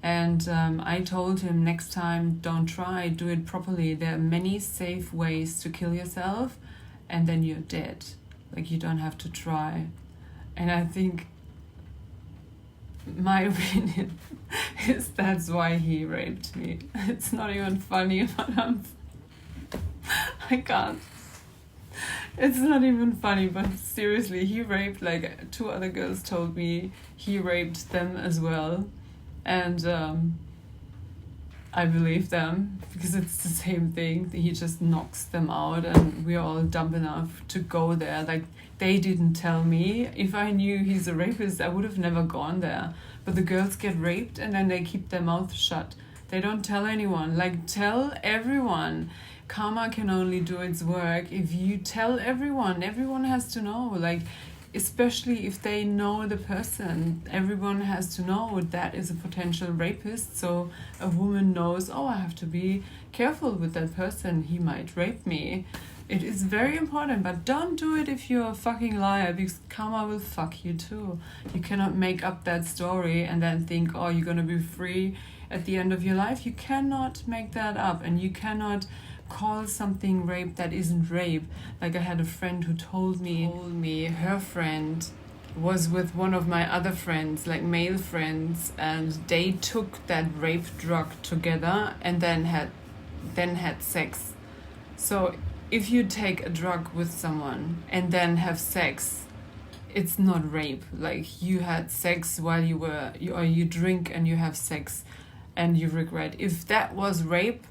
And I told him, next time, don't try, do it properly. There are many safe ways to kill yourself, and then you're dead. Like, you don't have to try. And I think my opinion is that's why he raped me. It's not even funny, but I can't. It's not even funny, but seriously, he raped, like 2 other girls told me he raped them as well. And I believe them, because it's the same thing. He just knocks them out, and we're all dumb enough to go there. Like, they didn't tell me. If I knew he's a rapist, I would have never gone there. But the girls get raped, and then they keep their mouth shut. They don't tell anyone. Like, tell everyone. Karma can only do its work if you tell everyone. Everyone has to know. Like, especially if they know the person, everyone has to know that is a potential rapist. So a woman knows, oh, I have to be careful with that person. He might rape me. It is very important, but don't do it if you're a fucking liar, because karma will fuck you too. You cannot make up that story and then think, oh, you're gonna be free at the end of your life. You cannot make that up, and you cannot call something rape that isn't rape. Like, I had a friend who told me her friend was with one of my other friends, like male friends, and they took that rape drug together and then had sex. So if you take a drug with someone and then have sex, it's not rape. Like, you had sex while you drink and you have sex and you regret. If that was rape,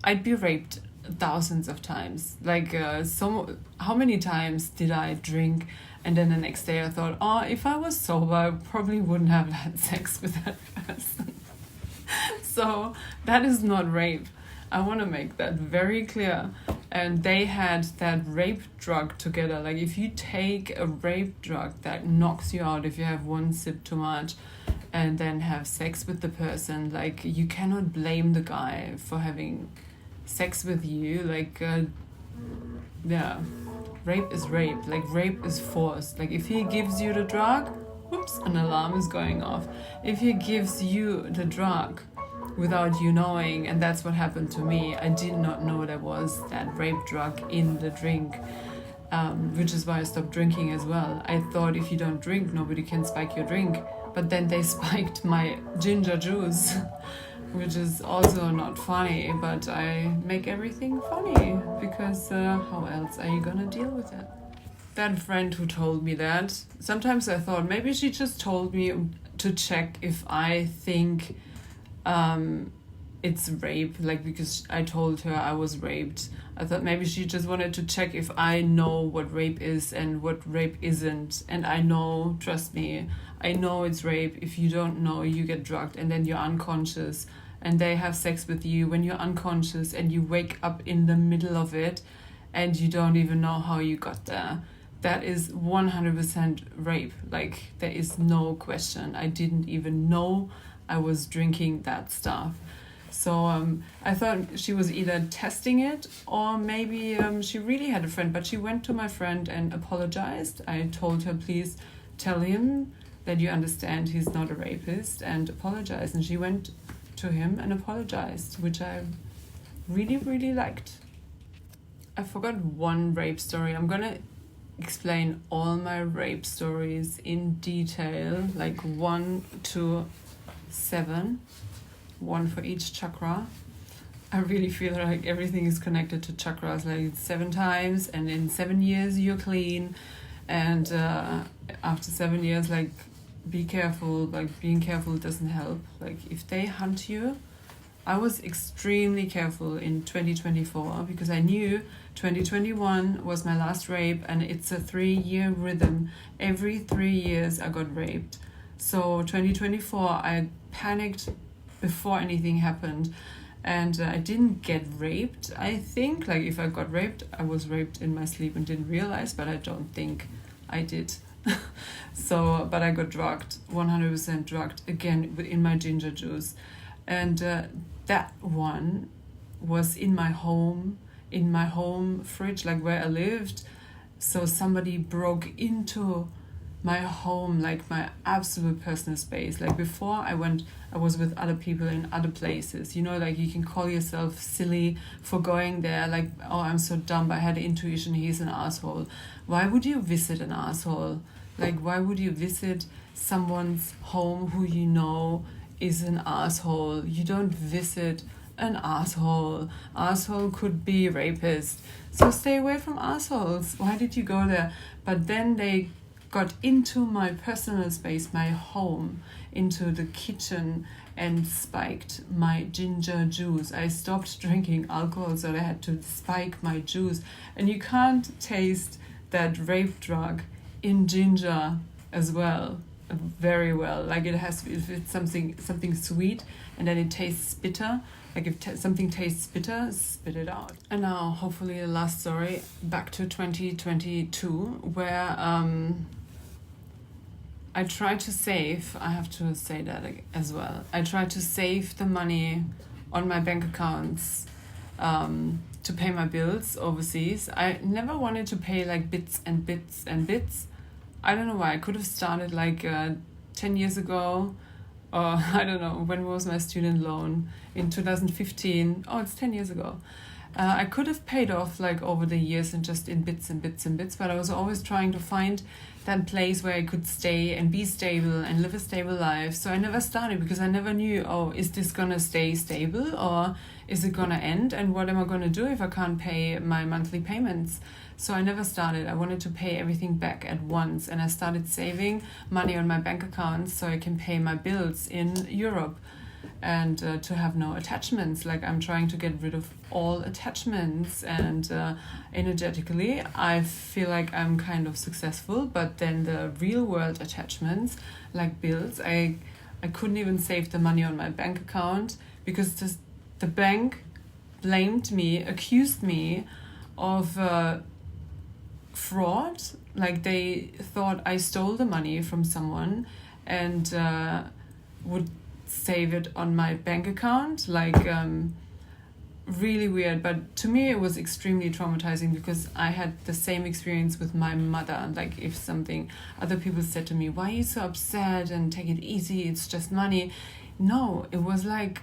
I'd be raped thousands of times. Like, how many times did I drink and then the next day I thought, oh, if I was sober, I probably wouldn't have had sex with that person. So that is not rape. I want to make that very clear. And they had that rape drug together. Like, if you take a rape drug that knocks you out if you have one sip too much, and then have sex with the person. Like, you cannot blame the guy for having sex with you. Like, yeah, rape is rape. Like, rape is forced. Like, if he gives you the drug, whoops, an alarm is going off. If he gives you the drug without you knowing, and that's what happened to me, I did not know there was that rape drug in the drink, which is why I stopped drinking as well. I thought if you don't drink, nobody can spike your drink, but then they spiked my ginger juice, which is also not funny, but I make everything funny, because how else are you gonna deal with it? That friend who told me that, sometimes I thought maybe she just told me to check if I think it's rape, like, because I told her I was raped. I thought maybe she just wanted to check if I know what rape is and what rape isn't. And I know, trust me, I know it's rape. If you don't know, you get drugged and then you're unconscious, and they have sex with you when you're unconscious, and you wake up in the middle of it and you don't even know how you got there. That is 100% rape. Like, there is no question. I didn't even know I was drinking that stuff. So I thought she was either testing it, or maybe she really had a friend, but she went to my friend and apologized. I told her, please tell him that you understand he's not a rapist, and apologize. And she went to him and apologized, which I really, really liked. I forgot one rape story. I'm gonna explain all my rape stories in detail, like 1 to 7, one for each chakra. I really feel like everything is connected to chakras, like 7 times, and in 7 years you're clean, and after 7 years, like, be careful. Like, being careful doesn't help. Like, if they hunt you, I was extremely careful in 2024, because I knew 2021 was my last rape, and it's a 3-year rhythm. Every 3 years I got raped. So 2024, I panicked before anything happened, and I didn't get raped. I think, like, if I got raped, I was raped in my sleep and didn't realize, but I don't think I did. So, but I got drugged, 100% drugged, again, in my ginger juice. And that one was in my home fridge, like where I lived. So somebody broke into my home, like my absolute personal space. Like, before I was with other people in other places. You know, like, you can call yourself silly for going there. Like, oh, I'm so dumb, I had an intuition, he's an asshole. Why would you visit an asshole? Like, why would you visit someone's home who you know is an asshole? You don't visit an asshole. Asshole could be a rapist. So stay away from assholes. Why did you go there? But then they got into my personal space, my home, into the kitchen, and spiked my ginger juice. I stopped drinking alcohol, so I had to spike my juice. And you can't taste that rape drug in ginger as well, very well. Like, it has, if it's something sweet and then it tastes bitter, like if something tastes bitter, spit it out. And now, hopefully, the last story, back to 2022, where I tried to save, I have to say that as well, I tried to save the money on my bank accounts to pay my bills overseas. I never wanted to pay like bits and bits and bits. I don't know why. I could have started like 10 years ago, or I don't know, when was my student loan? In 2015. Oh, it's 10 years ago. I could have paid off like over the years and just in bits and bits and bits, but I was always trying to find that place where I could stay and be stable and live a stable life. So I never started, because I never knew, oh, is this gonna stay stable or is it gonna end? And what am I gonna do if I can't pay my monthly payments? So I never started. I wanted to pay everything back at once, and I started saving money on my bank accounts so I can pay my bills in Europe, and to have no attachments. Like, I'm trying to get rid of all attachments, and energetically I feel like I'm kind of successful, but then the real world attachments, like bills, I couldn't even save the money on my bank account, because the bank blamed me, accused me of fraud. Like, they thought I stole the money from someone, and would save it on my bank account, like really weird. But to me it was extremely traumatizing because I had the same experience with my mother. Like if something, other people said to me, why are you so upset, and take it easy, it's just money. No, it was like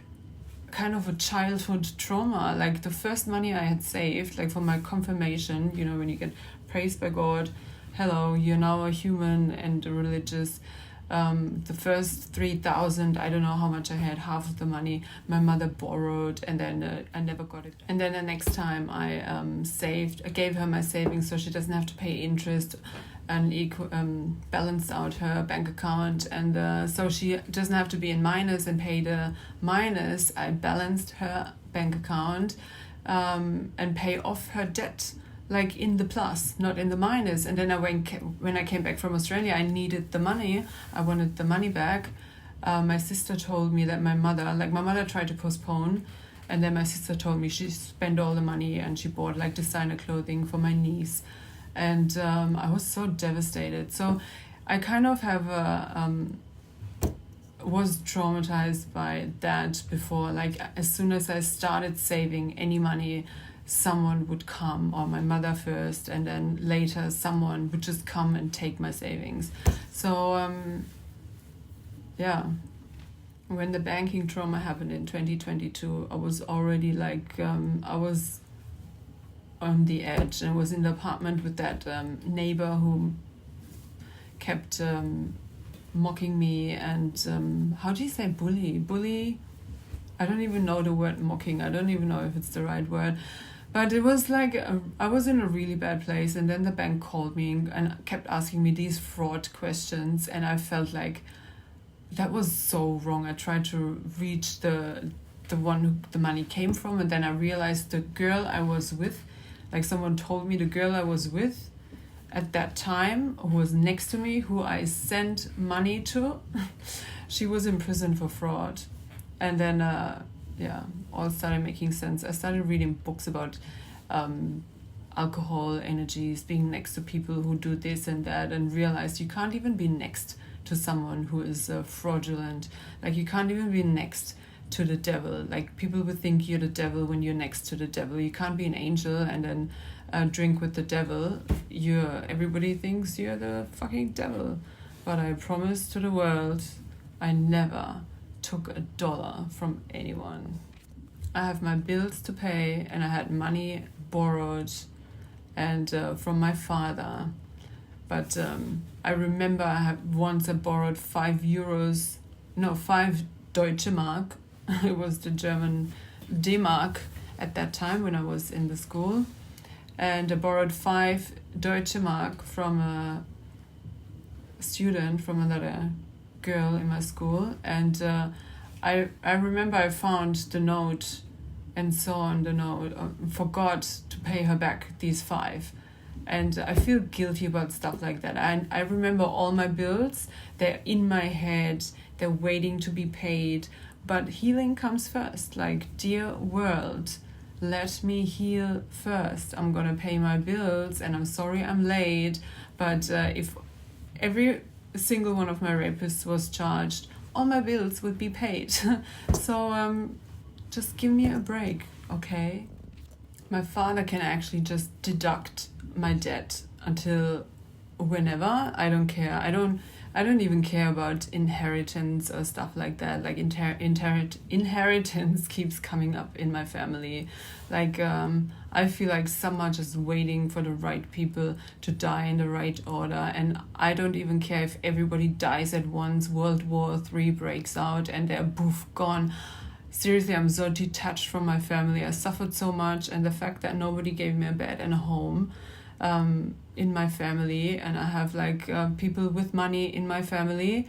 kind of a childhood trauma. Like the first money I had saved, like for my confirmation, you know, when you get praised by God, hello, you're now a human and a religious. The first 3,000, I don't know how much I had, half of the money my mother borrowed, and then I never got it. And then the next time I I gave her my savings so she doesn't have to pay interest, and balanced out her bank account, and so she doesn't have to be in minus and pay the minus. I balanced her bank account and pay off her debt, like in the plus, not in the minus. And then when I came back from Australia, I needed the money. I wanted the money back. My sister told me that my mother tried to postpone, and then my sister told me she spent all the money and she bought like designer clothing for my niece. And I was so devastated. So I kind of have was traumatized by that before. Like as soon as I started saving any money, someone would come, or my mother first, and then later someone would just come and take my savings. So yeah, when the banking trauma happened in 2022, I was already like I was on the edge, and was in the apartment with that neighbor who kept mocking me and how do you say bully? I don't even know the word mocking. I don't even know if it's the right word. But it was like I was in a really bad place, and then the bank called me and kept asking me these fraud questions, and I felt like that was so wrong. I tried to reach the one who the money came from, and then I realized the girl I was with, like someone told me the girl I was with at that time, who was next to me, who I sent money to, she was in prison for fraud. And then all started making sense. I started reading books about alcohol, energies, being next to people who do this and that, and realized you can't even be next to someone who is fraudulent. Like you can't even be next to the devil. Like people would think you're the devil when you're next to the devil. You can't be an angel and then drink with the devil. Everybody thinks you're the fucking devil. But I promise to the world, I never took $1 from anyone. I have my bills to pay, and I had money borrowed and from my father. But I remember I borrowed 5 Deutsche Mark. It was the German D-Mark at that time when I was in the school. And I borrowed 5 Deutsche Mark from a student, from another girl in my school. And I remember I found the note and saw on the note, forgot to pay her back these 5. And I feel guilty about stuff like that. And I remember all my bills, they're in my head, they're waiting to be paid. But healing comes first. Like, dear world, let me heal first. I'm gonna pay my bills, and I'm sorry I'm late. But if every single one of my rapists was charged, all my bills would be paid. So just give me a break, okay? My father can actually just deduct my debt until whenever. I don't care. I don't even care about inheritance or stuff like that. Like inheritance keeps coming up in my family. Like I feel like some are just waiting for the right people to die in the right order, and I don't even care if everybody dies at once. World War III breaks out and they're poof gone. Seriously, I'm so detached from my family. I suffered so much, and the fact that nobody gave me a bed and a home in my family, and I have like people with money in my family,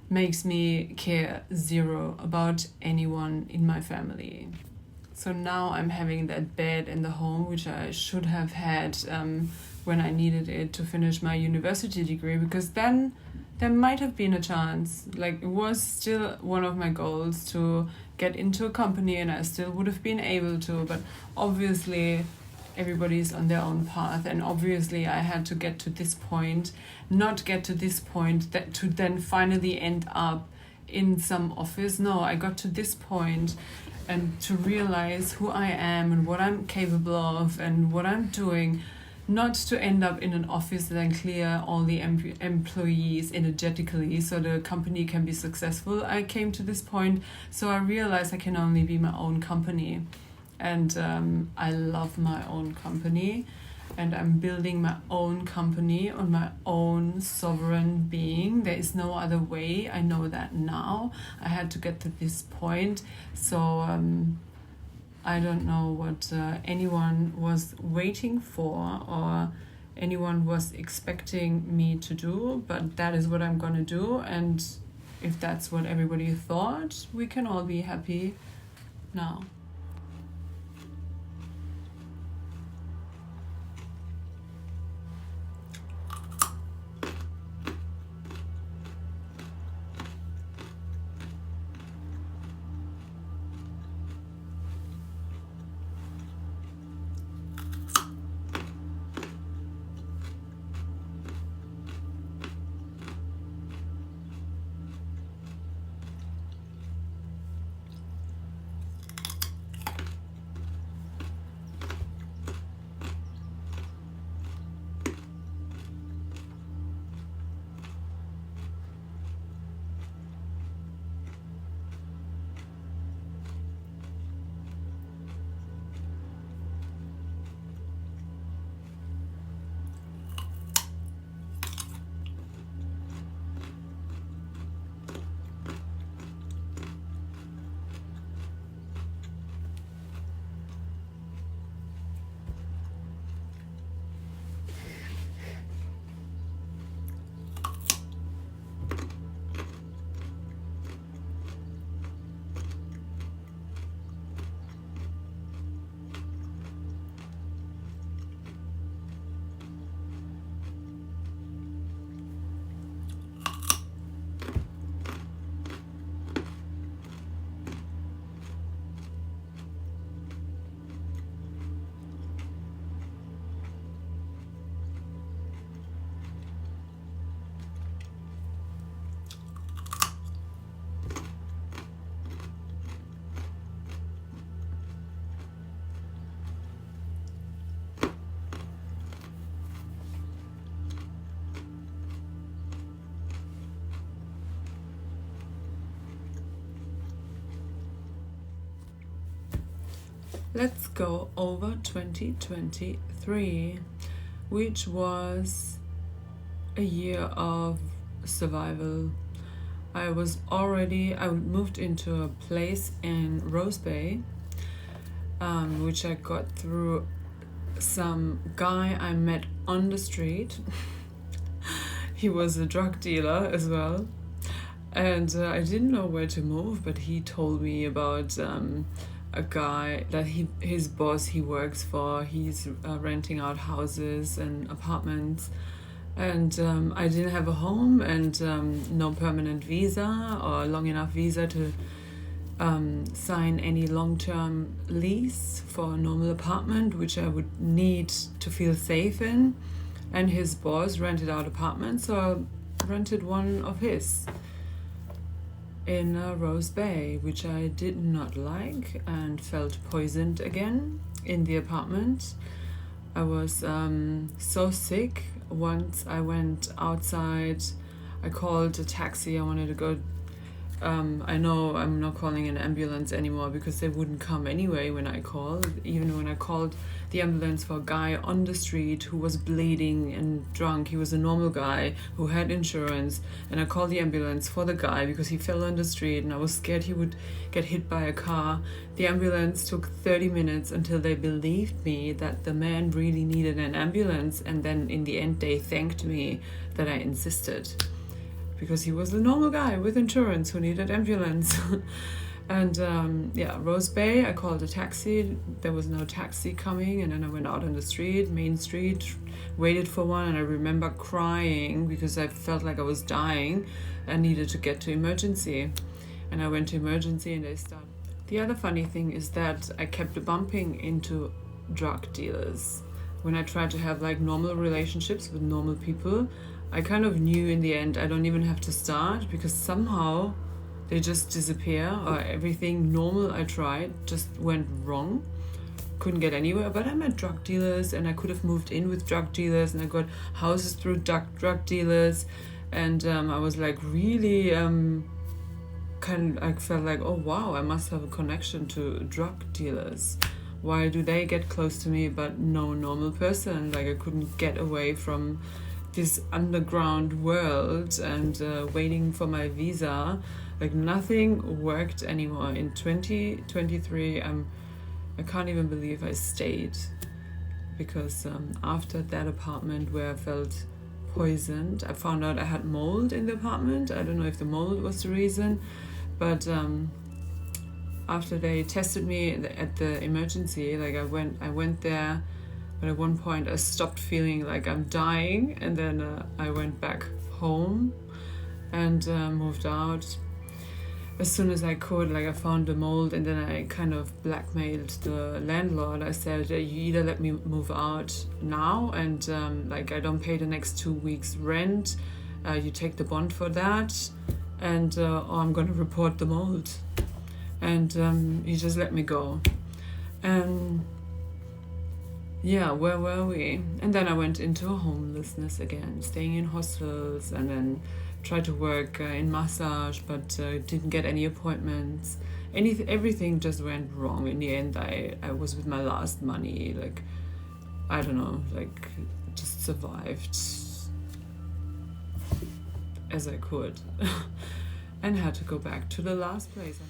makes me care zero about anyone in my family. So now I'm having that bed in the home, which I should have had when I needed it to finish my university degree, because then there might have been a chance. Like, it was still one of my goals to get into a company, and I still would have been able to, but obviously everybody's on their own path, and obviously I had to get to this point, not get to this point, that to then finally end up in some office. No, I got to this point and to realize who I am and what I'm capable of and what I'm doing, not to end up in an office and then clear all the employees energetically so the company can be successful. I came to this point, so I realized I can only be my own company. And I love my own company. And I'm building my own company on my own sovereign being. There is no other way. I know that now. I had to get to this point. So I don't know what anyone was waiting for or anyone was expecting me to do, but that is what I'm going to do. And if that's what everybody thought, we can all be happy now. Let's go over 2023, which was a year of survival. I moved into a place in Rose Bay, which I got through some guy I met on the street. He was a drug dealer as well. And I didn't know where to move, but he told me about a guy that his boss he works for. He's renting out houses and apartments. And I didn't have a home and no permanent visa or long enough visa to sign any long-term lease for a normal apartment, which I would need to feel safe in. And his boss rented out apartments, so I rented one of his in Rose Bay, which I did not like and felt poisoned again in the apartment. I was so sick. Once I went outside, I called a taxi. I wanted to go. I know I'm not calling an ambulance anymore because they wouldn't come anyway when I called. Even when I called the ambulance for a guy on the street who was bleeding and drunk. He was a normal guy who had insurance. And I called the ambulance for the guy because he fell on the street and I was scared he would get hit by a car. The ambulance took 30 minutes until they believed me that the man really needed an ambulance. And then in the end, they thanked me that I insisted, because he was a normal guy with insurance who needed ambulance. And Rose Bay, I called a taxi. There was no taxi coming, and then I went out on the street, Main Street, waited for one, and I remember crying because I felt like I was dying and needed to get to emergency. And I went to emergency and they started. The other funny thing is that I kept bumping into drug dealers. When I tried to have like normal relationships with normal people, I kind of knew in the end I don't even have to start, because somehow they just disappear, or everything normal I tried just went wrong. Couldn't get anywhere. But I met drug dealers, and I could have moved in with drug dealers, and I got houses through drug dealers, and I was like really I felt like, oh wow, I must have a connection to drug dealers. Why do they get close to me but no normal person? Like I couldn't get away from this underground world, and waiting for my visa. Like nothing worked anymore. In 2023, I can't even believe I stayed, because after that apartment where I felt poisoned, I found out I had mold in the apartment. I don't know if the mold was the reason, but after they tested me at the emergency, like I went there, but at one point I stopped feeling like I'm dying, and then I went back home and moved out as soon as I could. Like I found the mold, and then I kind of blackmailed the landlord. I said, you either let me move out now, and like I don't pay the next 2 weeks rent, you take the bond for that, and or I'm gonna report the mold. And he just let me go. And yeah, where were we? And then I went into homelessness again, staying in hostels, and then tried to work in massage, but didn't get any appointments. Everything just went wrong. In the end, I was with my last money. Like, I don't know, like just survived as I could and had to go back to the last place.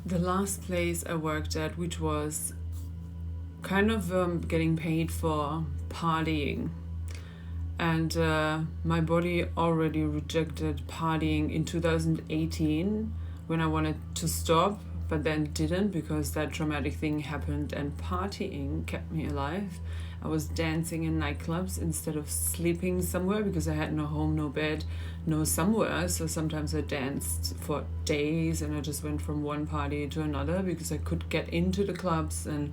The last place I worked at, which was kind of getting paid for partying. And my body already rejected partying in 2018 when I wanted to stop, but then didn't, because that traumatic thing happened, and partying kept me alive. I was dancing in nightclubs instead of sleeping somewhere, because I had no home, no bed, no somewhere. So sometimes I danced for days, and I just went from one party to another because I could get into the clubs and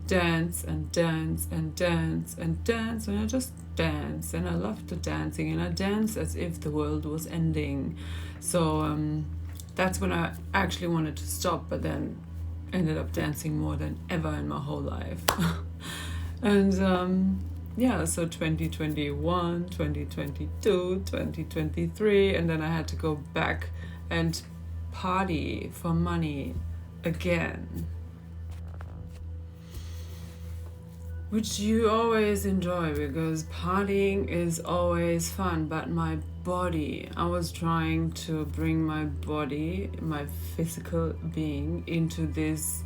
dance and dance and dance and dance, and I just dance, and I loved the dancing, and I danced as if the world was ending. So that's when I actually wanted to stop, but then ended up dancing more than ever in my whole life. And yeah, so 2021, 2022, 2023, and then I had to go back and party for money again, which you always enjoy because partying is always fun. But my body, I was trying to bring my body, my physical being, into this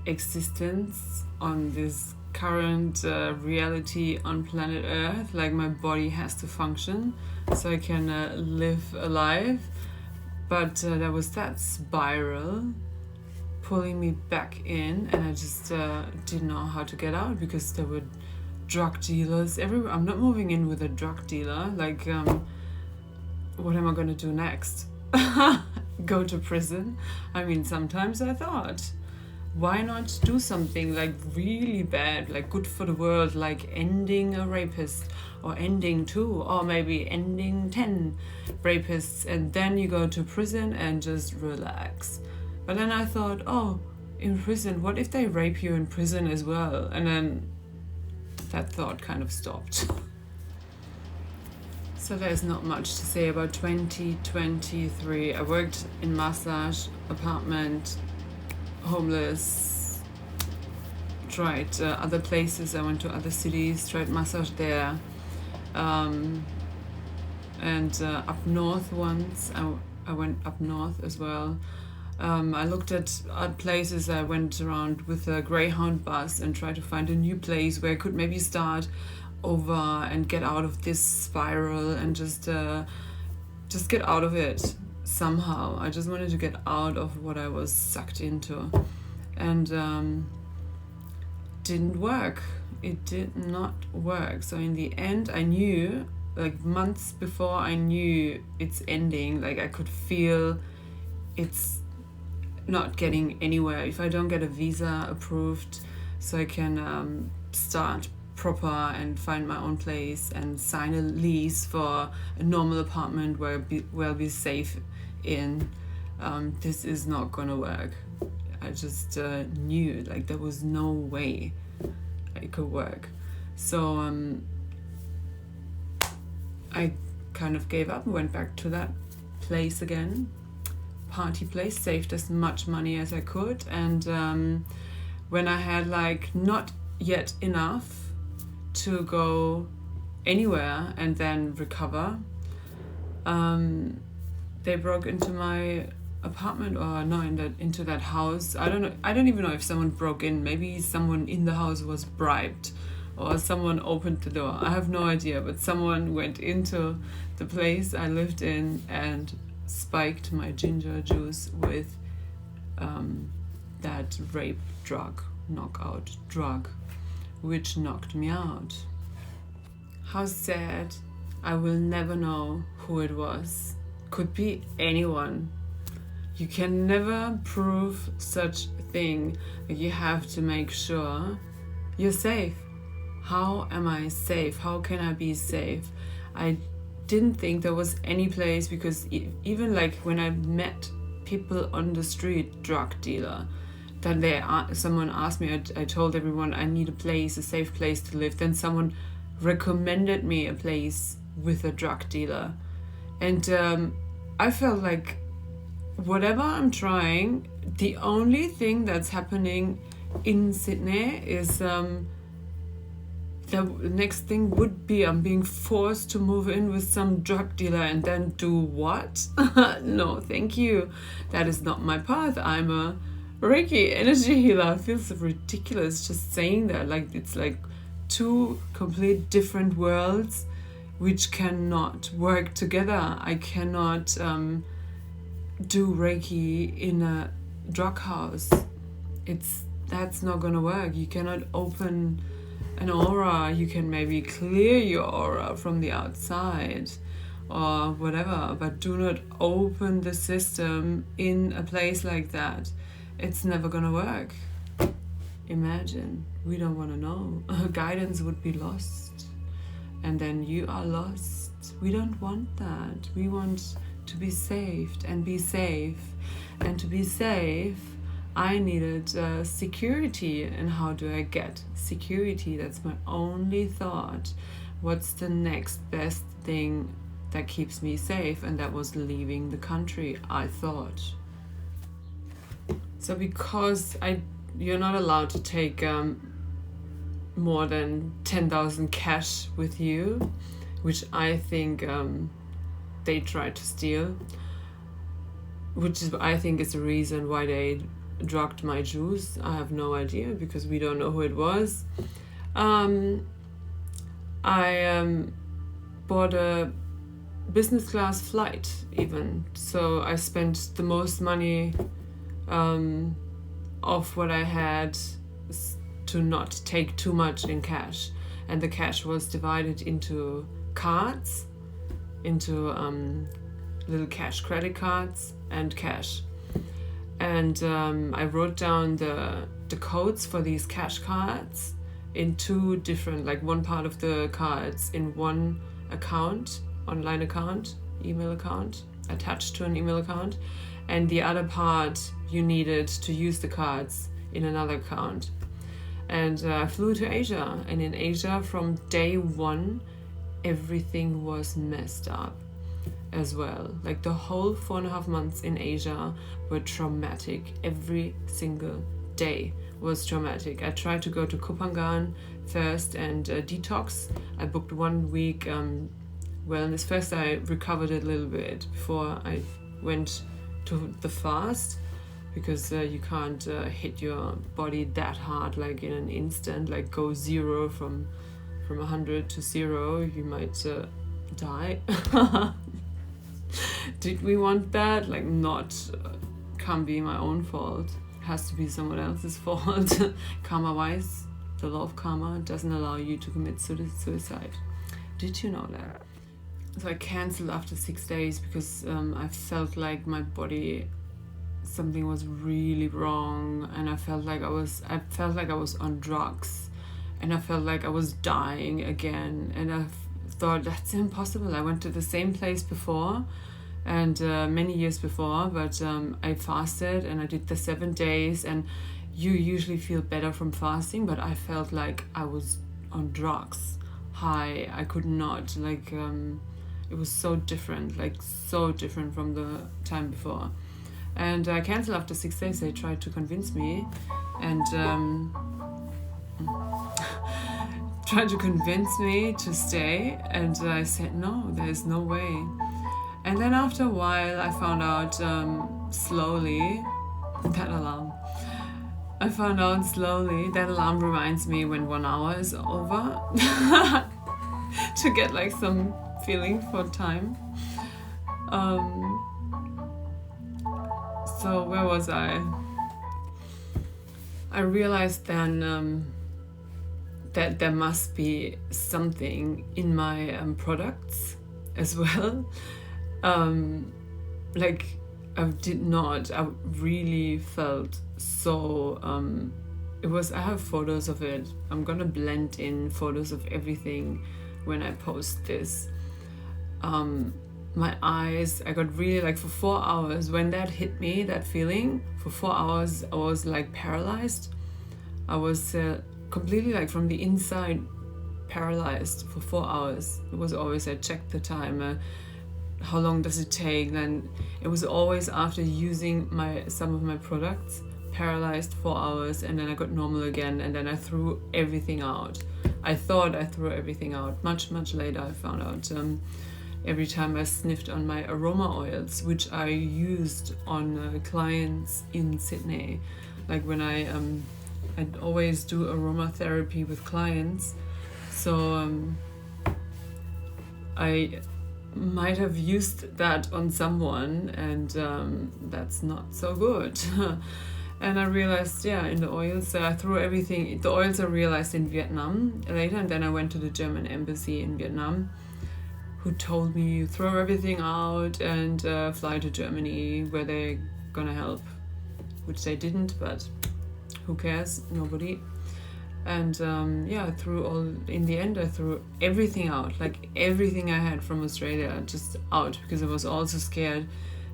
existence on this current reality on planet Earth. Like my body has to function so I can live alive. But there was that spiral pulling me back in, and I just didn't know how to get out because there were drug dealers everywhere. I'm not moving in with a drug dealer. Like, what am I going to do next? Go to prison? I mean, sometimes I thought, why not do something like really bad, like good for the world, like ending a rapist, or ending 2, or maybe ending 10 rapists, and then you go to prison and just relax. But then I thought, oh, in prison, what if they rape you in prison as well? And then that thought kind of stopped. So there's not much to say about 2023. I worked in massage, apartment, homeless, tried other places. I went to other cities, tried massage there. And up north once, I went up north as well. I looked at places. I went around with a Greyhound bus and tried to find a new place where I could maybe start over and get out of this spiral and just get out of it somehow. I just wanted to get out of what I was sucked into, and didn't work. It did not work. So in the end, I knew, like months before I knew it's ending, like I could feel it's not getting anywhere. If I don't get a visa approved so I can start proper and find my own place and sign a lease for a normal apartment where I'll be safe in, this is not gonna work. I just knew like there was no way it could work. So I kind of gave up and went back to that place again, party place, saved as much money as I could, and when I had like not yet enough to go anywhere and then recover, they broke into my apartment, or no, into that house. I don't even know if someone broke in. Maybe someone in the house was bribed, or someone opened the door. I have no idea, but someone went into the place I lived in and spiked my ginger juice with that rape drug, knockout drug, which knocked me out. How sad. I will never know who it was. Could be anyone. You can never prove such a thing. You have to make sure you're safe. How am I safe? How can I be safe? I didn't think there was any place, because even like when I met people on the street, drug dealer, then someone asked me, I told everyone I need a place, a safe place to live. Then someone recommended me a place with a drug dealer, and I felt like whatever I'm trying, the only thing that's happening in Sydney is the next thing would be I'm being forced to move in with some drug dealer, and then do what? No, thank you. That is not my path. I'm a Reiki energy healer. It feels ridiculous just saying that. Like, it's like two complete different worlds which cannot work together. I cannot do Reiki in a drug house. That's not gonna work. You cannot open an aura. You can maybe clear your aura from the outside or whatever, but do not open the system in a place like that. It's never gonna work. Imagine. We don't want to know. Guidance would be lost, and then you are lost. We don't want that. We want to be saved and be safe. And to be safe, I needed security. And how do I get security? That's my only thought. What's the next best thing that keeps me safe? And that was leaving the country, I thought. So because you're not allowed to take more than 10,000 cash with you, which I think they tried to steal, which is, I think, is the reason why they drugged my juice. I have no idea, because we don't know who it was. I bought a business class flight even, so I spent the most money of what I had to not take too much in cash, and the cash was divided into cards, into little cash credit cards and cash, and I wrote down the codes for these cash cards in two different, like one part of the cards in one account, online account, email account, attached to an email account, and the other part you needed to use the cards in another account. And I flew to Asia, and in Asia from day one everything was messed up as well. Like the whole 4.5 months in Asia were traumatic. Every single day was traumatic. I tried to go to Kopangan first and detox. I booked 1 week wellness. First I recovered a little bit before I went to the fast, because you can't hit your body that hard, like in an instant, like go zero from 100 to 0. You might die. Did we want that? Like, not can't be my own fault. It has to be someone else's fault. Karma wise, the law of karma doesn't allow you to commit suicide. Did you know that? So I cancelled after 6 days because I felt like my body, something was really wrong, and I felt like I was on drugs, and I felt like I was dying again, and I thought, that's impossible. I went to the same place before and many years before, but I fasted and I did the 7 days, and you usually feel better from fasting, but I felt like I was on drugs, high. I could not, like, it was so different from the time before. And I canceled after 6 days. They tried to convince me, and tried to convince me to stay, and I said no, there's no way. And then after a while I found out slowly that alarm reminds me when 1 hour is over to get like some feeling for time. So where was I? I realized then that there must be something in my products as well. Like I really felt so, I have photos of it. I'm gonna blend in photos of everything when I post this. My eyes, I got really, like, for 4 hours, when that hit me, that feeling, for 4 hours, I was like paralyzed. I was completely, like, from the inside paralyzed for 4 hours. It was always, I checked the timer, how long does it take, then it was always after using some of my products, paralyzed 4 hours, and then I got normal again, and then I threw everything out. I thought I threw everything out. Much later I found out every time I sniffed on my aroma oils, which I used on clients in Sydney. Like when I'd always do aromatherapy with clients, so I might have used that on someone, and that's not so good. And I realized, in the oils, I threw everything. The oils I realized in Vietnam later, and then I went to the German embassy in Vietnam, who told me throw everything out and fly to Germany where they're gonna help, which they didn't, but who cares? Nobody. And I threw everything out, like everything I had from Australia, just out, because I was also scared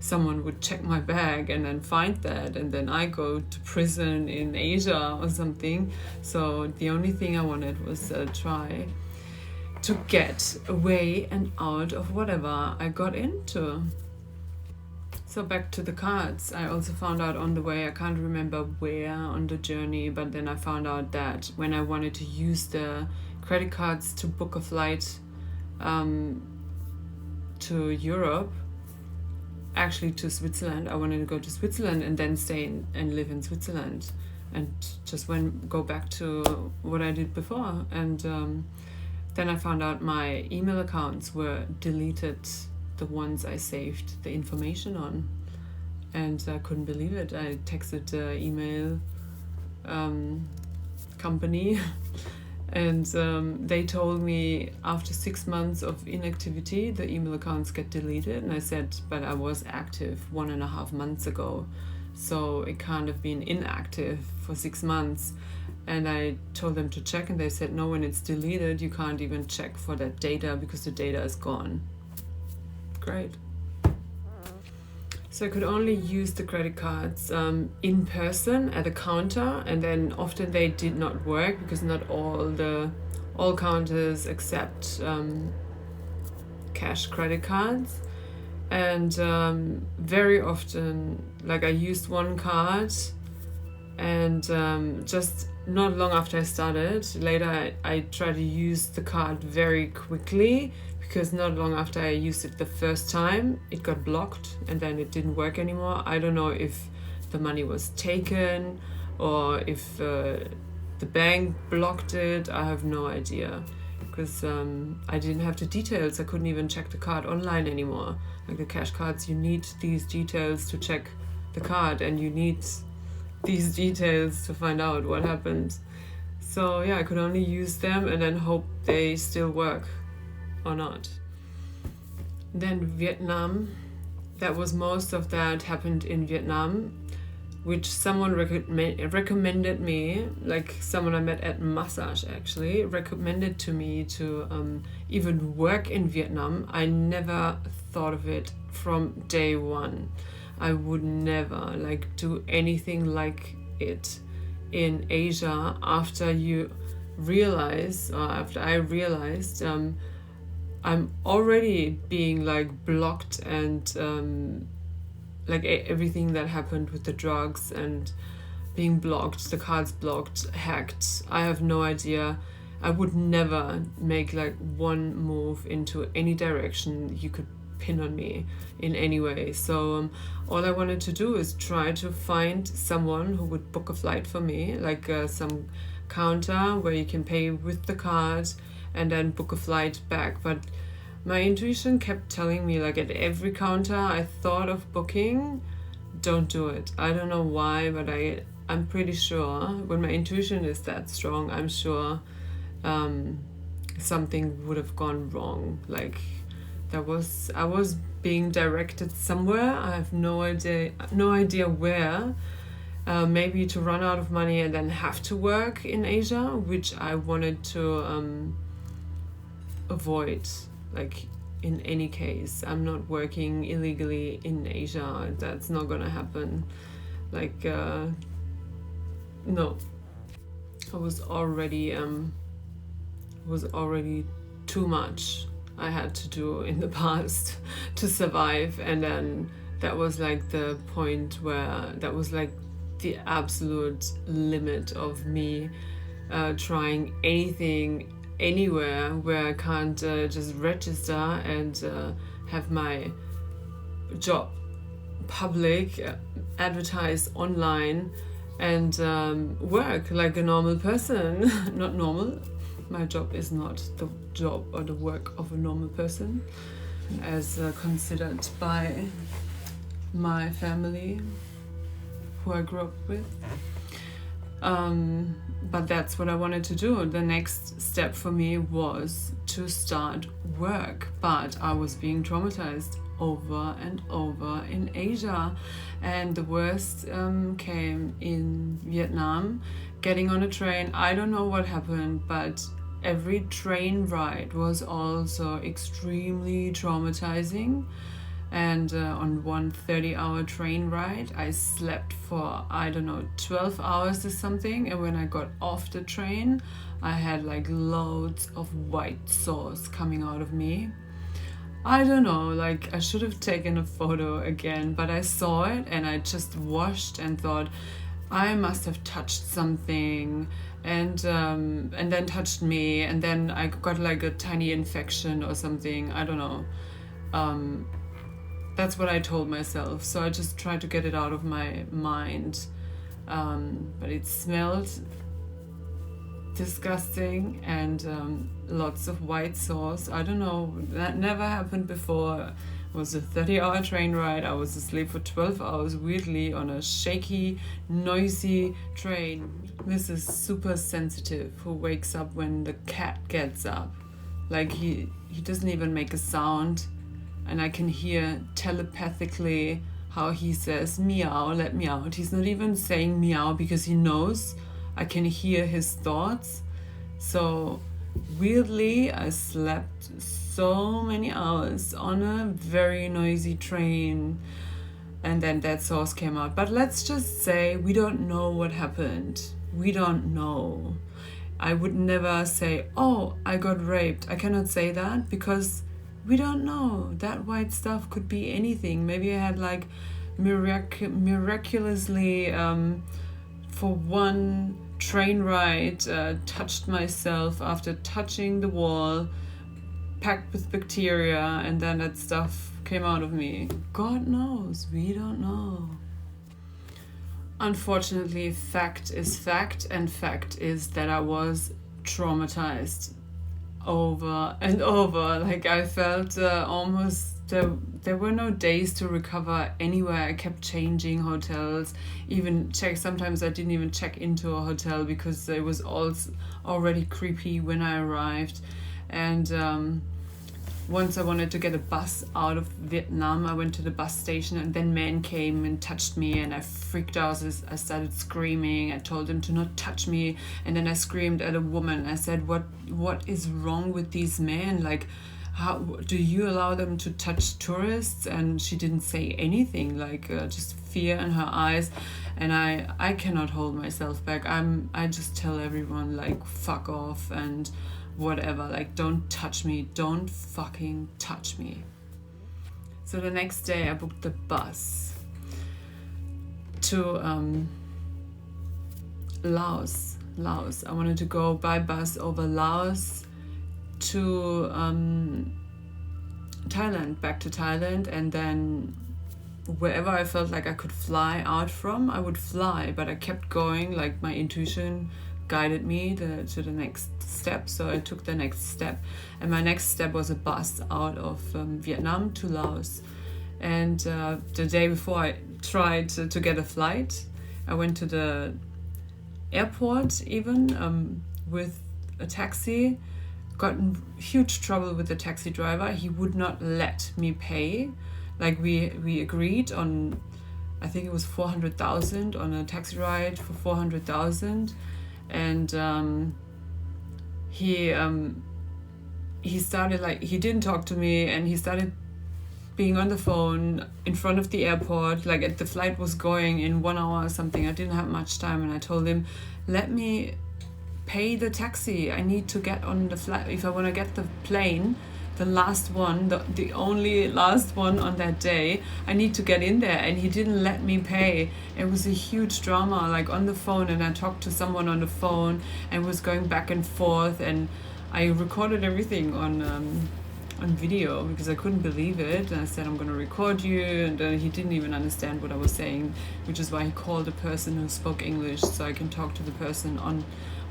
someone would check my bag and then find that, and then I go to prison in Asia or something. So the only thing I wanted was try to get away and out of whatever I got into. So back to the cards. I also found out on the way, I can't remember where on the journey, but then I found out that when I wanted to use the credit cards to book a flight to Europe, actually to Switzerland, I wanted to go to Switzerland and then stay and live in Switzerland, and just go back to what I did before. And then I found out my email accounts were deleted, the ones I saved the information on, and I couldn't believe it. I texted the email company and they told me after 6 months of inactivity the email accounts get deleted, and I said, but I was active 1.5 months ago, so it can't have been inactive for 6 months. And I told them to check, and they said, no, when it's deleted you can't even check for that data because the data is gone. Great. So I could only use the credit cards in person at a counter, and then often they did not work because not all counters accept cash credit cards. And very often, like, I used one card, and just not long after I started, later I tried to use the card very quickly, because not long after I used it the first time, it got blocked and then it didn't work anymore. I don't know if the money was taken or if the bank blocked it. I have no idea, because I didn't have the details. I couldn't even check the card online anymore. Like the cash cards, you need these details to check the card, and you need these details to find out what happened. So I could only use them and then hope they still work or not. Then Vietnam, that was most of that happened in Vietnam. which someone recommended me, like someone I met at massage actually, recommended to me to even work in Vietnam. I never thought of it from day one. I would never like do anything like it in Asia after I realized I'm already being like blocked and like everything that happened with the drugs and being blocked, the cards blocked, hacked. I have no idea. I would never make like one move into any direction you could pin on me in any way. So all I wanted to do is try to find someone who would book a flight for me, like some counter where you can pay with the card and then book a flight back. But my intuition kept telling me, like at every counter I thought of booking, don't do it. I don't know why, but I'm pretty sure when my intuition is that strong, I'm sure something would have gone wrong. Like I was being directed somewhere. I have no idea where. Maybe to run out of money and then have to work in Asia, which I wanted to avoid. Like in any case, I'm not working illegally in Asia. That's not gonna happen. Like no, I was already too much I had to do in the past to survive, and then that was like the point where that was like the absolute limit of me trying anything anywhere where I can't just register and have my job public, advertise online, and work like a normal person. Not normal. My job is not the job or the work of a normal person, as considered by my family who I grew up with. But that's what I wanted to do. The next step for me was to start work, but I was being traumatized over and over in Asia, and the worst came in Vietnam. Getting on a train, I don't know what happened, but every train ride was also extremely traumatizing. And on one 30-hour train ride, I slept for, 12 hours or something. And when I got off the train, I had like loads of white sauce coming out of me. I don't know, like I should have taken a photo again, but I saw it and I just washed and thought, I must have touched something, and then touched me, and then I got like a tiny infection or something. I don't know. That's what I told myself. So I just tried to get it out of my mind. But it smelled disgusting, and lots of white sauce. I don't know, that never happened before. It was a 30-hour train ride. I was asleep for 12 hours, weirdly, on a shaky, noisy train. This is super sensitive, who wakes up when the cat gets up. Like he doesn't even make a sound, and I can hear telepathically how he says, meow, let me out. He's not even saying meow because he knows I can hear his thoughts. So weirdly, I slept so many hours on a very noisy train, and then that sauce came out. But let's just say we don't know what happened. We don't know. I would never say, oh, I got raped. I cannot say that because we don't know. That white stuff could be anything. Maybe I had like miraculously for one train ride touched myself after touching the wall, packed with bacteria, and then that stuff came out of me. God knows. We don't know. Unfortunately, fact is fact, and fact is that I was traumatized over and over. Like I felt almost there were no days to recover anywhere. I kept changing hotels, sometimes I didn't even check into a hotel because it was all already creepy when I arrived. And once I wanted to get a bus out of Vietnam. I went to the bus station and then men came and touched me and I freaked out. I started screaming. I told them to not touch me, and then I screamed at a woman. I said, what is wrong with these men? Like, how do you allow them to touch tourists? And she didn't say anything, like just fear in her eyes. And I cannot hold myself back. I just tell everyone, like, fuck off and whatever, like, don't touch me, don't fucking touch me. So the next day I booked the bus to Laos. I wanted to go by bus over Laos to Thailand, back to Thailand, and then wherever I felt like I could fly out from, I would fly, but I kept going, like my intuition guided me to the next step, so I took the next step, and my next step was a bus out of Vietnam to Laos. And the day before I tried to get a flight, I went to the airport even with a taxi, got in huge trouble with the taxi driver. He would not let me pay. Like we agreed on, I think it was 400,000 on a taxi ride for 400,000, and he started, like, he didn't talk to me, and he started being on the phone in front of the airport, like the flight was going in 1 hour or something. I didn't have much time, and I told him, let me pay the taxi. I need to get on the flight. If I want to get the plane, the last one, the only last one on that day, I need to get in there. And he didn't let me pay. It was a huge drama, like on the phone, and I talked to someone on the phone and was going back and forth, and I recorded everything on video because I couldn't believe it. And I said, I'm going to record you, and he didn't even understand what I was saying, which is why he called a person who spoke English so I can talk to the person on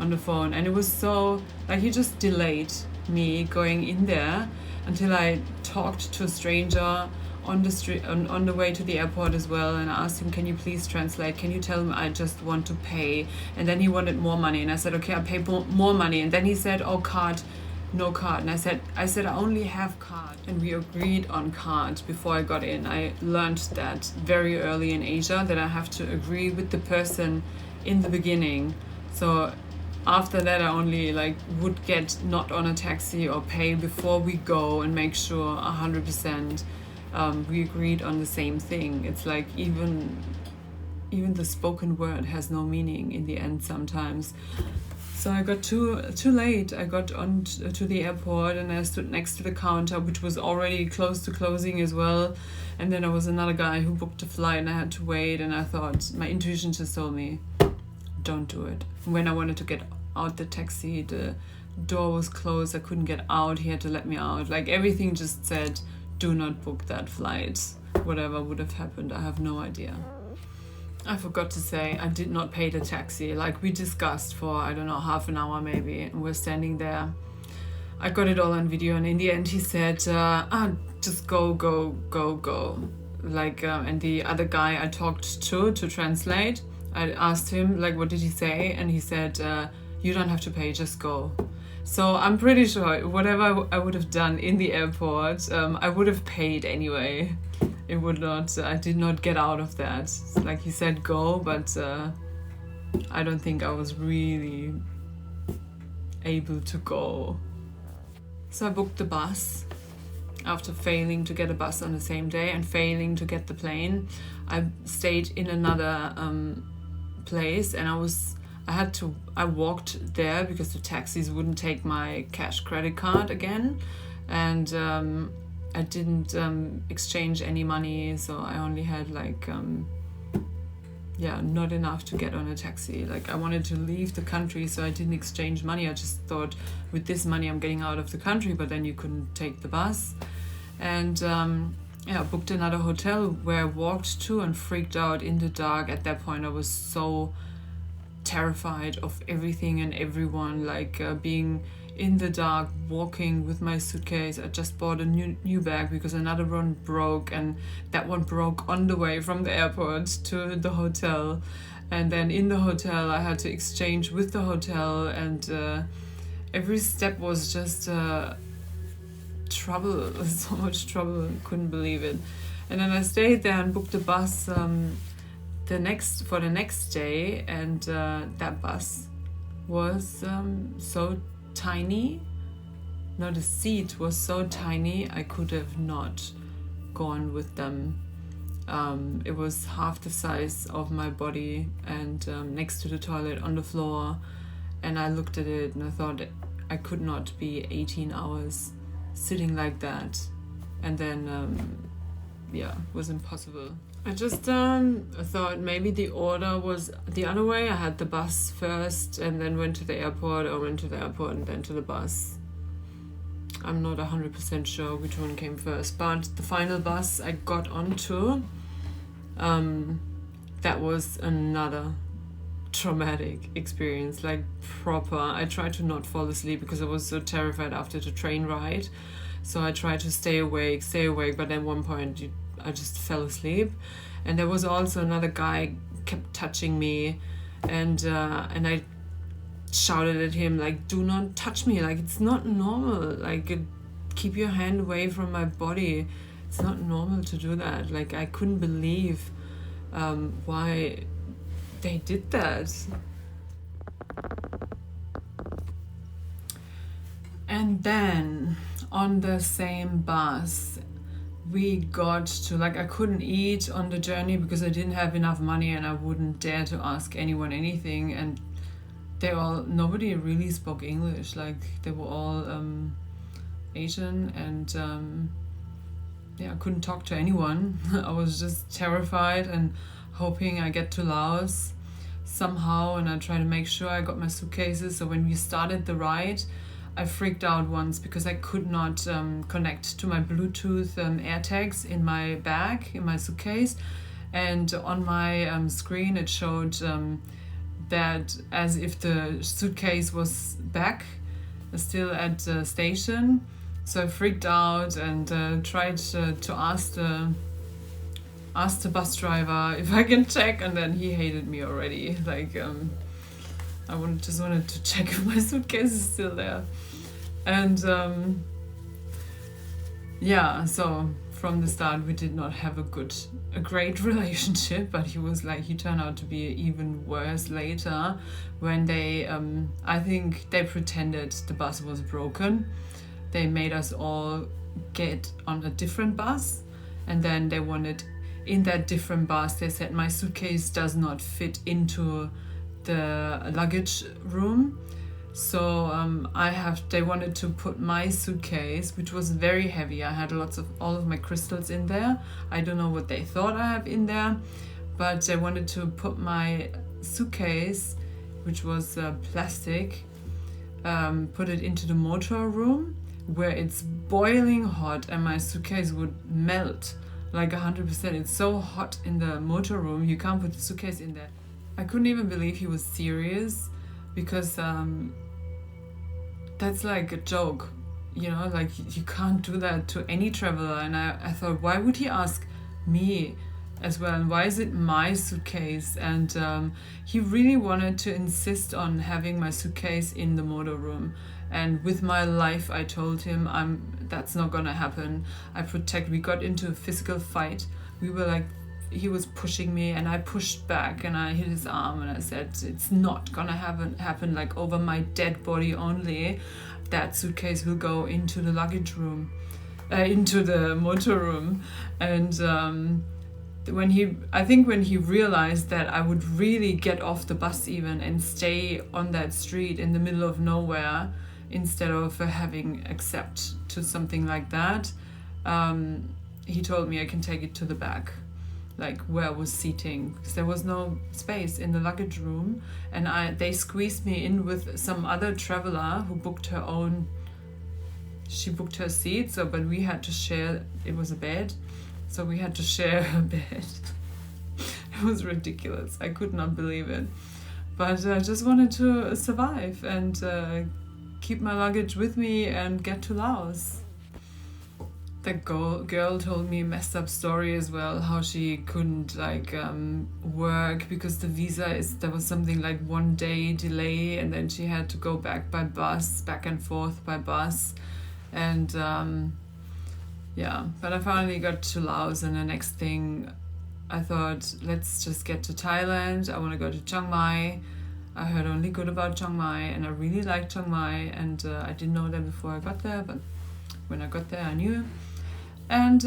the phone. And it was so, like, he just delayed me going in there until I talked to a stranger on the street, on the way to the airport as well, and I asked him, can you please translate, can you tell him I just want to pay? And then he wanted more money, and I said, okay, I'll pay more money. And then he said, oh, card, no card. And I said I only have card, and we agreed on card before I got in. I learned that very early in Asia, that I have to agree with the person in the beginning. So after that, I only would get not on a taxi or pay before we go and make sure 100% we agreed on the same thing. It's like even the spoken word has no meaning in the end sometimes. So I got too late. I got on to the airport, and I stood next to the counter, which was already close to closing as well. And then there was another guy who booked a flight, and I had to wait. And I thought, my intuition just told me, don't do it. When I wanted to get out the taxi, the door was closed. I couldn't get out. He had to let me out. Like, everything just said, do not book that flight. Whatever would have happened, I have no idea. I forgot to say, I did not pay the taxi. Like, we discussed for, I don't know, half an hour maybe, and we're standing there. I got it all on video, and in the end he said, just go. Like, and the other guy I talked to translate, I asked him, like, what did he say? And he said, you don't have to pay, just go. So I'm pretty sure whatever I would have done in the airport, I would have paid anyway. It would not, I did not get out of that. Like, he said go, but I don't think I was really able to go. So I booked the bus. After failing to get a bus on the same day and failing to get the plane, I stayed in another place, and I walked there because the taxis wouldn't take my cash credit card again, and I didn't exchange any money, so I only had not enough to get on a taxi. Like, I wanted to leave the country, so I didn't exchange money. I just thought, with this money I'm getting out of the country, but then you couldn't take the bus. And I booked another hotel where I walked to and freaked out in the dark. At that point I was so terrified of everything and everyone, being in the dark, walking with my suitcase. I just bought a new bag because another one broke, and that one broke on the way from the airport to the hotel. And then in the hotel I had to exchange with the hotel, and every step was just trouble, so much trouble, couldn't believe it. And then I stayed there and booked a bus the next day, and that bus was so tiny. No, the seat was so tiny I could have not gone with them. It was half the size of my body, and next to the toilet on the floor, and I looked at it and I thought I could not be 18 hours sitting like that, and then it was impossible. I just thought maybe the order was the other way. I had the bus first and then went to the airport, or went to the airport and then to the bus. I'm not 100% sure which one came first, but the final bus I got onto, that was another traumatic experience, like proper. I tried to not fall asleep because I was so terrified after the train ride. So I tried to stay awake, but at one point I just fell asleep. And there was also another guy kept touching me, and I shouted at him, like, do not touch me, like, it's not normal, like, keep your hand away from my body, it's not normal to do that. Like, I couldn't believe why they did that. And then on the same bus we got to, like, I couldn't eat on the journey because I didn't have enough money, and I wouldn't dare to ask anyone anything, and nobody really spoke English. Like, they were all Asian, and I couldn't talk to anyone. I was just terrified and hoping I get to Laos somehow, and I tried to make sure I got my suitcases. So when we started the ride, I freaked out once because I could not connect to my Bluetooth AirTags in my bag, in my suitcase, and on my screen it showed that as if the suitcase was back, still at the station. So I freaked out and tried to ask the bus driver if I can check, and then he hated me already. Like, I just wanted to check if my suitcase is still there. And so from the start we did not have a great relationship, but he turned out to be even worse later when they I think they pretended the bus was broken. They made us all get on a different bus, and then they wanted, in that different bus, they said my suitcase does not fit into the luggage room. So they wanted to put my suitcase, which was very heavy. I had all of my crystals in there. I don't know what they thought I have in there, but they wanted to put my suitcase, which was plastic, put it into the motor room where it's boiling hot, and my suitcase would melt like 100%. It's so hot in the motor room, you can't put the suitcase in there. I couldn't even believe he was serious, because that's like a joke, like you can't do that to any traveler. And I thought, why would he ask me as well, and why is it my suitcase? And he really wanted to insist on having my suitcase in the motor room, and with my life I told him that's not gonna happen. We got into a physical fight. We were like, he was pushing me and I pushed back and I hit his arm, and I said, it's not gonna happen, like, over my dead body only. That suitcase will go into the luggage room, into the motor room. And when he realized that I would really get off the bus even and stay on that street in the middle of nowhere instead of having accept to something like that, he told me I can take it to the back, like where I was seating, because there was no space in the luggage room. And they squeezed me in with some other traveler who booked her seat, but we had to share. It was a bed, so we had to share a bed. It was ridiculous. I could not believe it, but I just wanted to survive and keep my luggage with me and get to Laos. That girl told me a messed up story as well, how she couldn't work because the visa there was something like 1 day delay, and then she had to go back and forth by bus. And Yeah, but I finally got to Laos, and the next thing I thought, let's just get to Thailand. I want to go to Chiang Mai. I heard only good about Chiang Mai, and I really liked Chiang Mai, and I didn't know that before I got there, but when I got there I knew. And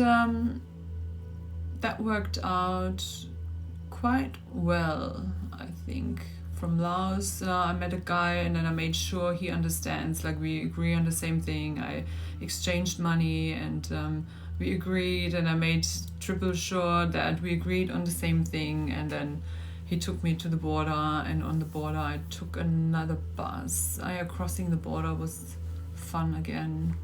that worked out quite well, I think. From Laos, I met a guy, and then I made sure he understands, like we agree on the same thing. I exchanged money, and we agreed, and I made triple sure that we agreed on the same thing. And then he took me to the border, and on the border I took another bus. Crossing the border was fun again.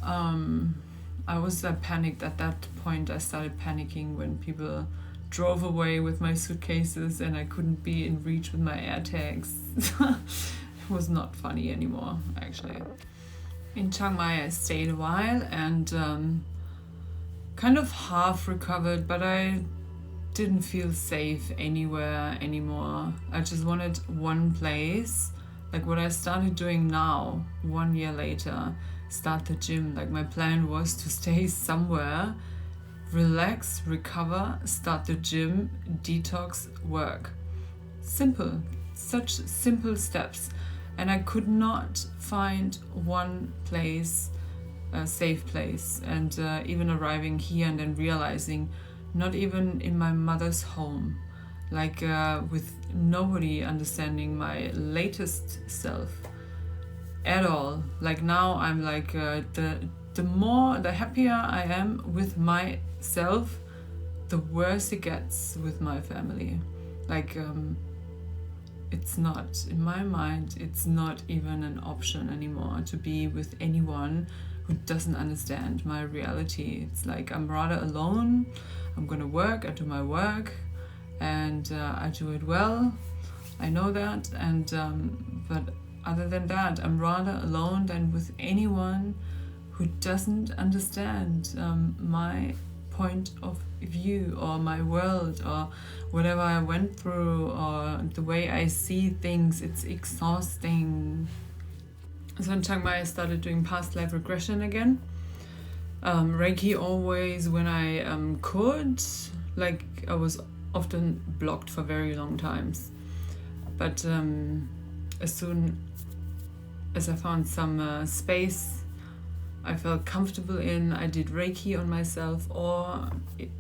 I was panicked at that point. I started panicking when people drove away with my suitcases and I couldn't be in reach with my AirTags. It was not funny anymore, actually. In Chiang Mai I stayed a while and kind of half recovered, but I didn't feel safe anywhere anymore. I just wanted one place, like what I started doing now, 1 year later, start the gym. Like my plan was to stay somewhere, relax, recover, start the gym, detox, work. Simple, such simple steps. And I could not find one place, a safe place. And even arriving here and then realizing, not even in my mother's home, like with nobody understanding my latest self at all. Like now I'm like the happier I am with myself, the worse it gets with my family. Like it's not, in my mind, it's not even an option anymore to be with anyone who doesn't understand my reality. It's like I'm rather alone. I'm gonna work, I do my work, and I do it well. I know that, and but other than that, I'm rather alone than with anyone who doesn't understand my point of view or my world or whatever I went through or the way I see things. It's exhausting. So in Chiang Mai I started doing past life regression again. Reiki always when I could. Like I was often blocked for very long times. But as soon as I found some space I felt comfortable in, I did Reiki on myself or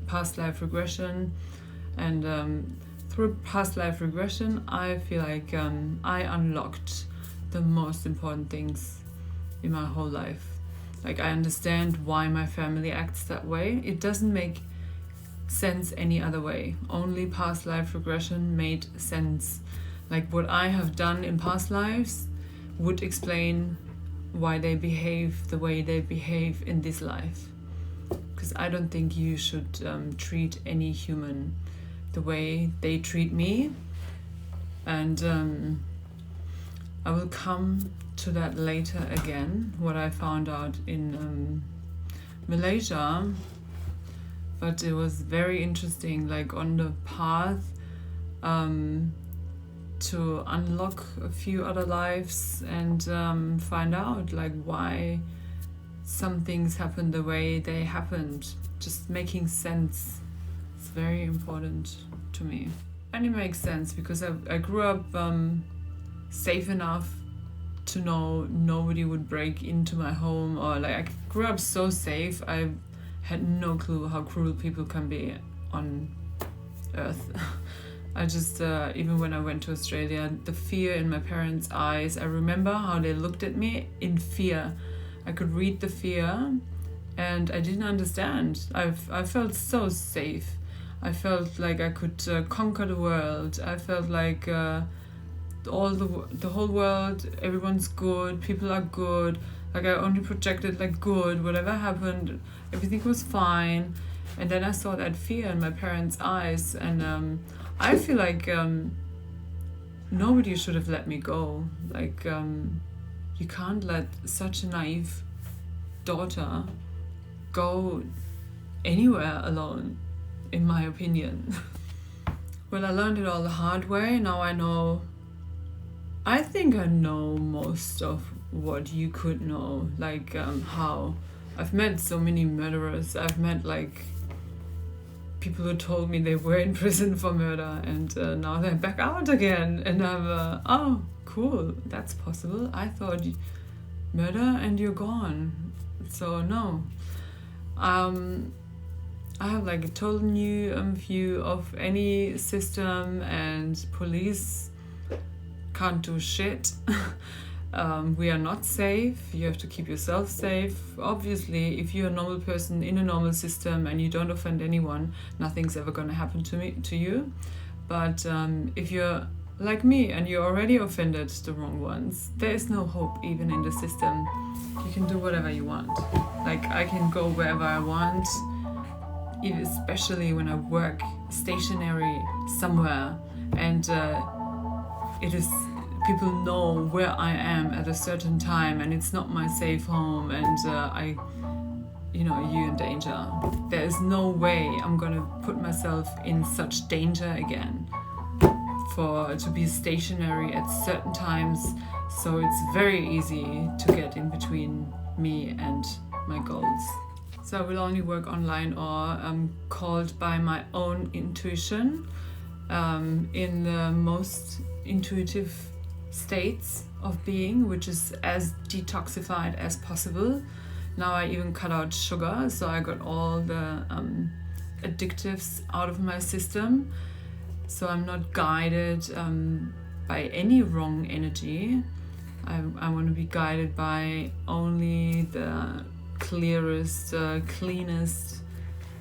past life regression. And through past life regression, I feel like I unlocked the most important things in my whole life. Like I understand why my family acts that way. It doesn't make sense any other way. Only past life regression made sense. Like what I have done in past lives would explain why they behave the way they behave in this life. Because I don't think you should treat any human the way they treat me. And I will come to that later again, what I found out in Malaysia. But it was very interesting, like on the path to unlock a few other lives and find out like why some things happened the way they happened. Just making sense. It's very important to me. And it makes sense because I grew up safe enough to know nobody would break into my home, or like I grew up so safe. I had no clue how cruel people can be on earth. I just, even when I went to Australia, the fear in my parents' eyes, I remember how they looked at me in fear. I could read the fear and I didn't understand. I felt so safe. I felt like I could conquer the world. I felt like the whole world, everyone's good, people are good. Like I only projected like good, whatever happened, everything was fine. And then I saw that fear in my parents' eyes, and I feel like nobody should have let me go. Like you can't let such a naive daughter go anywhere alone, in my opinion. Well, I learned it all the hard way. Now I think I know most of what you could know, like how I've met so many murderers. I've met like people who told me they were in prison for murder, and now they're back out again, and I'm oh cool, that's possible. I thought murder and you're gone. So no, I have like a total new view of any system, and police can't do shit. We are not safe. You have to keep yourself safe. Obviously, if you're a normal person in a normal system and you don't offend anyone, nothing's ever going to happen to you. But if you're like me and you already offended the wrong ones, there is no hope even in the system. You can do whatever you want. Like, I can go wherever I want, especially when I work stationary somewhere, and it is, people know where I am at a certain time, and it's not my safe home, and you're in danger. There is no way I'm gonna put myself in such danger again to be stationary at certain times. So it's very easy to get in between me and my goals. So I will only work online or called by my own intuition, in the most intuitive states of being, which is as detoxified as possible. Now I even cut out sugar, so I got all the addictives out of my system. So I'm not guided by any wrong energy. I want to be guided by only the clearest, cleanest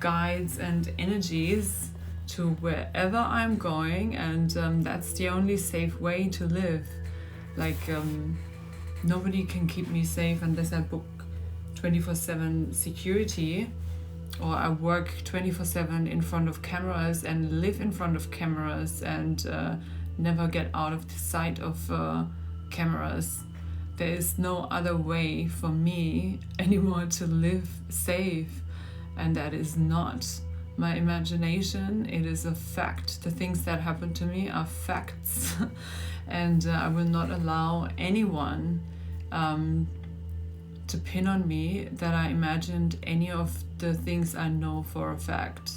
guides and energies to wherever I'm going, and that's the only safe way to live. Like, nobody can keep me safe unless I book 24/7 security, or I work 24/7 in front of cameras and live in front of cameras and never get out of the sight of cameras. There is no other way for me anymore to live safe, and that is not my imagination. It is a fact. The things that happen to me are facts. And I will not allow anyone to pin on me that I imagined any of the things I know for a fact.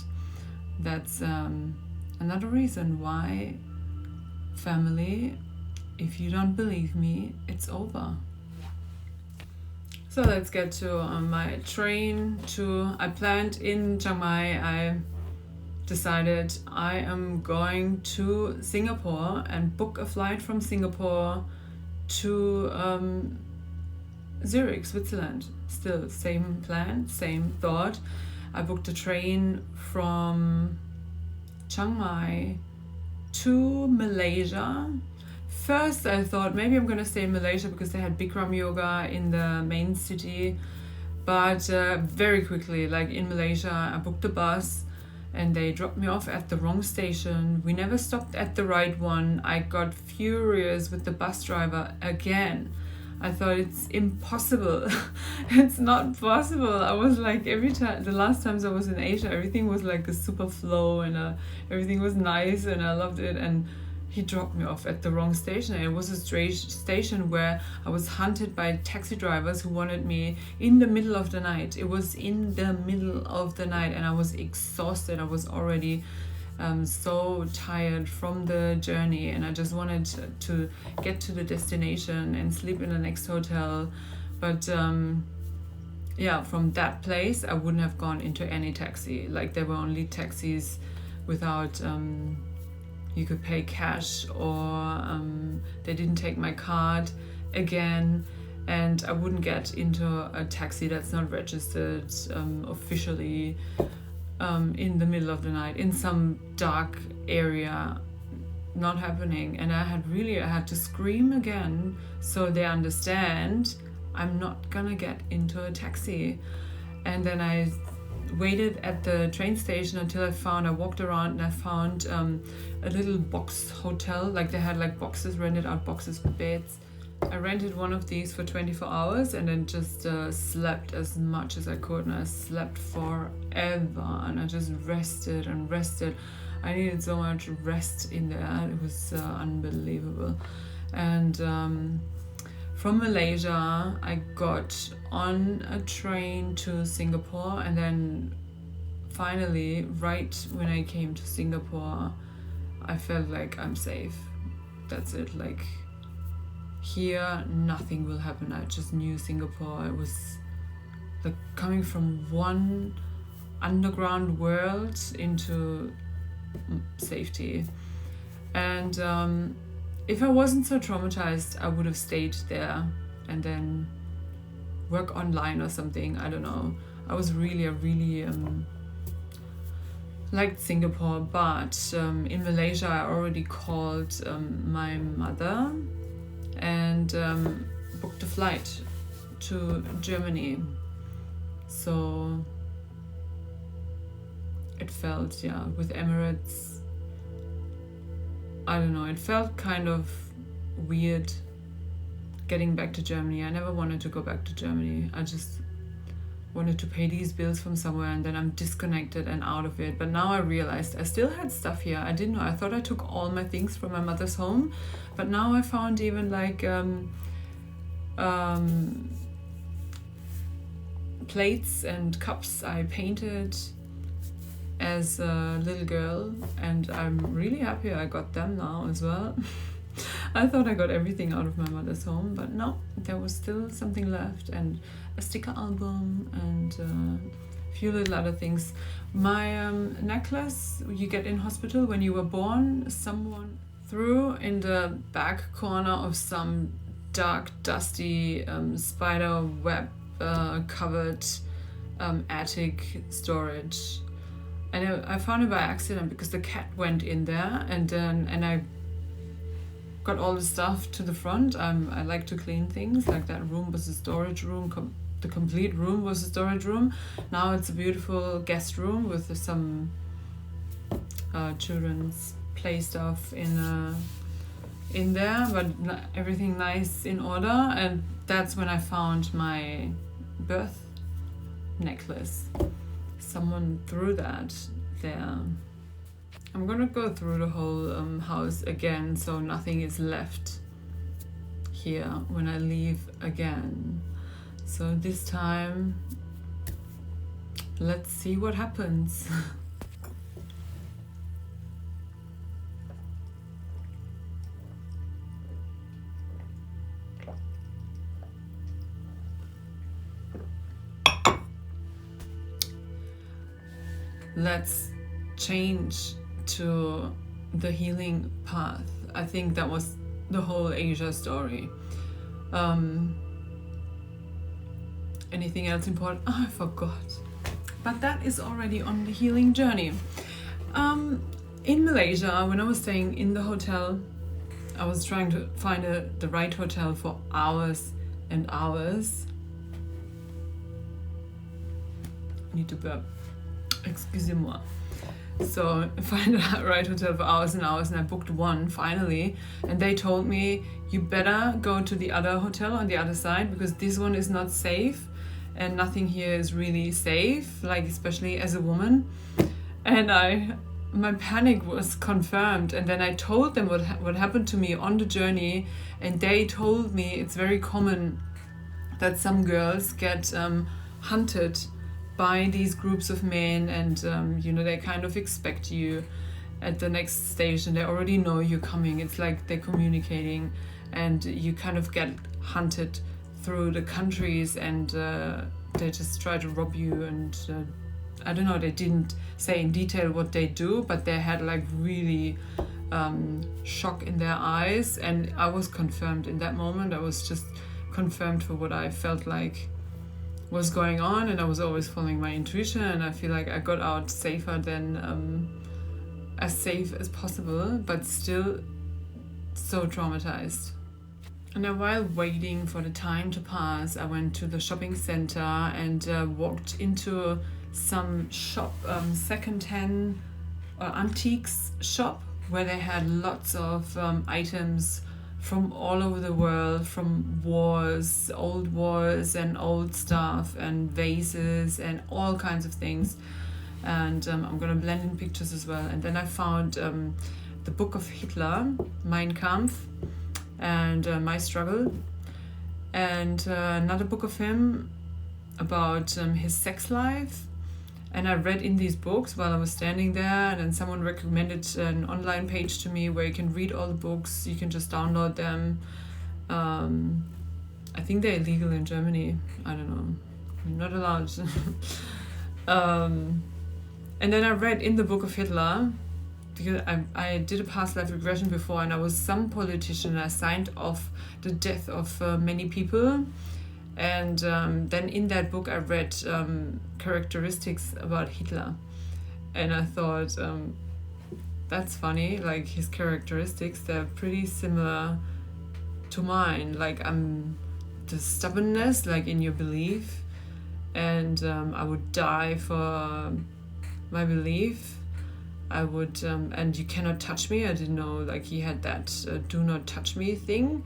That's another reason why, family, if you don't believe me, it's over. So let's get to my train I planned in Chiang Mai. I decided I am going to Singapore and book a flight from Singapore to Zurich, Switzerland. Still same plan, same thought. I booked a train from Chiang Mai to Malaysia. First I thought maybe I'm gonna stay in Malaysia because they had Bikram yoga in the main city, but very quickly, like in Malaysia, I booked a bus and they dropped me off at the wrong station. We never stopped at the right one. I got furious with the bus driver again. I thought it's impossible. It's not possible. I was like, every time, the last times I was in Asia, everything was like a super flow, and everything was nice and I loved it. And he dropped me off at the wrong station. And it was a station where I was hunted by taxi drivers who wanted me in the middle of the night. It was in the middle of the night, and I was exhausted. I was already so tired from the journey, and I just wanted to get to the destination and sleep in the next hotel. But from that place I wouldn't have gone into any taxi. Like, there were only taxis without you could pay cash, or they didn't take my card again, and I wouldn't get into a taxi that's not registered officially in the middle of the night in some dark area. Not happening. And I had to scream again so they understand I'm not gonna get into a taxi. And then I waited at the train station until I walked around and I found a little box hotel. Like, they had like rented out boxes with beds. I rented one of these for 24 hours and then just slept as much as I could, and I slept forever, and I just rested and rested. I needed so much rest in there. It was unbelievable. And from Malaysia, I got on a train to Singapore, and then finally, right when I came to Singapore, I felt like I'm safe. That's it. Like, here, nothing will happen. I just knew Singapore. It was like coming from one underground world into safety. And if I wasn't so traumatized, I would have stayed there and then work online or something. I don't know. I really liked Singapore, but in Malaysia I already called my mother and booked a flight to Germany. So it felt, with Emirates, I don't know, it felt kind of weird getting back to Germany. I never wanted to go back to Germany. I just wanted to pay these bills from somewhere, and then I'm disconnected and out of it. But now I realized I still had stuff here. I didn't know. I thought I took all my things from my mother's home, but now I found even like plates and cups I painted as a little girl, and I'm really happy I got them now as well. I thought I got everything out of my mother's home, but no, there was still something left, and a sticker album and a few little other things. My necklace you get in hospital when you were born, someone threw in the back corner of some dark, dusty spider web covered attic storage. And I found it by accident because the cat went in there, and I got all the stuff to the front. I like to clean things. Like, that room was a storage room. The complete room was a storage room. Now it's a beautiful guest room with some children's play stuff in there, but everything nice in order. And that's when I found my birth necklace. Someone threw that there. I'm gonna go through the whole house again, so nothing is left here when I leave again. So this time, let's see what happens. Let's change to the healing path. I think that was the whole Asia story. Anything else important? Oh, I forgot. But that is already on the healing journey. In Malaysia, when I was staying in the hotel, I was trying to find the right hotel for hours and hours. I need to burp. Excusez-moi. So find the right hotel for hours and hours, and I booked one finally, and they told me, you better go to the other hotel on the other side because this one is not safe and nothing here is really safe, like especially as a woman. And my panic was confirmed, and then I told them what happened to me on the journey, and they told me it's very common that some girls get hunted by these groups of men, and they kind of expect you at the next station. They already know you're coming. It's like they're communicating, and you kind of get hunted through the countries, and they just try to rob you. And I don't know, they didn't say in detail what they do, but they had like really shock in their eyes, and I was confirmed in that moment. I was just confirmed for what I felt like was going on, and I was always following my intuition, and I feel like I got out safer than as safe as possible, but still so traumatized. And then while waiting for the time to pass, I went to the shopping center and walked into some shop, second-hand antiques shop, where they had lots of items from all over the world, from wars, old wars and old stuff and vases and all kinds of things. And I'm gonna blend in pictures as well. And then I found the book of Hitler, Mein Kampf, and My Struggle. and another book of him about his sex life. And I read in these books while I was standing there, and then someone recommended an online page to me where you can read all the books. You can just download them. I think they're illegal in Germany. I don't know. I'm not allowed. And then I read in the book of Hitler, because I did a past life regression before, and I was some politician. I signed off the death of many people. And then in that book I read characteristics about Hitler. And I thought, that's funny, like his characteristics, they're pretty similar to mine. Like I'm the stubbornness, like in your belief, and I would die for my belief. I would, and you cannot touch me. I didn't know, like he had that do not touch me thing.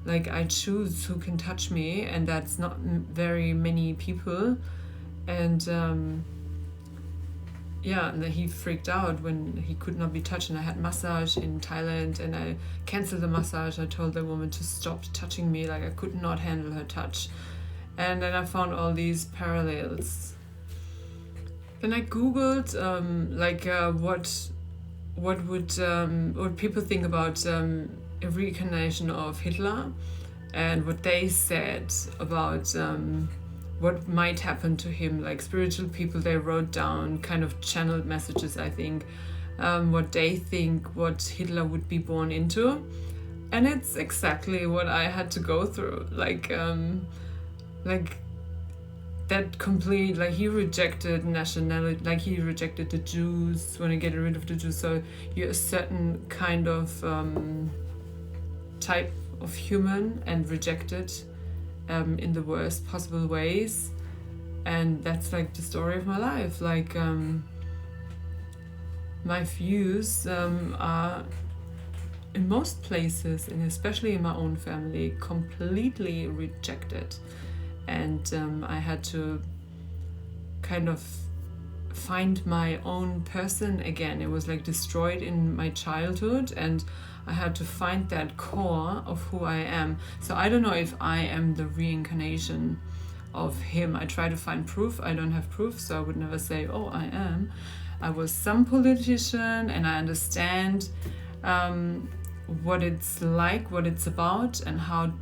Like I choose who can touch me, and that's not very many people. And yeah, and he freaked out when he could not be touched. And I had massage in Thailand, and I canceled the massage. I told the woman to stop touching me, like I could not handle her touch. And then I found all these parallels. Then I googled what people think about a reincarnation of Hitler, and what they said about what might happen to him. Like spiritual people, they wrote down kind of channeled messages, I think, what they think what Hitler would be born into. And it's exactly what I had to go through. Like that complete, like he rejected nationality, like he rejected the Jews, when he get rid of the Jews. So you're a certain kind of type of human and rejected in the worst possible ways. And that's like the story of my life. Like my views are in most places, and especially in my own family, completely rejected. And I had to kind of find my own person again. It was like destroyed in my childhood, and I had to find that core of who I am. So I don't know if I am the reincarnation of him. I try to find proof. I don't have proof, so I would never say, oh, I am. I was some politician, and I understand what it's like, what it's about, and how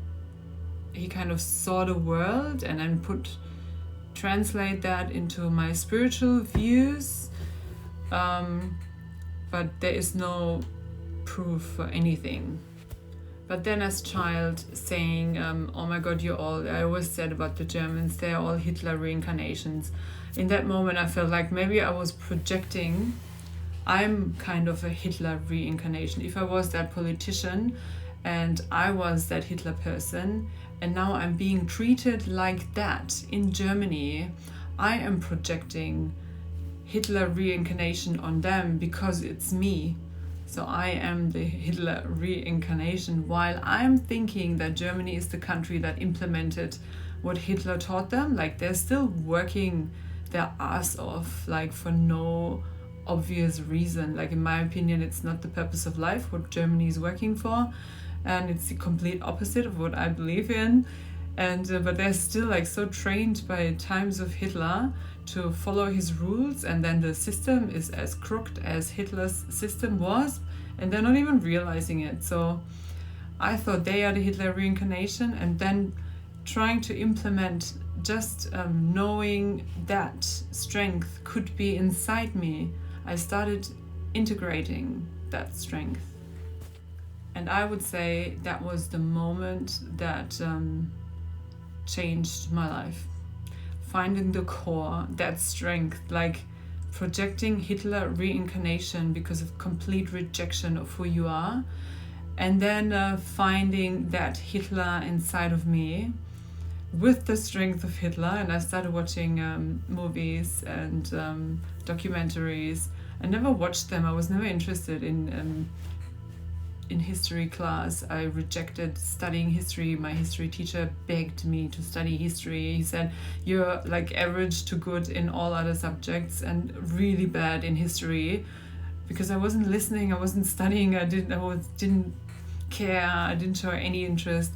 he kind of saw the world, and then translate that into my spiritual views. But there is no proof for anything. But then as child saying, oh my God, I always said about the Germans, they're all Hitler reincarnations. In that moment I felt like maybe I was projecting, I'm kind of a Hitler reincarnation. If I was that politician and I was that Hitler person, and now I'm being treated like that in Germany, I am projecting Hitler reincarnation on them because it's me. So I am the Hitler reincarnation, while I'm thinking that Germany is the country that implemented what Hitler taught them. Like they're still working their ass off, like for no obvious reason. Like in my opinion, it's not the purpose of life what Germany is working for. And it's the complete opposite of what I believe in. And but they're still like so trained by times of Hitler to follow his rules, and then the system is as crooked as Hitler's system was, and they're not even realizing it. So I thought they are the Hitler reincarnation, and then trying to implement just knowing that strength could be inside me, I started integrating that strength. And I would say that was the moment that changed my life. Finding the core, that strength, like projecting Hitler reincarnation because of complete rejection of who you are, and then finding that Hitler inside of me with the strength of Hitler. And I started watching movies and documentaries. I never watched them. I was never interested in history class. I rejected studying history. My history teacher begged me to study history. He said, you're like average to good in all other subjects and really bad in history, because I wasn't listening, I wasn't studying, I didn't care, I didn't show any interest.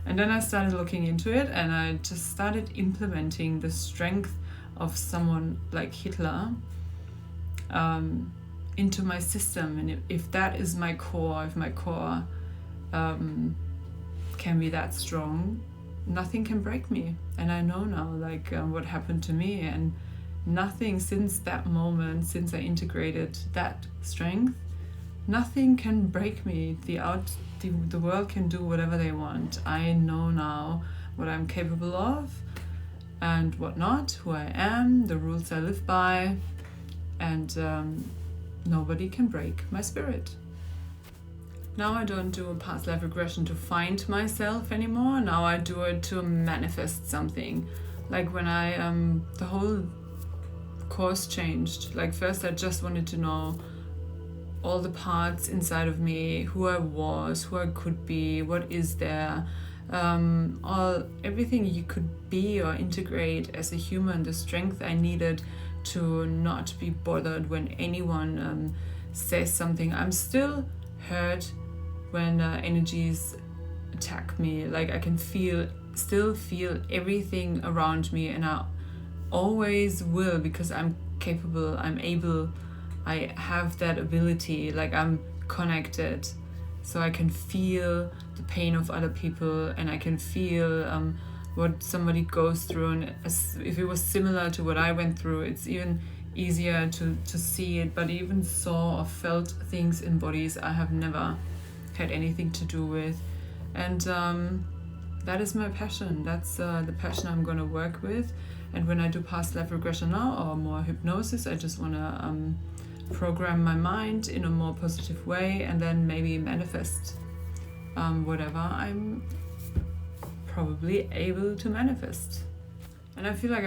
And then I started looking into it, and I just started implementing the strength of someone like Hitler into my system. And if that is my core, if my core can be that strong, nothing can break me. And I know now, like, what happened to me, and nothing since that moment, since I integrated that strength, nothing can break me. The world can do whatever they want. I know now what I'm capable of and what not, who I am, the rules I live by, and nobody can break my spirit. Now I don't do a past life regression to find myself anymore. Now I do it to manifest something. Like when the whole course changed. Like first I just wanted to know all the parts inside of me, who I was, who I could be, what is there, everything you could be or integrate as a human, the strength I needed to not be bothered when anyone says something. I'm still hurt when energies attack me. Like I can still feel everything around me, and I always will, because I'm capable, I'm able, I have that ability, like I'm connected, so I can feel the pain of other people, and I can feel what somebody goes through, and if it was similar to what I went through, it's even easier to see it. But even saw or felt things in bodies I have never had anything to do with, and that is my passion. That's the passion I'm going to work with. And when I do past life regression now, or more hypnosis, I just want to program my mind in a more positive way, and then maybe manifest whatever I'm probably able to manifest. And I feel like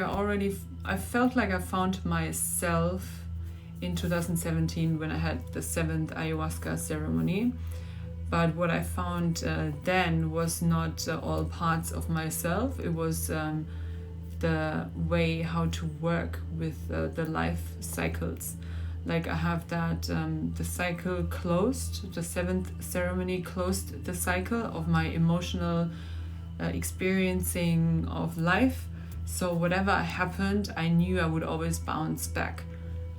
I felt like I found myself in 2017 when I had the 7th ayahuasca ceremony. But what I found then was not all parts of myself. It was the way how to work with the life cycles. Like I have that, the cycle closed, the 7th ceremony closed the cycle of my emotional experiencing of life. So whatever happened, I knew I would always bounce back.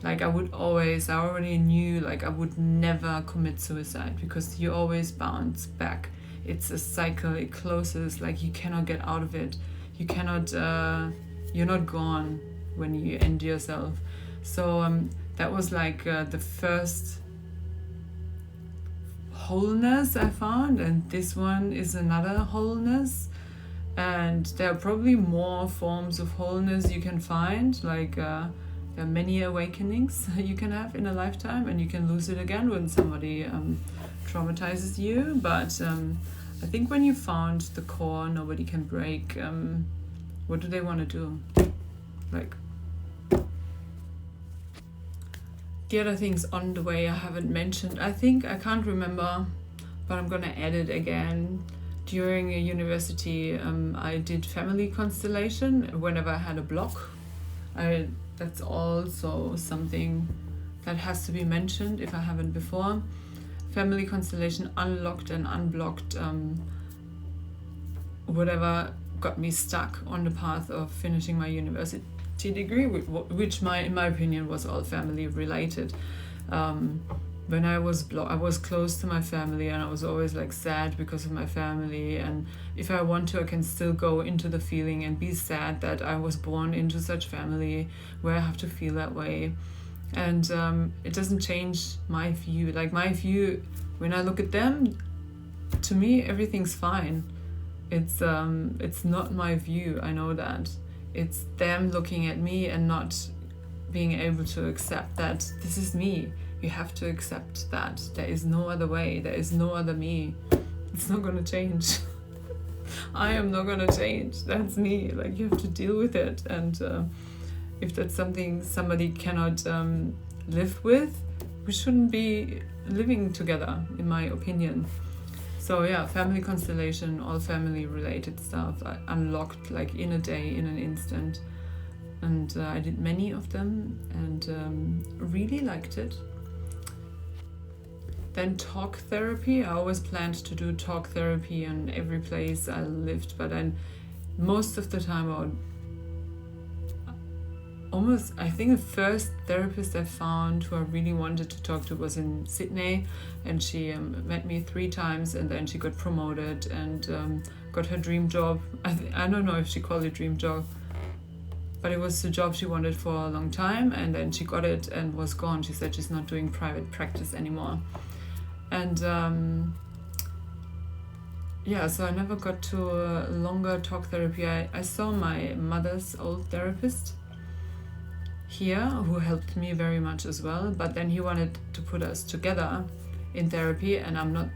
Like I already knew, like I would never commit suicide, because you always bounce back. It's a cycle, it closes, like you cannot get out of it. You cannot, you're not gone when you end yourself. So that was like the first wholeness I found, and this one is another wholeness. And there are probably more forms of wholeness you can find, like there are many awakenings you can have in a lifetime, and you can lose it again when somebody traumatizes you. But I think when you found the core nobody can break, what do they want to do? Like, the other things on the way I haven't mentioned, I can't remember, but I'm gonna add it again. During a university, I did family constellation whenever I had a block. That's also something that has to be mentioned if I haven't before. Family constellation unlocked and unblocked whatever got me stuck on the path of finishing my university degree, which in my opinion was all family related. When I was close to my family, and I was always like sad because of my family, and if I want to I can still go into the feeling and be sad that I was born into such family where I have to feel that way. And it doesn't change my view. Like my view, when I look at them, to me everything's fine. It's not my view, I know that. It's them looking at me and not being able to accept that this is me. You have to accept that. There is no other way. There is no other me. It's not going to change. I am not going to change. That's me. Like, you have to deal with it. And if that's something somebody cannot live with, we shouldn't be living together, in my opinion. So yeah, family constellation, all family related stuff, I unlocked like in a day, in an instant. And I did many of them, and really liked it. Then talk therapy. I always planned to do talk therapy in every place I lived, but then most of the time I would I think the first therapist I found who I really wanted to talk to was in Sydney, and she met me 3 times, and then she got promoted and got her dream job. I don't know if she called it dream job, but it was the job she wanted for a long time, and then she got it and was gone. She said she's not doing private practice anymore. And so I never got to a longer talk therapy. I saw my mother's old therapist here, who helped me very much as well, but then he wanted to put us together in therapy, and I'm not.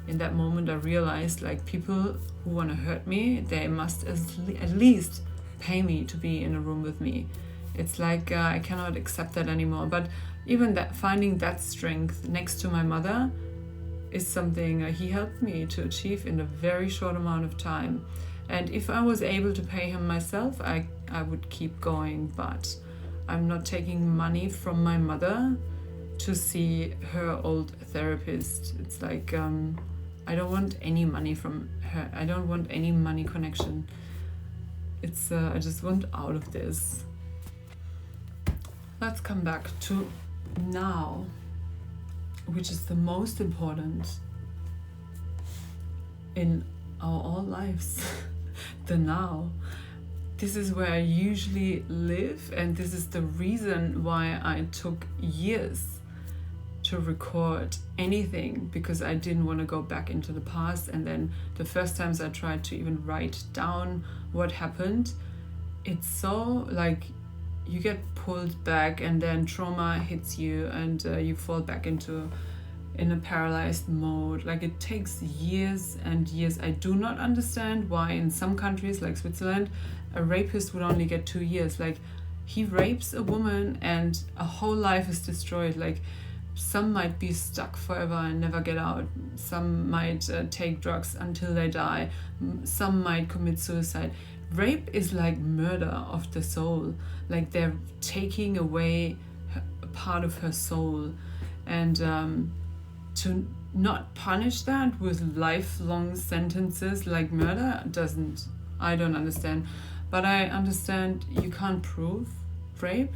In that moment I realized, like, people who want to hurt me, they must at least pay me to be in a room with me. It's like I cannot accept that anymore. But even that, finding that strength next to my mother is something he helped me to achieve in a very short amount of time. And if I was able to pay him myself, I would keep going, but I'm not taking money from my mother to see her old therapist. It's like I don't want any money from her. I don't want any money connection. It's I just want out of this. Let's come back to now, which is the most important in our all lives. The now. This is where I usually live, and this is the reason why I took years to record anything, because I didn't want to go back into the past. And then the first times I tried to even write down what happened, it's so like you get pulled back, and then trauma hits you, and you fall back in a paralyzed mode. Like, it takes years and years. I do not understand why in some countries like Switzerland a rapist would only get 2 years. Like, he rapes a woman and a whole life is destroyed. Like, some might be stuck forever and never get out. Some might take drugs until they die. Some might commit suicide. Rape is like murder of the soul. Like, they're taking away a part of her soul. And to not punish that with lifelong sentences like murder I don't understand. But I understand you can't prove rape.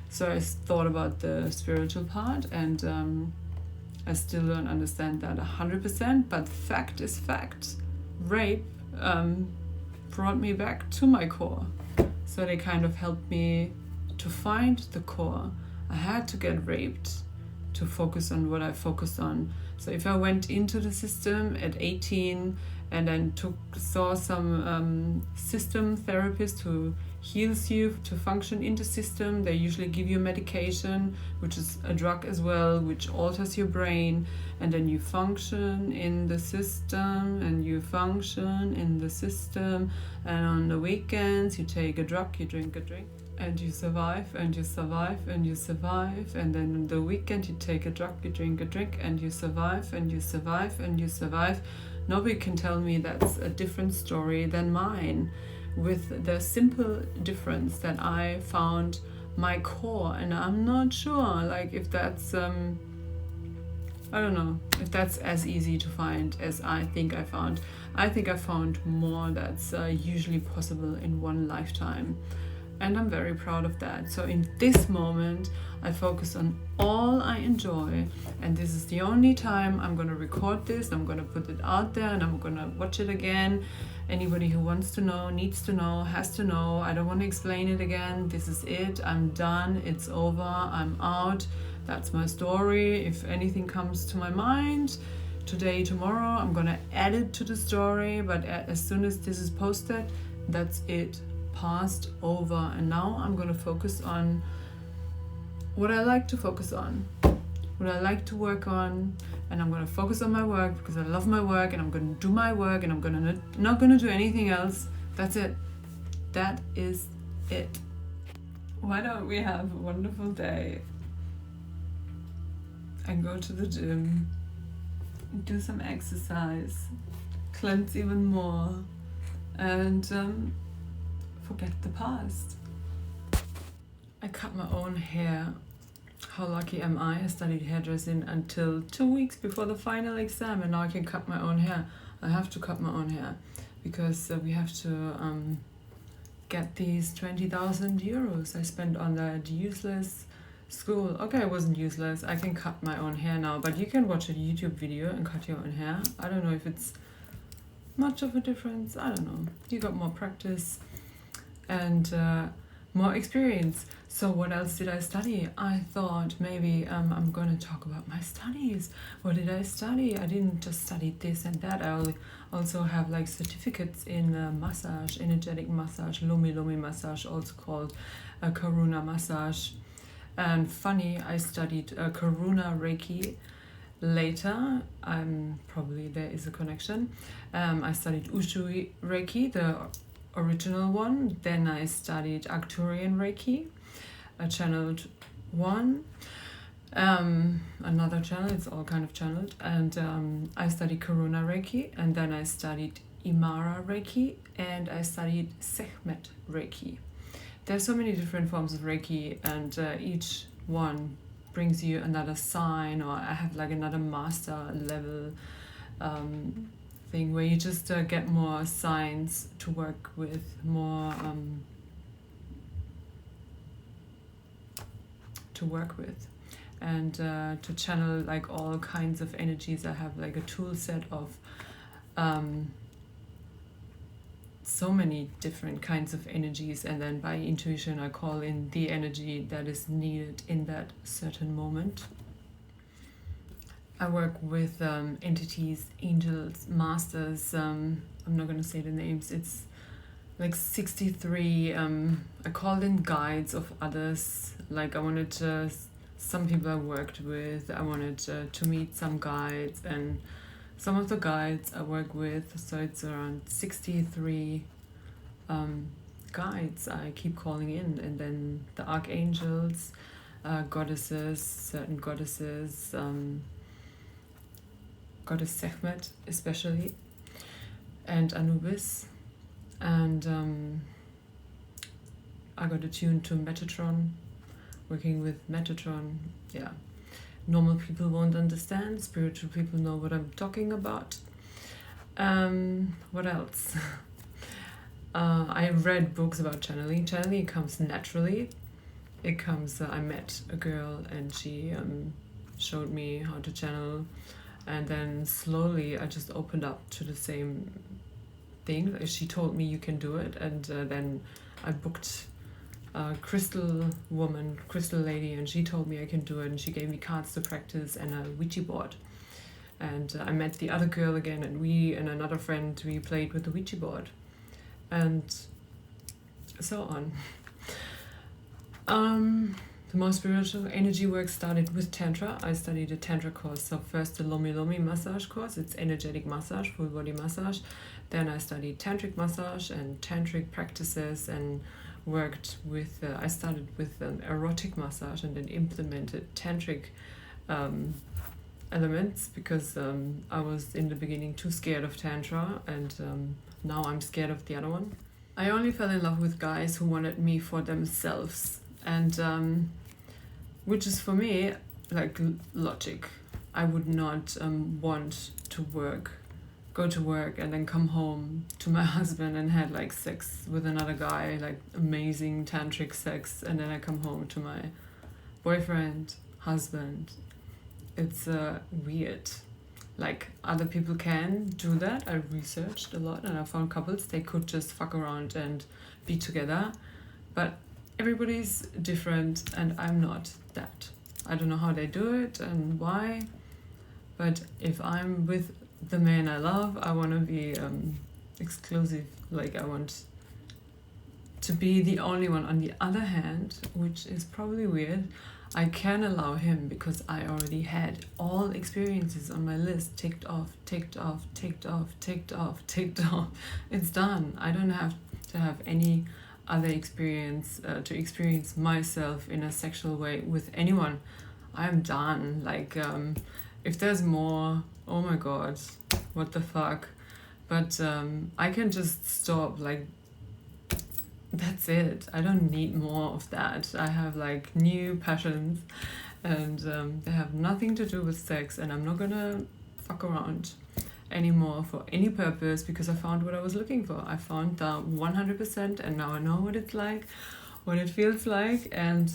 So I thought about the spiritual part, and I still don't understand that 100%, but fact is fact. Rape brought me back to my core. So they kind of helped me to find the core. I had to get raped to focus on what I focused on. So if I went into the system at 18 and then saw some system therapist who heals you to function in the system, they usually give you medication, which is a drug as well, which alters your brain, and then you function in the system, and you function in the system, and on the weekends you take a drug, you drink a drink, and you survive, and you survive, and you survive, and then on the weekend you take a drug, you drink a drink, and you survive, and you survive, and you survive. Nobody can tell me that's a different story than mine, with the simple difference that I found my core. And I'm not sure, like, if that's I don't know if that's as easy to find as I think I found. I think I found more that's usually possible in one lifetime, and I'm very proud of that. So in this moment I focus on all I enjoy, and this is the only time I'm going to record this. I'm going to put it out there, and I'm going to watch it again. Anybody who wants to know, needs to know, has to know. I don't want to explain it again. This is it. I'm done. It's over. I'm out. That's my story. If anything comes to my mind today, tomorrow, I'm going to add it to the story. But as soon as this is posted, that's it. Past, over. And now I'm going to focus on what I like to focus on, what I like to work on, and I'm going to focus on my work because I love my work, and I'm going to do my work, and I'm not going to do anything else. That's it. That is it. Why don't we have a wonderful day and go to the gym, do some exercise, cleanse even more, and forget the past. I cut my own hair. how lucky am I? I studied hairdressing until 2 weeks before the final exam, and now I can cut my own hair. I have to cut my own hair because we have to get these 20,000 euros I spent on that useless school. Okay, it wasn't useless. I can cut my own hair now, but you can watch a YouTube video and cut your own hair. I don't know if it's much of a difference. I don't know. You got more practice and more experience. So what else did I study? I thought maybe I'm going to talk about my studies. What did I study? I didn't just study this and that. I also have like certificates in massage, energetic massage, Lomi massage, also called Karuna massage. And funny, I studied Karuna Reiki later. Probably there is a connection. I studied Ushui Reiki, the original one. Then I studied Arcturian Reiki, a channeled one. Another channel, it's all kind of channeled. And I studied Karuna Reiki, and then I studied Imara Reiki, and I studied Sekhmet Reiki. There's so many different forms of Reiki, and each one brings you another sign, or I have like another master level thing where you just get more signs to work with, more and to channel like all kinds of energies. I have like a tool set of so many different kinds of energies, and then by intuition I call in the energy that is needed in that certain moment. I work with entities, angels, masters. I'm not going to say the names. It's like 63. I called in guides of others. Like I wanted some people I worked with. I wanted to meet some guides, and some of the guides I work with. So it's around 63 guides I keep calling in, and then the archangels, goddesses, certain goddesses. Goddess Sekhmet especially, and Anubis, and I got attuned to Metatron, working with Metatron. Yeah, normal people won't understand, spiritual people know what I'm talking about. What else? I read books about channeling. Channeling comes naturally. It comes, I met a girl and she showed me how to channel. And then slowly I just opened up to the same thing. She told me you can do it. And then I booked a crystal lady, and she told me I can do it. And she gave me cards to practice and a Ouija board. And I met the other girl again, and we and another friend, we played with the Ouija board. And so on. The more spiritual energy work started with Tantra. I studied a Tantra course. So first the Lomi massage course. It's energetic massage, full body massage. Then I studied Tantric massage and Tantric practices, and worked with, I started with erotic massage and then implemented Tantric elements because I was in the beginning too scared of Tantra, and now I'm scared of the other one. I only fell in love with guys who wanted me for themselves, and which is for me like logic. I would not want to go to work and then come home to my husband and had like sex with another guy, like amazing tantric sex, and then I come home to my boyfriend, husband. It's weird. Like other people can do that. I researched a lot and I found couples, they could just fuck around and be together, but everybody's different and I'm not that. I don't know how they do it and why, but if I'm with the man I love, I want to be exclusive. Like I want to be the only one. On the other hand, which is probably weird, I can allow him because I already had all experiences on my list ticked off. It's done. I don't have to have any other experience to experience myself in a sexual way with anyone. I'm done. Like if there's more, oh my god, what the fuck. But I can just stop. Like that's it. I don't need more of that. I have like new passions, and they have nothing to do with sex, and I'm not gonna fuck around anymore for any purpose, because I found what I was looking for. I found the 100%, and now I know what it's like, what it feels like, and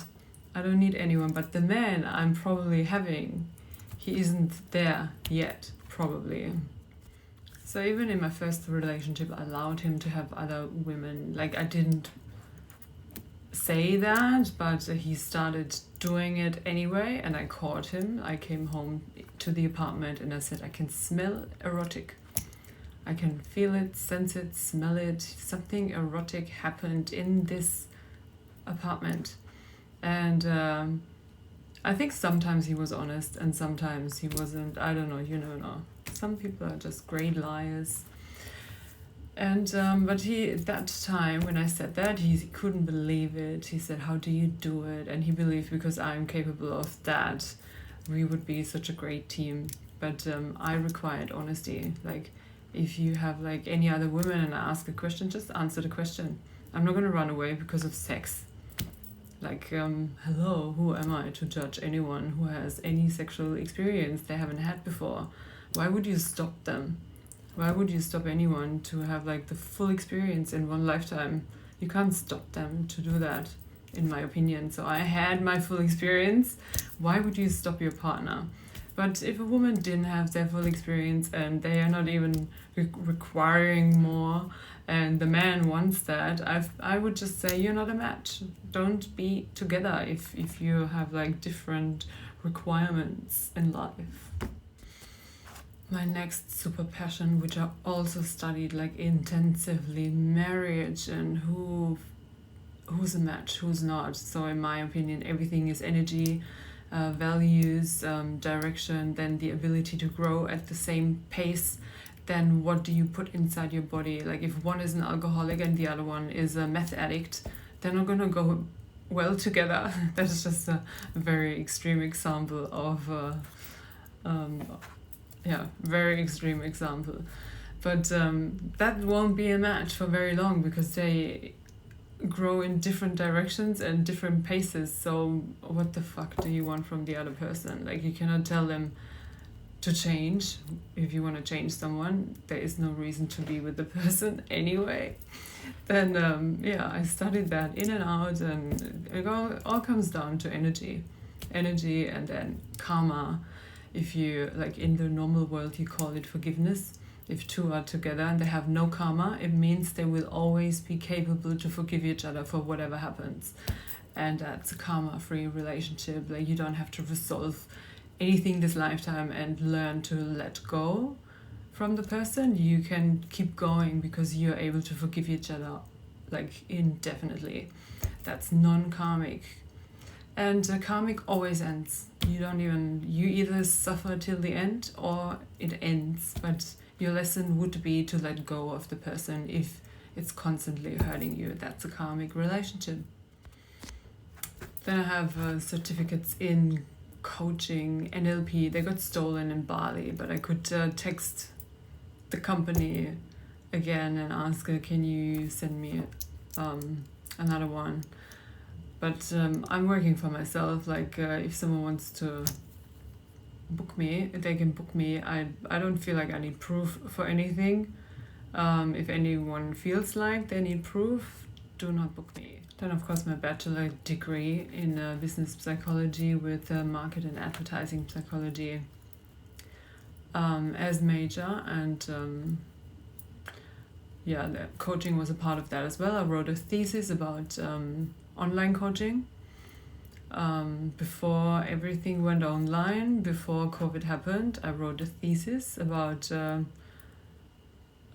I don't need anyone. But the man I'm probably having, he isn't there yet, probably. So even in my first relationship, I allowed him to have other women. Like, I didn't say that, but he started doing it anyway, and I caught him. I came home to the apartment and I said, I can smell erotic. I can feel it, sense it, smell it. Something erotic happened in this apartment. And I think sometimes he was honest and sometimes he wasn't. I don't know, you never know. Some people are just great liars. And but he, that time when I said that, he couldn't believe it. He said, how do you do it? And he believed because I'm capable of that, we would be such a great team. But I required honesty. Like, if you have like any other woman and I ask a question, just answer the question. I'm not gonna run away because of sex. Like, hello, who am I to judge anyone who has any sexual experience they haven't had before? Why would you stop them? Why would you stop anyone to have like the full experience in one lifetime? You can't stop them to do that, in my opinion. So I had my full experience. Why would you stop your partner? But if a woman didn't have their full experience and they are not even requiring more, and the man wants that, I would just say you're not a match. Don't be together if you have like different requirements in life. My next super passion, which I also studied like intensively, marriage and who's a match, who's not. So in my opinion, everything is energy, values, direction, then the ability to grow at the same pace. Then what do you put inside your body? Like, if one is an alcoholic and the other one is a meth addict, they're not gonna go well together. That's just a very extreme example of very extreme example. But that won't be a match for very long because they grow in different directions and different paces. So what the fuck do you want from the other person? Like, you cannot tell them to change. If you want to change someone, there is no reason to be with the person anyway. Then I studied that in and out, and it all comes down to energy and then karma. If you, like, in the normal world you call it forgiveness. If two are together and they have no karma, it means they will always be capable to forgive each other for whatever happens. And that's a karma-free relationship. Like, you don't have to resolve anything this lifetime and learn to let go from the person. You can keep going because you're able to forgive each other, like, indefinitely. That's non-karmic. And karmic always ends. You either suffer till the end or it ends. But your lesson would be to let go of the person if it's constantly hurting you. That's a karmic relationship. Then I have certificates in coaching, NLP. They got stolen in Bali, but I could text the company again and ask, can you send me another one? But I'm working for myself. Like, if someone wants to book me, they can book me. I don't feel like I need proof for anything. If anyone feels like they need proof, do not book me. Then, of course, my bachelor degree in business psychology with market and advertising psychology as major. And the coaching was a part of that as well. I wrote a thesis about online coaching. Before everything went online, before COVID happened, I wrote a thesis about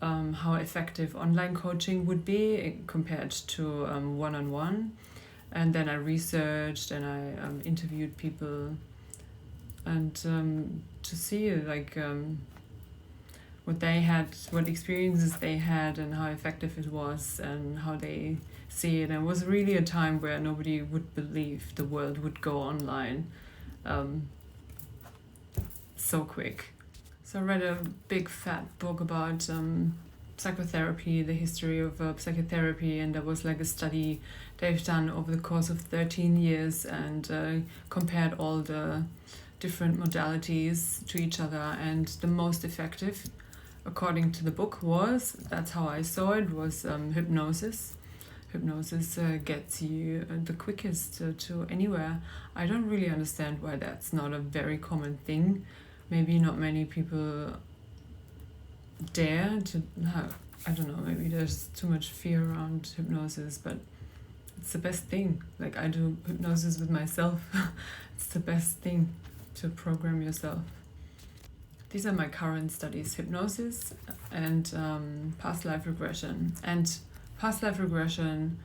how effective online coaching would be compared to one-on-one. And then I researched and I interviewed people and to see like what they had, what experiences they had and how effective it was and how they see it. And it was really a time where nobody would believe the world would go online so quick. So I read a big fat book about psychotherapy, the history of psychotherapy, and there was like a study they've done over the course of 13 years and compared all the different modalities to each other, and the most effective, according to the book, was, that's how I saw it, was hypnosis. Hypnosis gets you the quickest to anywhere. I don't really understand why that's not a very common thing. Maybe not many people dare to have, I don't know, maybe there's too much fear around hypnosis, but it's the best thing. Like, I do hypnosis with myself. It's the best thing to program yourself. These are my current studies: hypnosis and past life regression. And past life regression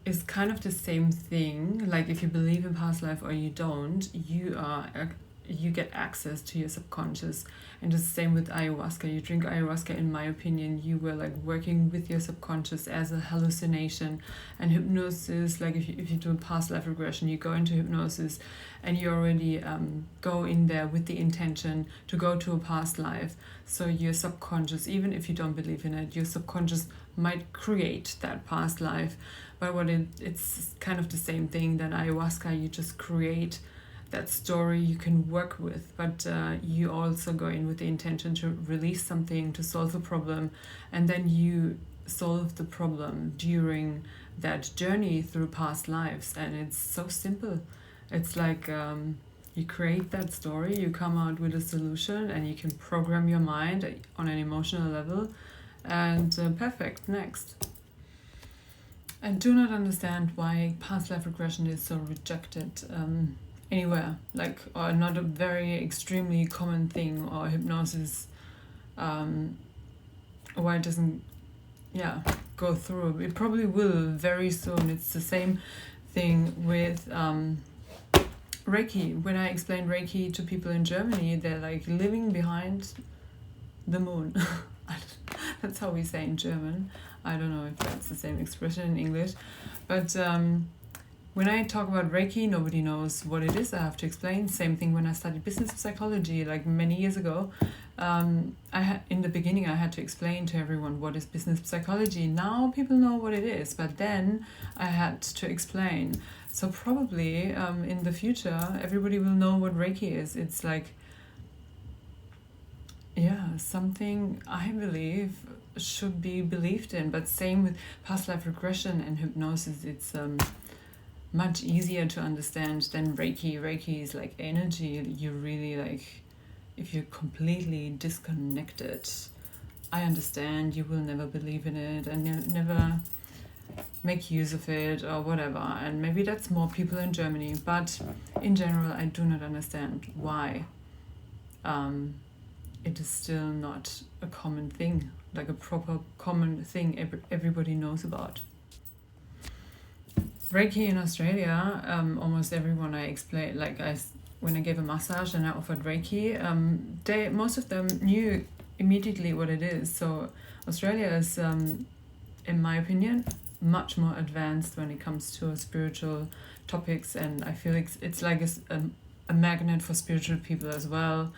is kind of the same thing. Like, if you believe in past life or you don't, you get access to your subconscious. And it's the same with ayahuasca. You drink ayahuasca, in my opinion, you were like working with your subconscious as a hallucination. And hypnosis, like if you do a past life regression, you go into hypnosis and you already go in there with the intention to go to a past life. So your subconscious, even if you don't believe in it, your subconscious might create that past life. But it's kind of the same thing than ayahuasca. You just create that story you can work with, but you also go in with the intention to release something, to solve a problem, and then you solve the problem during that journey through past lives. And it's so simple. It's like you create that story, you come out with a solution, and you can program your mind on an emotional level, and perfect, next. I do not understand why past life regression is so rejected anywhere, like, or not a very extremely common thing, or hypnosis, why it doesn't go through. It probably will very soon. It's the same thing with Reiki. When I explain Reiki to people in Germany, they're like living behind the moon. That's how we say in German. I don't know if that's the same expression in English, but when I talk about Reiki, nobody knows what it is. I have to explain. Same thing when I studied business psychology, like many years ago. In the beginning, I had to explain to everyone what is business psychology. Now people know what it is, but then I had to explain. So probably in the future, everybody will know what Reiki is. It's like, something I believe should be believed in. But same with past life regression and hypnosis. It's much easier to understand than Reiki. Reiki is like energy. You really, like, if you're completely disconnected, I understand you will never believe in it and never make use of it or whatever. And maybe that's more people in Germany, but in general, I do not understand why it is still not a common thing, like a proper common thing everybody knows about. Reiki in Australia, almost everyone I explained, like when I gave a massage and I offered Reiki, most of them knew immediately what it is. So Australia is, in my opinion, much more advanced when it comes to spiritual topics, and I feel it's like a magnet for spiritual people as well.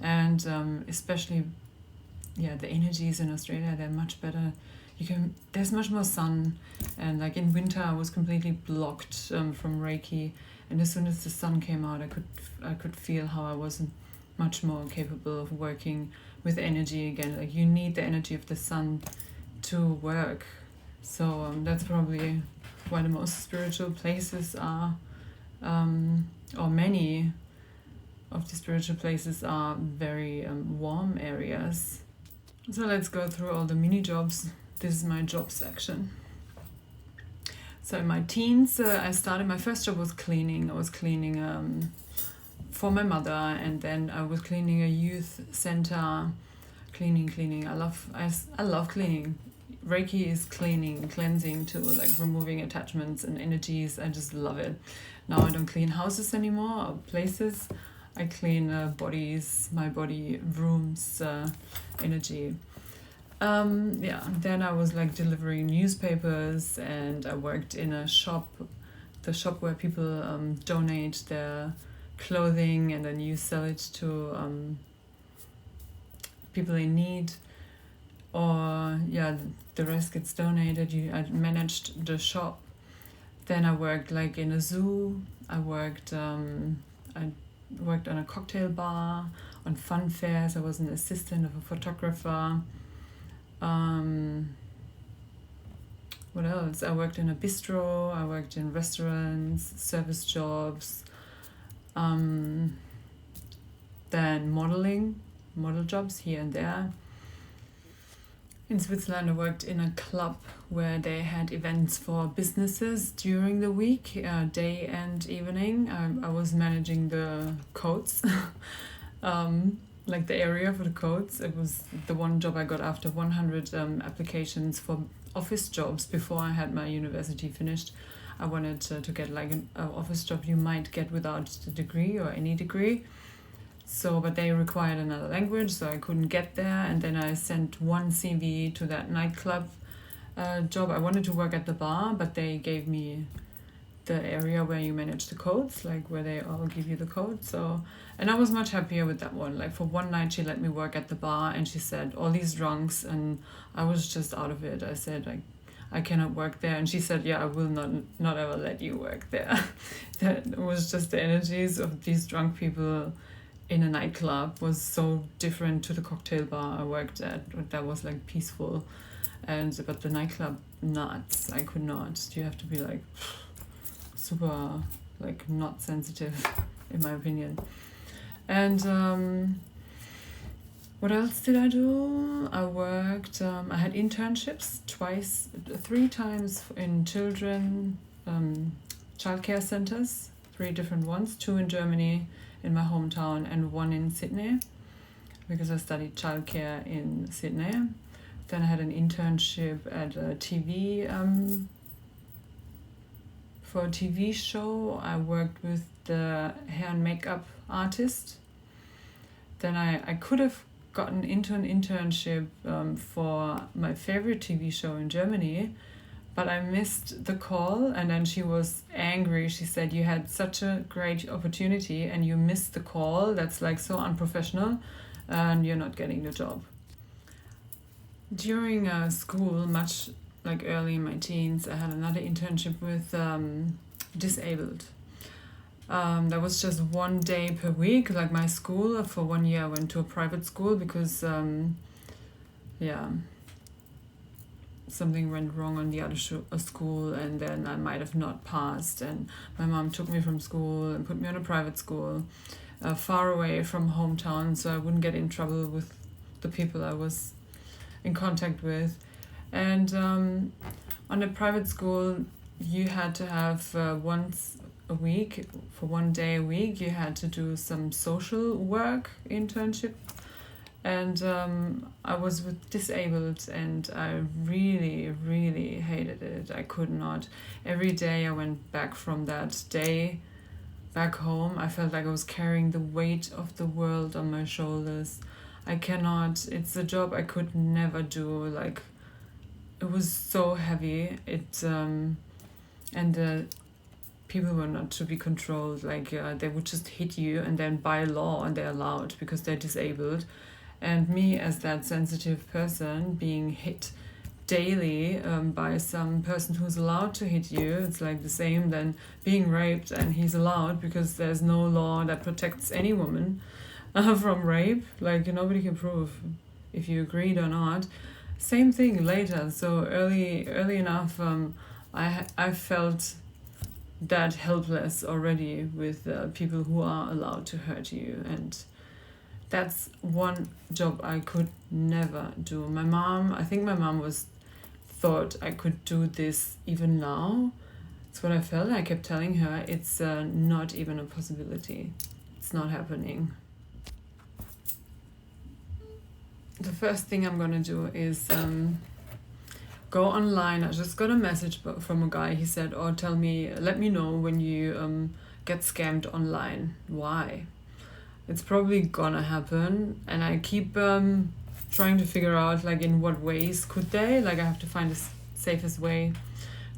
And especially, the energies in Australia, they're much better. There's much more sun, and like in winter I was completely blocked from Reiki, and as soon as the sun came out, I could feel how I was much more capable of working with energy again. Like, you need the energy of the sun to work. So that's probably why the most spiritual places are, or many of the spiritual places are very warm areas. So let's go through all the mini jobs. This is my job section. So in my teens, I started, my first job was cleaning. I was cleaning for my mother, and then I was cleaning a youth center. Cleaning. I love cleaning. Reiki is cleansing too, like removing attachments and energies. I just love it. Now I don't clean houses anymore, or places. I clean bodies, my body, rooms, energy. Then I was like delivering newspapers, and I worked in a shop, the shop where people donate their clothing, and then you sell it to people in need. or the rest gets donated. I managed the shop. Then I worked like in a zoo. I worked on a cocktail bar, on fun fairs. I was an assistant of a photographer. What else? I worked in a bistro. I worked in restaurants, service jobs. Then model jobs here and there. In Switzerland, I worked in a club where they had events for businesses during the week, day and evening. I was managing the codes, like the area for the codes. It was the one job I got after 100 applications for office jobs before I had my university finished. I wanted to get like an office job you might get without a degree or any degree. So, but they required another language, so I couldn't get there. And then I sent one CV to that nightclub job. I wanted to work at the bar, but they gave me the area where you manage the codes, like where they all give you the code. So, and I was much happier with that one. Like for one night, she let me work at the bar, and she said all these drunks, and I was just out of it. I said like, I cannot work there, and she said, I will not ever let you work there. That was just the energies of these drunk people in a nightclub was so different to the cocktail bar I worked at. That was like peaceful, but the nightclub, nuts. I could not. You have to be like super like not sensitive, in my opinion. And what else did I do? I worked. I had internships 3 times in childcare centers, 3 different ones, 2 in Germany, in my hometown, and 1 in Sydney, because I studied childcare in Sydney. Then I had an internship at a TV, for a TV show. I worked with the hair and makeup artist. Then I could have gotten into an internship for my favorite TV show in Germany, but I missed the call, and then she was angry. She said, you had such a great opportunity and you missed the call. That's like so unprofessional, and you're not getting the job. During school, much like early in my teens, I had another internship with disabled. That was just 1 day per week. Like my school, for 1 year I went to a private school because something went wrong on the other school, and then I might have not passed, and my mom took me from school and put me on a private school far away from hometown, so I wouldn't get in trouble with the people I was in contact with. And on a private school, you had to have once a week, for 1 day a week, you had to do some social work internship. And I was with disabled, and I really, really hated it. I could not. Every day I went back from that day back home, I felt like I was carrying the weight of the world on my shoulders. I cannot. It's a job I could never do. Like, it was so heavy. And the people were not to be controlled. Like, they would just hit you, and then by law, and they're allowed because they're disabled. And me, as that sensitive person, being hit daily by some person who's allowed to hit you, it's like the same than being raped and he's allowed, because there's no law that protects any woman from rape. Like, nobody can prove if you agreed or not. Same thing later. So early enough, I felt that helpless already with people who are allowed to hurt you. And that's one job I could never do. I think my mom thought I could do this even now. That's what I felt. I kept telling her it's not even a possibility. It's not happening. The first thing I'm gonna do is go online. I just got a message from a guy. He said, let me know when you get scammed online. Why? It's probably gonna happen, and I keep trying to figure out, like, in what ways could they. Like, I have to find the safest way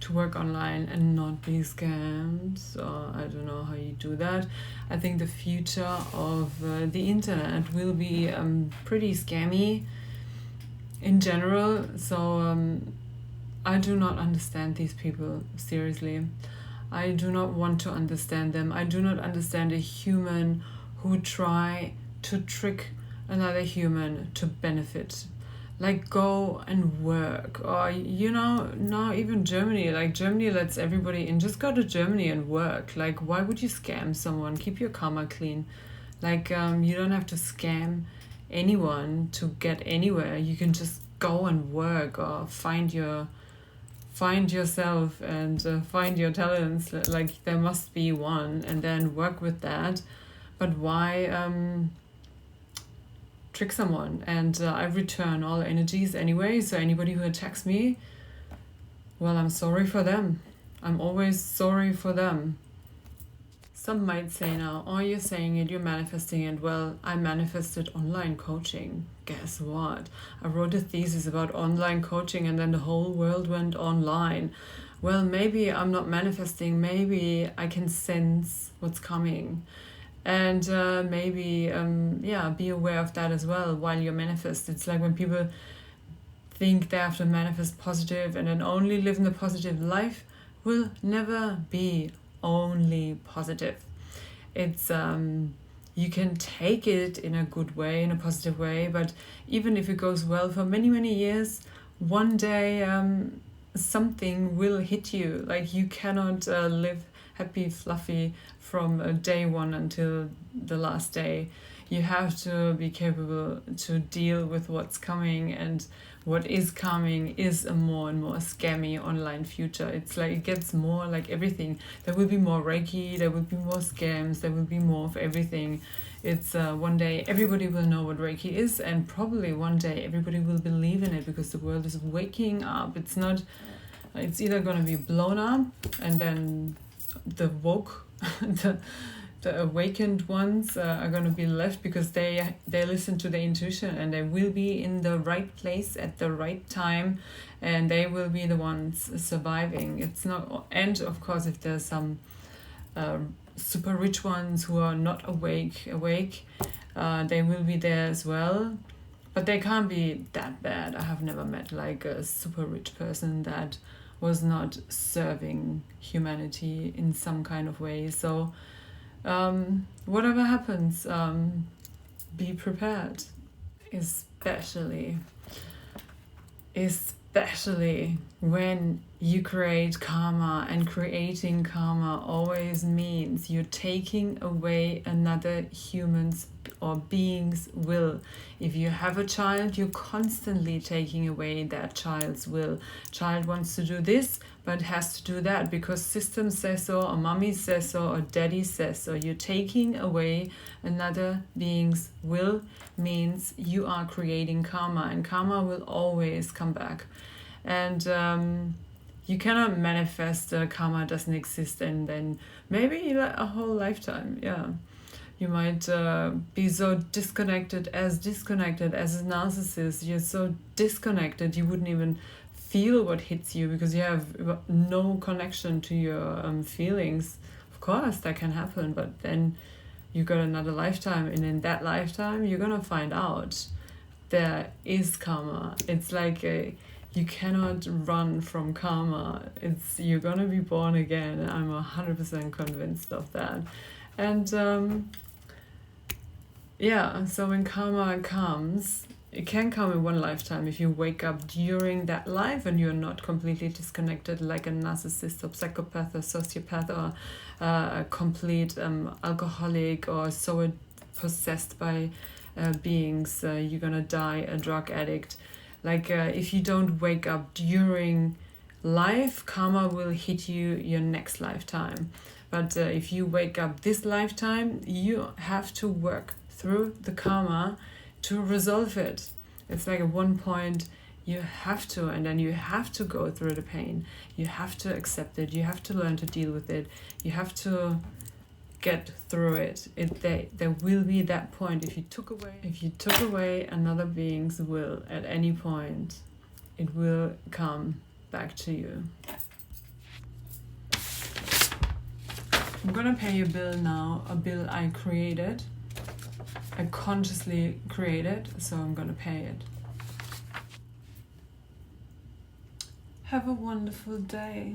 to work online and not be scammed. So I don't know how you do that. I think the future of the internet will be pretty scammy. in general. So I do not understand these people, seriously. I do not want to understand them. I do not understand a human who try to trick another human to benefit. Like, go and work. Or, now even Germany. Like, Germany lets everybody in. Just go to Germany and work. Like, why would you scam someone? Keep your karma clean. Like, you don't have to scam anyone to get anywhere. You can just go and work, or find yourself and find your talents. Like, there must be one, and then work with that. But why trick someone? And I return all energies anyway, so anybody who attacks me, well, I'm sorry for them. I'm always sorry for them. Some might say now, oh, you're saying it, you're manifesting it. Well, I manifested online coaching. Guess what? I wrote a thesis about online coaching, and then the whole world went online. Well, maybe I'm not manifesting. Maybe I can sense what's coming. And maybe, be aware of that as well while you manifest. It's like when people think they have to manifest positive and then only live in the positive. Life will never be only positive. It's you can take it in a good way, in a positive way, but even if it goes well for many years, one day something will hit you. Like, you cannot live happy fluffy from day one until the last day. You have to be capable to deal with what's coming, and what is coming is a more and more scammy online future. It's like, it gets more like everything. There will be more Reiki, there will be more scams, there will be more of everything. It's one day everybody will know what Reiki is, and probably one day everybody will believe in it, because the world is waking up. It's either going to be blown up, and then the woke the awakened ones are going to be left, because they listen to their intuition, and they will be in the right place at the right time, and they will be the ones surviving. It's not, and of course, if there's some super rich ones who are not awake, they will be there as well, but they can't be that bad. I have never met like a super rich person that was not serving humanity in some kind of way. So whatever happens, be prepared, especially when you create karma. And creating karma always means you're taking away another human's or being's will. If you have a child, you're constantly taking away that child's will. Child wants to do this, but has to do that because system says so, or mommy says so, or daddy says so. You're taking away another being's will means you are creating karma, and karma will always come back. And you cannot manifest karma doesn't exist, and then maybe a whole lifetime, you might be so disconnected as a narcissist. You're so disconnected you wouldn't even feel what hits you, because you have no connection to your feelings. Of course that can happen, but then you got another lifetime, and in that lifetime you're gonna find out there is karma. It's like you cannot run from karma. You're gonna be born again. I'm 100% convinced of that. And so when karma comes, it can come in one lifetime if you wake up during that life and you're not completely disconnected like a narcissist or psychopath or sociopath or a complete alcoholic or so possessed by beings. You're gonna die a drug addict. Like if you don't wake up during life, karma will hit you your next lifetime. But if you wake up this lifetime, you have to work through the karma to resolve it. It's like at one point you have to, and then you have to go through the pain. You have to accept it. You have to learn to deal with it. You have to get through it. There will be that point. If you took away another being's will at any point, it will come back to you. I'm gonna pay a bill now, a bill I created. I consciously created, so I'm gonna pay it. Have a wonderful day.